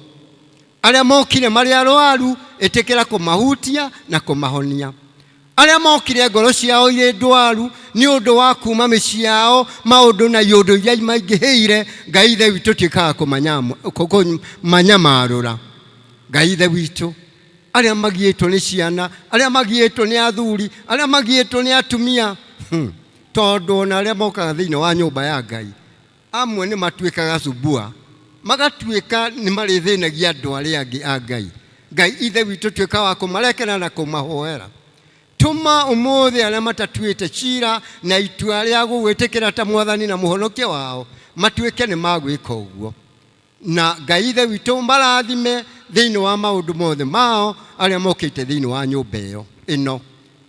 Aria mokire mari arwaru etekera kumahutia na kumahonia. Aria mokire ngoro ciao ire ndwaru ni undu wa kuma micii yao maundu na yundu iria maingihire. Ngai ithe witu tuikaga kumanyamarura. Ngai ithe witu aria magiitwo ni ciana, aria magiitwo ni athuri, aria magiitwo ni atumia, tondu na aria mokaga thiini wa nyumba ya Ngai amwe ni matuikaga subua, magatuika ni mari thinagia andu aria angi a Ngai. Ngai ithe witu tuika wa kumarekera na kumahoera. Tuma umuthi aria matatuite cira na itua ria gugwitikira ta mwathani na muhonokia wao matuike ni magwika uguo. Na Ngai ithe witu mbarathime thiini wa maundu mothe mao aria mokite thiini wa nyumba iyo ino.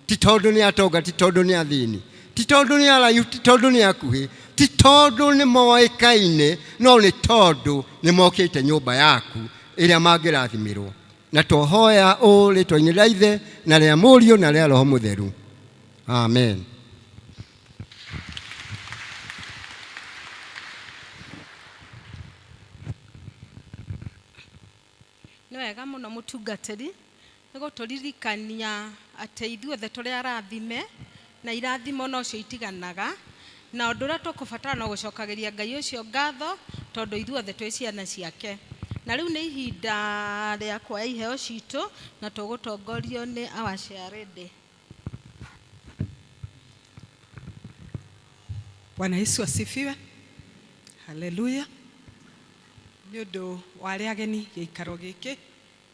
Ti tondu ni atonga, ti tondu ni athini, ti tondu ni araihu, ti tondu ni akuhi, ti tondu ni moikaine, no ni tondu ni mokite nyumba yaku iria mangirathimirwo. Na tuhoya o ritwa-ini ria Ithe na ria Murio na ria Roho Mutheru. Amen. Nĩ wega mũno mũtungatĩri nĩ gũtũririkania atĩ ithuothe tũrĩ arathime na irathimo nocio itiganaga, na ũndũ ũrĩa tũkũbatara no gũcokagĩria Ngai ũcio ngatho tondũ ithuothe twĩ ciana ciake. Na rĩu nĩ ihinda rĩa kuoya iheo citũ na tũgũtongorio nĩ our share lady. Bwana Yesu asifiwe. Haleluya. Nĩ ũndũ wa arĩa ageni gĩikaro gĩkĩ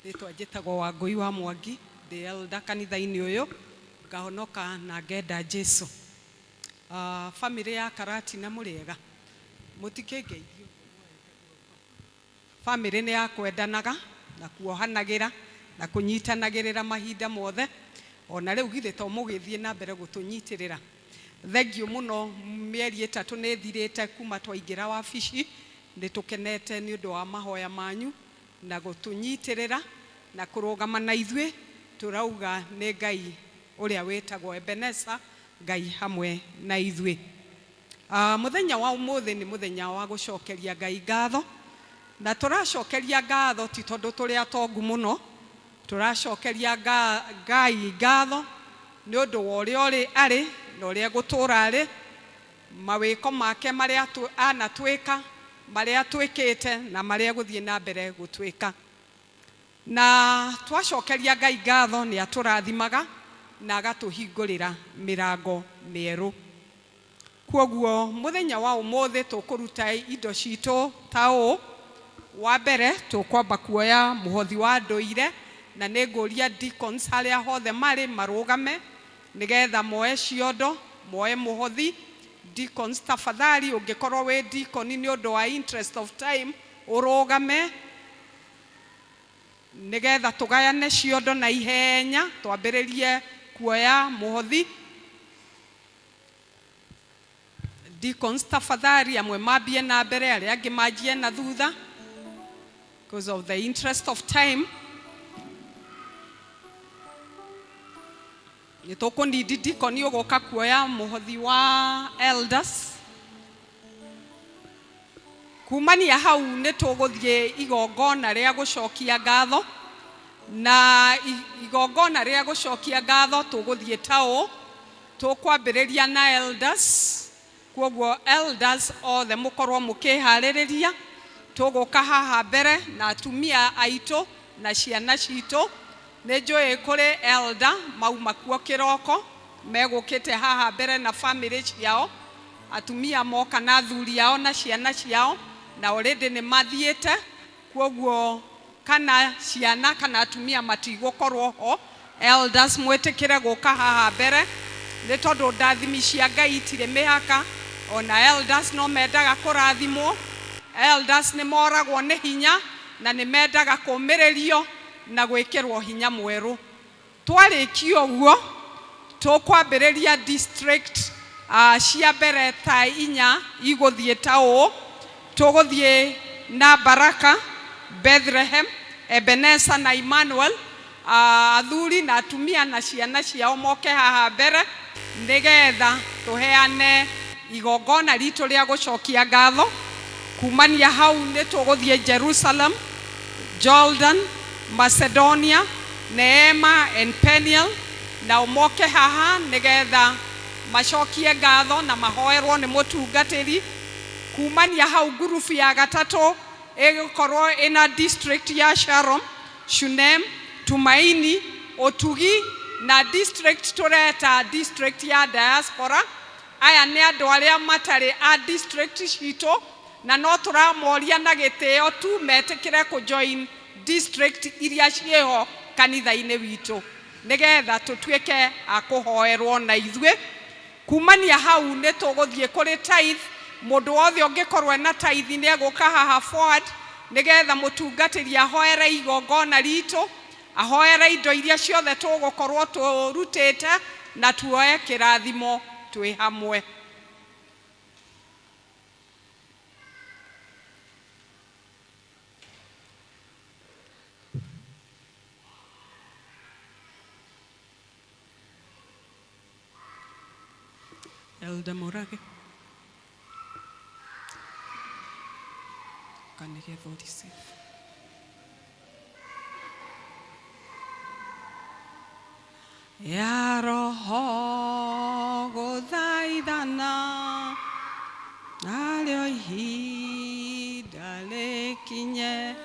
rĩtwa njĩtagwo Wangũi wa Mwangi, ndĩ elder kanitha-inĩ ũyũ, ngahonoka na ngenda Jesu. Family ya Karati na mũrĩega mũtikĩngeithio. Family nĩ ya kwendanaga na kuohanagira na kunyitanagirira mahinda mothe. Ona rĩu githĩ to mũgĩthiĩ na mbere gũtũnyitirĩra. Thank you muno, mĩeri 3 nĩ thirĩte kuma twaingĩra wabici. Nĩ tũkenete nĩ ũndũ wa mahoya manyu na gũtũnyitirĩra na kũrũgama na ithuĩ. Turauga nĩ Ngai ũrĩa wĩtagwo Ebeneza, Ngai hamwe na ithuĩ. Mũthenya wa ũmũthĩ nĩ mũthenya wa gũcokeria Ngai ngatho. Na tũracokeria ngatho ti tondũ tũrĩ atongu mũno, tũracokeria Ngai ngatho nĩ ũndũ wa ũrĩa arĩ na ũrĩa gũtũra arĩ, mawĩko make marĩa anatwĩka, marĩa twĩkĩte na marĩa gũthiĩ na mbere gũtwĩka. Na twacokeria Ngai ngatho nĩ atũrathimaga na agatũhingũrĩra mĩrango mĩerũ. Kwoguo mũthenya wa ũmũthĩ tũkũruta indo citũ ta ũũ. Wa mbere tũkwamba kuoya mũhothi wa ndũire na nĩ ngũria deacons harĩa hothe marĩ marũgame nĩgetha moe ciondo, moe mũhothi. Deacons tafadhali ũngĩkorwo wĩ deacon nĩ ũndũ wa interest of time ũrũgame nĩgetha tũgayane ciondo na ihenya twambĩrĩrie kuoya mũhothi. Deacons tafadhali amwe mambie na mbere arĩa angĩ manjie na thutha because of the interest of time. Nĩtũkũnindi deacon ũgũka kuoya mũhothi wa elders. Kumania hau nĩtũgũthiĩ igongona rĩa gũcokia ngatho, na igongona rĩa gũcokia ngatho tũgũthiĩ ta ũũ. Tũkwambĩrĩria na elders. Kwoguo elders othe mũkorwo mũkĩharĩrĩria. Tũgũka haha mbere na atumia aitũ na ciana citũ nĩ njũĩ kũrĩ elder mauma kuo kĩroko megũkĩte haha mbere na family ciao, atumia moka na athuri ao na ciana ciao, na already nĩ mathiĩte, kwoguo kana ciana kana atumia matigũkorwo ho. Elders mwĩtĩkĩre gũka haha mbere, nĩ tondũ ndathimi cia Ngai itirĩ mĩhaka, ona elders no mendaga kũrathimwo. Elders nĩ moragwo nĩ hinya na nĩ mendaga kũmĩrĩrio na gwĩkĩrwo hinya mwerũ. Twarĩkia ũguo tũkwambĩrĩria district cia mbere ta 4 igũthiĩ ta ũũ. Tũgũthiĩ na Baraka, Bethlehem, Ebenezer na Emmanuel. Athuri na atumia na ciana ciao moke haha mbere nĩgetha tũheane igongona ritũ rĩa gũcokia ngatho. Kumania hau nĩ tũgũthiĩ Jerusalem, Jordan, Macedonia, Neema and Peniel, na moke haha nĩgetha macokie ngatho na mahoerwo nĩ mũtungatĩri. Kumania hau ngurubu ya gatatũ ĩgũkorwo ina district ya Sharon, Shunem, Tumaini, Otugi na district tureta district ya diaspora. Aya nĩ andũ arĩa matarĩ a district citũ na no tũramoria na gĩtĩo tu metĩkĩre kũjoin district iria ciĩho kanitha-inĩ witũ nĩgetha tũtuĩke a kũhoerwo na ithuĩ. Kumania hau nĩ tũgũthiĩ kũrĩ tithe. Mũndũ wothe ũngĩkorwo ena tithe nĩ egũka haha forward nĩgetha mũtungatĩri ahoere igongona ritũ, ahoere indo iria ciothe tũgũkorwo tũrutĩte na tuoe kĩrathimo twĩ hamwe. Elder Morage. Can you hear what he said? Ya roho gũthaithana narĩo ihinda rĩkinye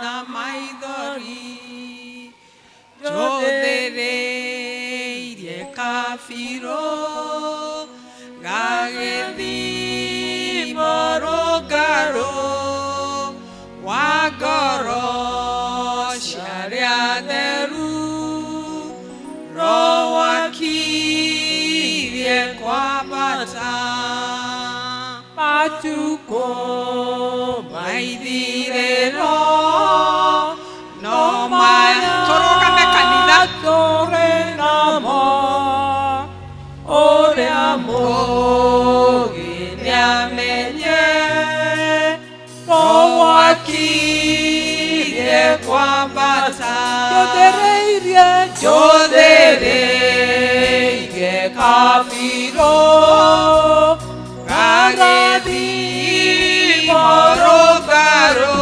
na maithori njũthĩrĩirie kabirũ gagĩthimo rũngarũ wa ngoro ciarĩa theru roho akirie kwambata matukũ maithirĩro no tũrũgame kanitha tũrĩ namo ũrĩa mũũgĩ nĩamenye roho akirie kwambata njũthĩrĩirie kabirũ gagĩthimo rũngarũ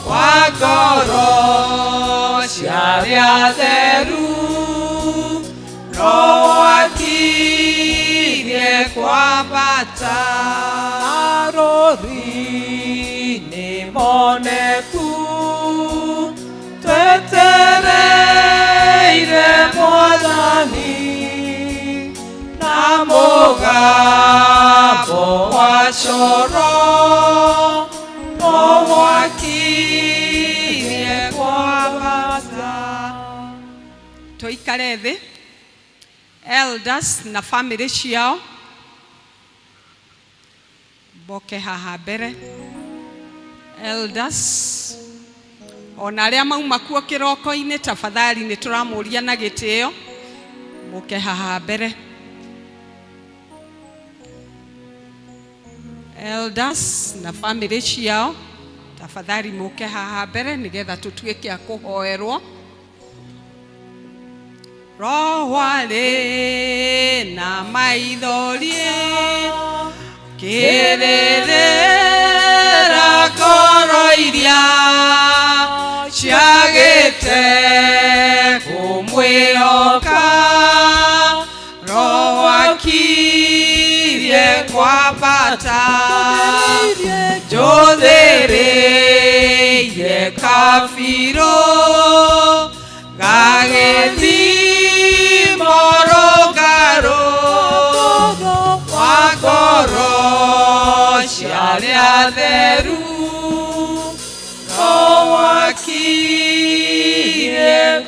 wa ngoro ciarĩa theru roho akirie kwambata rũri-inĩ moneku twetereire Mwathani na mũgambo wa coro roho akirie kwambata. Tũikare thĩ. Elders na family ciao boke haha mbere. Elders ona arĩa mauma kuo kĩroko-inĩ tafadhali nĩ tũramũria na gĩtĩo boke haha mbere. Elders na family ciao tafadhali moke haha mbere nĩgetha tũtuĩke a kũhoerwo. Roho arĩ na maithori kĩrĩrĩra ngoro iria ciagĩte kũmwĩhoka roho akirie kwambata njũthĩrĩirie kabirũ gagĩthimo rũngarũ wa ngoro ciarĩa theru no wakirie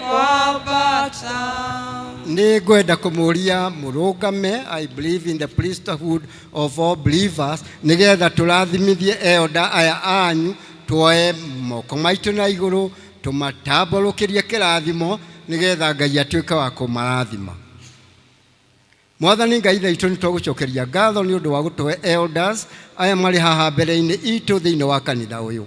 kwambata. Nĩ ngwenda kũmũria mũrũgame. I believe in the priesthood of all believers, nĩgetha tũrathimithie elder aya anyu, tuoe moko maitũ na igũrũ tũmatambũrũkĩrie kĩrathimo nĩgetha Ngai atuĩke wa kũmarathima. Mwathani Ngai itũ nĩ tũgũcokeria ngatho nĩ ũndũ wa gũtũhe elders aya marĩ haha mbere-inĩ itũ thĩinĩ wa kanitha ũyũ.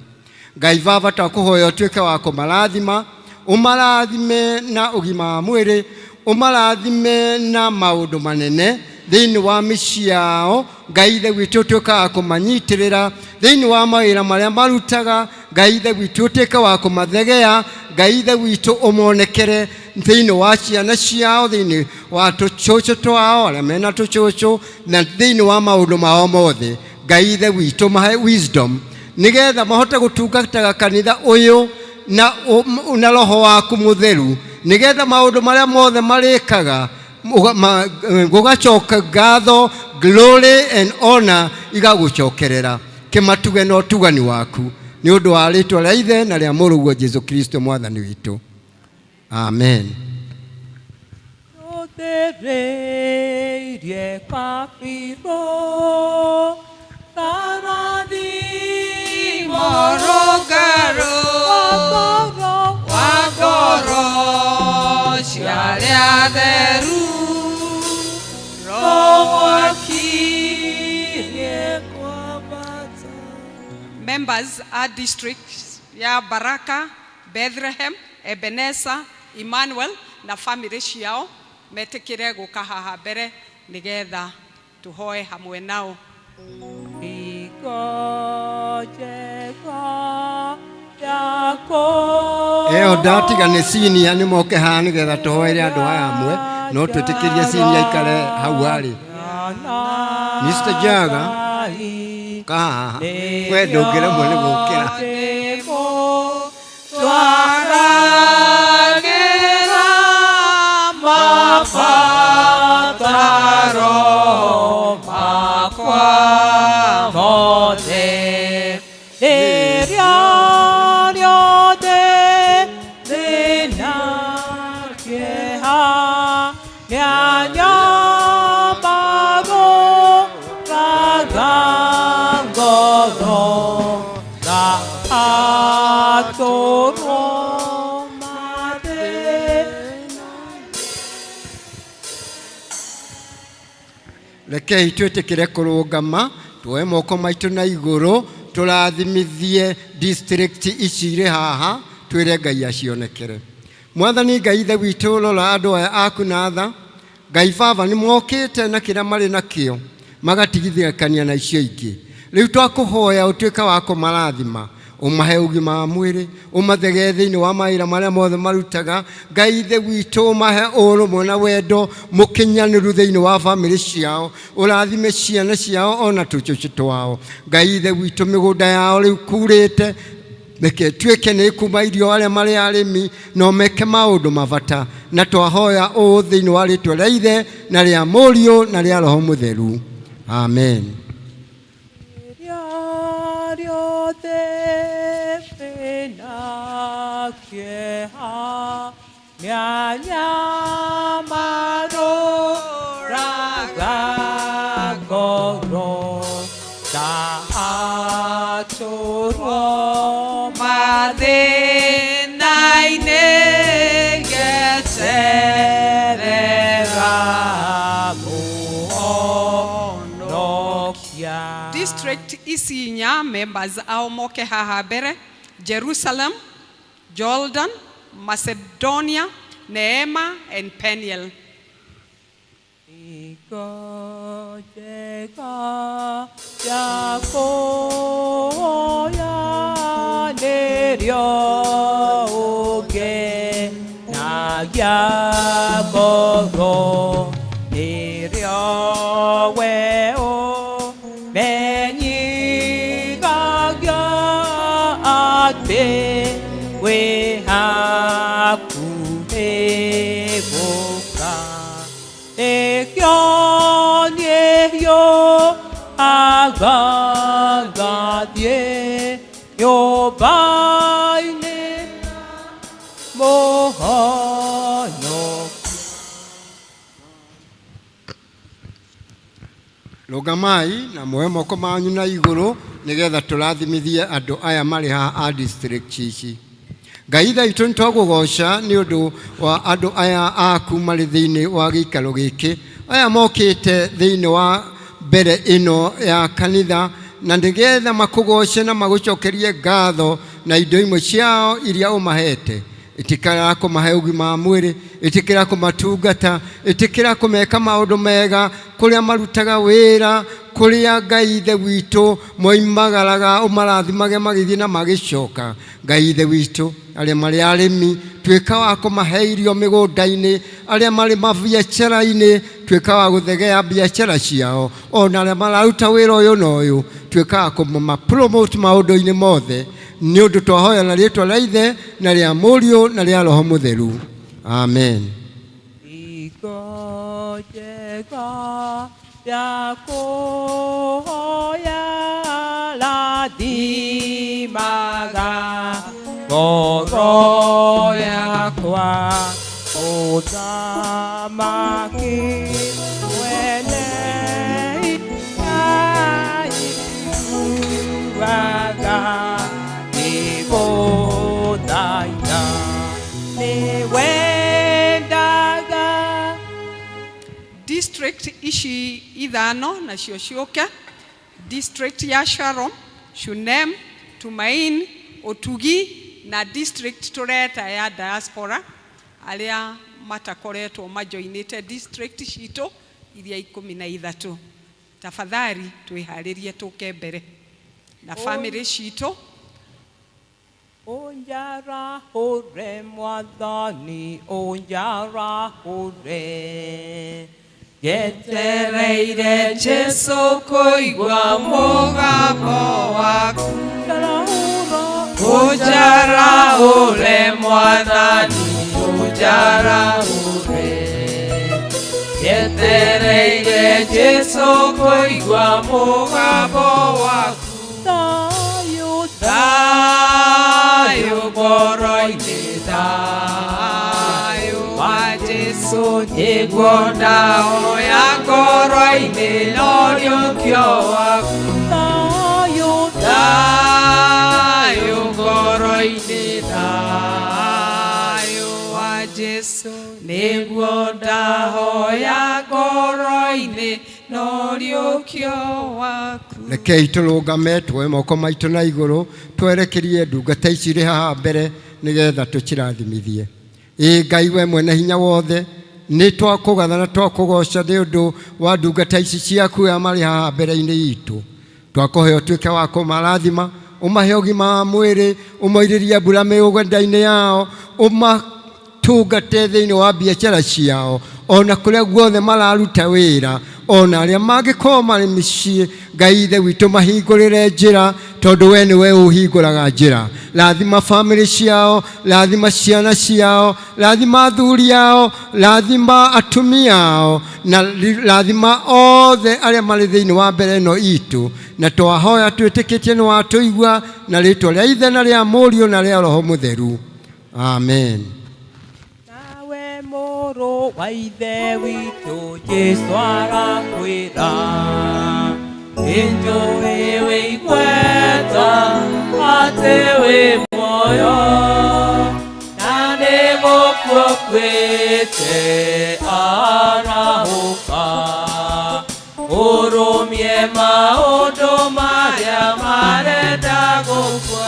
Ngai Baba twakũhoya ũtuĩke wa kũmarathima, ũmarathime na ũgima wa mwĩrĩ, ũmarathime na maũndũ manene thĩinĩ wa mĩciĩ yao. Ngai Ithe witũ ũtuĩke wa kũmanyitĩrĩra thĩinĩ wa mawĩra marĩa marutaga. Ngai Ithe witũ ũtuĩke wa kũmathegea. Ngai Ithe witũ ũmonekere thĩinĩ wa ciana ciao, thĩinĩ wa tũcũcũ twao arĩa mena tũcũcũ, na thĩinĩ wa maũndũ mao mothe. Ngai Ithe witũ mahe wisdom nĩgetha mahote gũtungataga kanitha ũyũ na roho waku mũtheru, nĩgetha maũndũ marĩa mothe marĩkaga gũgacoka ngatho, glory and honor igagũcokerera. Kĩmatuge na ũtugani waku nĩ ũndũ wa rĩĩtwa rĩa Ithe na rĩa Mũrũguo Jesũ Kristo mwathani witũ. Amen. Njũthĩrĩirie kabirũ karathimo rũngarũ wa ngoro ciarĩa theru Roho akirie kwambata. Members are districts ya Baraka, Bethlehem, Ebenezer, Emmanuel na family ciao metikire gũka haha mbere nĩgetha tuhoe hamwe nao. Ndatiga nĩ senior nĩ moke haha nĩgetha tũhoere andũ aya hamwe, no twĩtĩkĩrie senior aikare hau arĩ. Mr. Jaga kaha we ndũngĩremwo nĩ gũkĩra. Twaragĩra mabataro makwa mothe rĩrĩa rĩothe thĩna kĩeha nĩanyamagũraga ngoro na atũrwo rekei twĩtĩkĩre kũrũgama, tuoe moko maitũ na igũrũ tũrathimithie district ici irĩ haha, twĩre Ngai acionekere. Mwathani Ngai Ithe witũ, rora andũ aya aku na tha. Ngai Baba nĩ mokĩte na kĩrĩa marĩ nakĩo magatigithĩkania na icio ingĩ. Rĩu twakũhoya ũtuĩke wa kũmarathima, ũmahe ũgima wa mwĩrĩ, ũmathege thĩinĩ wa mawĩra marĩa mothe marutaga. Ngai Ithe witũ ũmahe ũrũmwe na wendo mũkinyanĩru thĩinĩ wa bamĩrĩ ciao, ũrathime ciana ciao ona tũcũcũ twao. Ngai Ithe witũ mĩgũnda yao rĩu kurĩte, reke tuĩke nĩ kuma irio arĩa marĩ arĩmi, no meke maũndũ mabata, na twahoya ũũ thĩinĩ wa rĩĩtwa rĩa Ithe na rĩa Mũriũ na rĩa Roho Mũtheru. Amen. District isinya members ao moke haha mbere: Jerusalem, Jordan, Macedonia, Neema and Peniel. Kianye yo agagadie yo baine mohano. Rogamai na moe moko manyu na iguru nigetha turathimithie andu aya mari ha a district ici. Ngai thaitu nitwagugoca ni undu wa andu aya aku mari thiini wa gikaro giki aya mokite thiini wa mbere ino ya kanitha na ndigetha makugoce na magucokerie ngatho na indo imwe ciao iria umahete. Itikira kumahe ugima wa mwiri, itikira kumatungata, itikira kumeka maundu mega kuria marutaga wira, kuria Ngai ithe witu moimagaraga umarathimage magithii na magicoka. Ngai ithe witu aria mari arimi twika wa kumahe irio migunda-ini, aria mari mabiacara-ini twika wa guthegea biacara ciao, ona aria mararuta wira uyu na uyu twika wa kumapromote maundu-ini mothe. Ni undu twahoya na rietwa ria Ithe na ria Mũriũ na ria Roho Mũtheru. Amen. Iko jega ya kuhoya la dimaga ngoro yakwa utamaki wene iwaga District ici ithano na cio ciuke. District ya Sharon, Shunem, Tumaini, Otugi na district tureta ya diaspora aria matakoretwo majoinite district cito iria 13. Tafadhali twiharirie tuke mbere na family cito. Onjara hore mwathani, onjara hore. Yetereire Jesu kuigua mugambo waku. Onjara hore mwathani, onjara hore. Yetereire Jesu kuigua mugambo waku. Thayo ngoro-ini, thayo wa Jesu nĩguo ndahoya ngoro-ini n'ũriũkio waku. Thayo ngoro-ini, thayo wa Jesu nĩguo ndahoya ngoro-ini n'ũriũkio waku. Rekei turungame twoe moko maitu na iguru twerekerie ndungata ici iri haha mbere nigetha tucirathimithie. Ngai we mwene hinya wothe ni twakugatha na twakugoca ni undu wa ndungata ici ciaku ya mari haha mbere-ini itu. Twakuhe utuike wa kumarathima, umahe ugima wa mwiri, umoiririe mbura migunda-ini yao, umatungate thiini wa biacara ciao, ona kuria guothe mararuta wira, ona aria mangikorwo mari micii. Ngai ithe witu mahingurire njira tondu we niwe uhinguraga njira. Rathima family ciao, rathima ciana ciao, rathima athuri ao, rathima atumia ao, na rathima othe aria mari thiini wa mbere ino itu. Na twahoya twitikitie ni watuigua na ritwa ria Ithe na ria Mũriũ na ria Roho Mũtheru. Amen. Moro wa Ithe witu Jesu arakwira, enjoy we ikweta ate we moyo na nĩguo kwete arahuka urumie maundu maria marenda gukwa.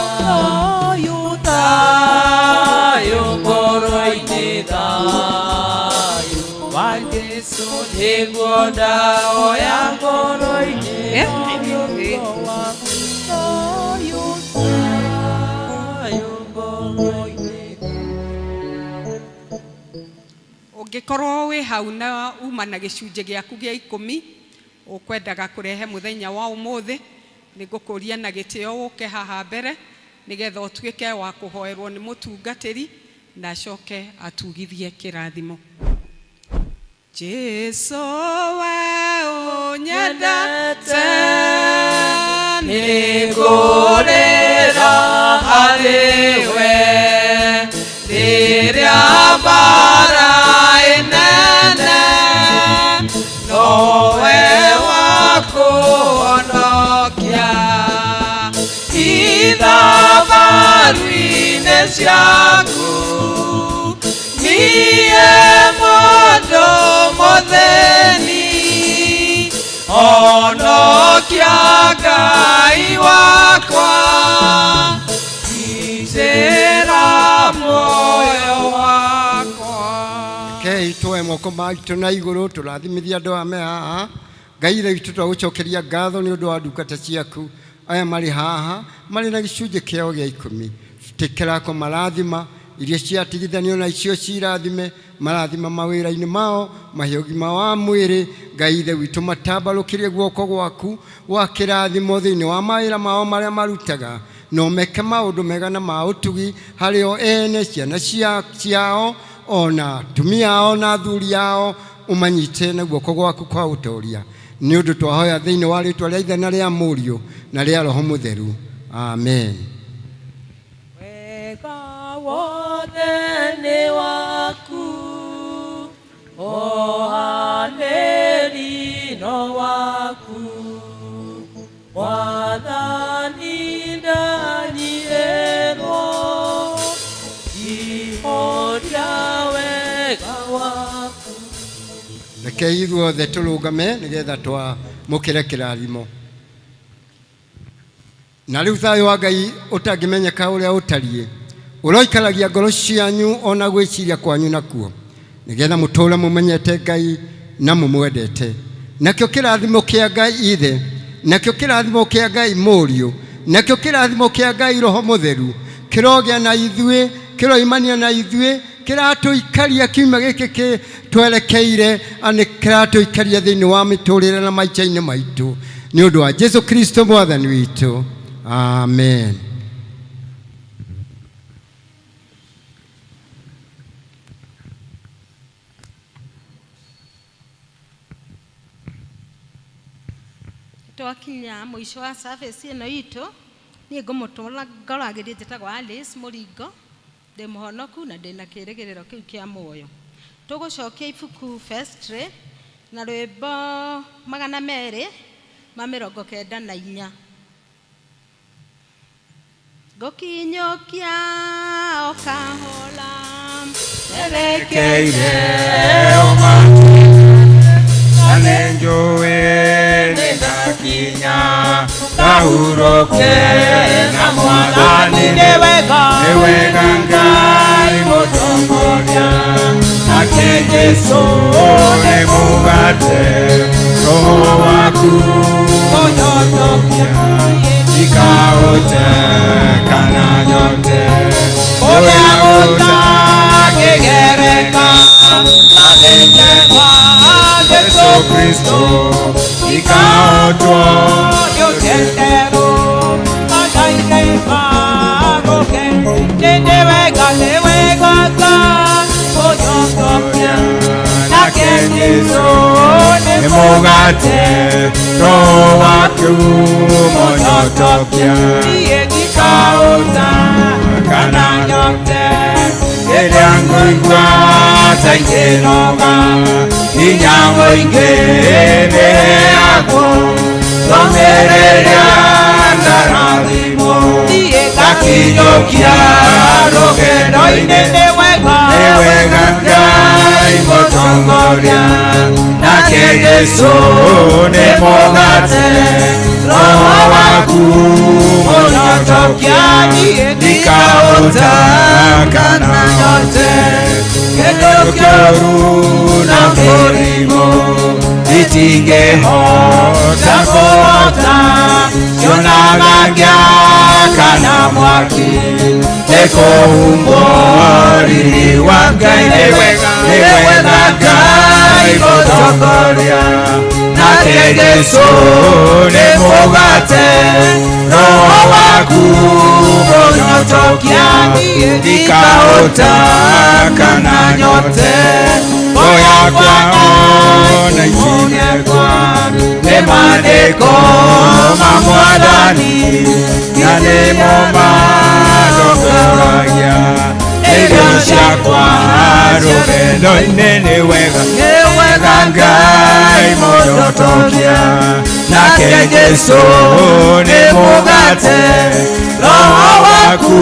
Thayo ngoro-ini, thayo wa Jesu nĩguo ndahoya ngoro-ini n'ũriũkio waku. Thayo ngoro-ini. Ungikorwo wi hau na uma na gicunje giaku gia 10 ukwendaga kurehe muthenya wa umuthi, nigukuria na gitio uke haha mbere nigetha utuike wa kuhoerwo ni mutungatiri na coke atugithie kirathimo. Jesu we unyendete nigurira hariwe riria mbara inene nowe wakuhonokia ithabaru-inĩ ciaku niĩ mũndũ mũthĩni honokia Ngai wakwa gitĩra muoyo wakwa. Kei twoe moko maitũ na igũrũ tũrathimithia andũ ame haha. Ngai witũ tũgũcokeria ngatho nĩ ũndũ wa ndungata ciaku aya marĩ haha marĩ na gĩcunjĩ kĩao gĩa 10. Tĩkĩra marathima iria ciatigithanio na icio cirathime marathima mawĩra-inĩ mao mahe ũgima wa mwĩrĩ. Ngai witũ matambarũkĩrie guoko gwaku wa kĩrathimo thĩinĩ wa mawĩra mao marĩa marutaga no meke maũndũ mega na ma ũtugi harĩ o ene ciana ciao ona atumia ao na athuri ao umanyite na guoko gwaku kwa ũtoria nĩ ũndũ twahoya thĩinĩ wa rĩĩtwa rĩa Ithe na rĩa Mũriũ na rĩa Roho Mũtheru. Amen. Wothe waku ohaneri no waku wathani ndanyierwo ihoria wega waku. Rekei ithuothe tũrũgame nĩgetha twamũkĩre kĩrathimo. Na rĩu thayũ wa Ngai ũtangĩmenyeka ũrĩa ũtariĩ ũroikaragia ngoro cianyu ona gwĩciria kwanyu nakuo nĩgetha mũtũũre mũmenyete Ngai na mũmwendete. Nakĩo kĩrathimo kĩa Ngai Ithe, nakĩo kĩrathimo kĩa Ngai Mũriũ, nakĩo kĩrathimo kĩa Ngai Roho Mũtheru kĩrogĩa na ithuĩ, kĩroimania na ithuĩ, kĩratũikaria kiuma gĩkĩ twerekeire anĩ kĩratũikaria thĩinĩ wa mĩtũũrĩre na maica-inĩ maitũ nĩ ũndũ wa Jesu Kristo Mwathani witũ. Amen. Twakinya mwisho wa service ĩno itũ niĩ ngũmũtũra ngoragĩria njĩtagwo Alice Mũringo ndĩ mũhonoku na ndĩ na kĩĩrĩgĩrĩro kĩu kĩa muoyo. Tũgũcokia ibuku Firstly na rwĩmbo 294. Ngũkinyũkia o kahora erekeire ũmatu na nĩnjũĩ nĩndakinya ngahurũke na Mwathani nĩ wega Ngai mũtongoria nake Jesũ nĩ mũgate Roho waku ũnyotokia ikaũte kana nyote ũrĩa ũtangĩgereka na thĩinĩ wa Jesũ Kristo ikaũtwo yũtenderwo magaire magũke nĩ wega Ngai ũnyotokia nake Jesũ nĩ mũgate Roho waku ũnyotokia ikaũta kana nyote rĩrĩa ngũigua ta ikĩnoga hinya mũingĩ nĩheagwo ngomerera ngarathimwo ngakinyũkia rũgendo-inĩ nĩ wega Ngai mũtongoria nake Jesũ nĩ mũgate Roho waku ũnyotokia ikaũta kana nyote kĩndũ kĩũru na mũrimũ itingĩhota kũhota kĩonanagia kana mwaki nĩkũhumbwo riri wa Ngai nĩ wega Ngai mũtongoria nake Jesũ nĩ mũgate Roho waku ũnyotokia ikaũta kana nyote yakwa ona itinekwa nĩ maandĩko ma Mwathani na nĩmo mandongoragia irio ciakwa rũgendo-inĩ. Nĩ wega Ngai mũnjotokia, nake Jesũ nĩ mũgate, Roho waku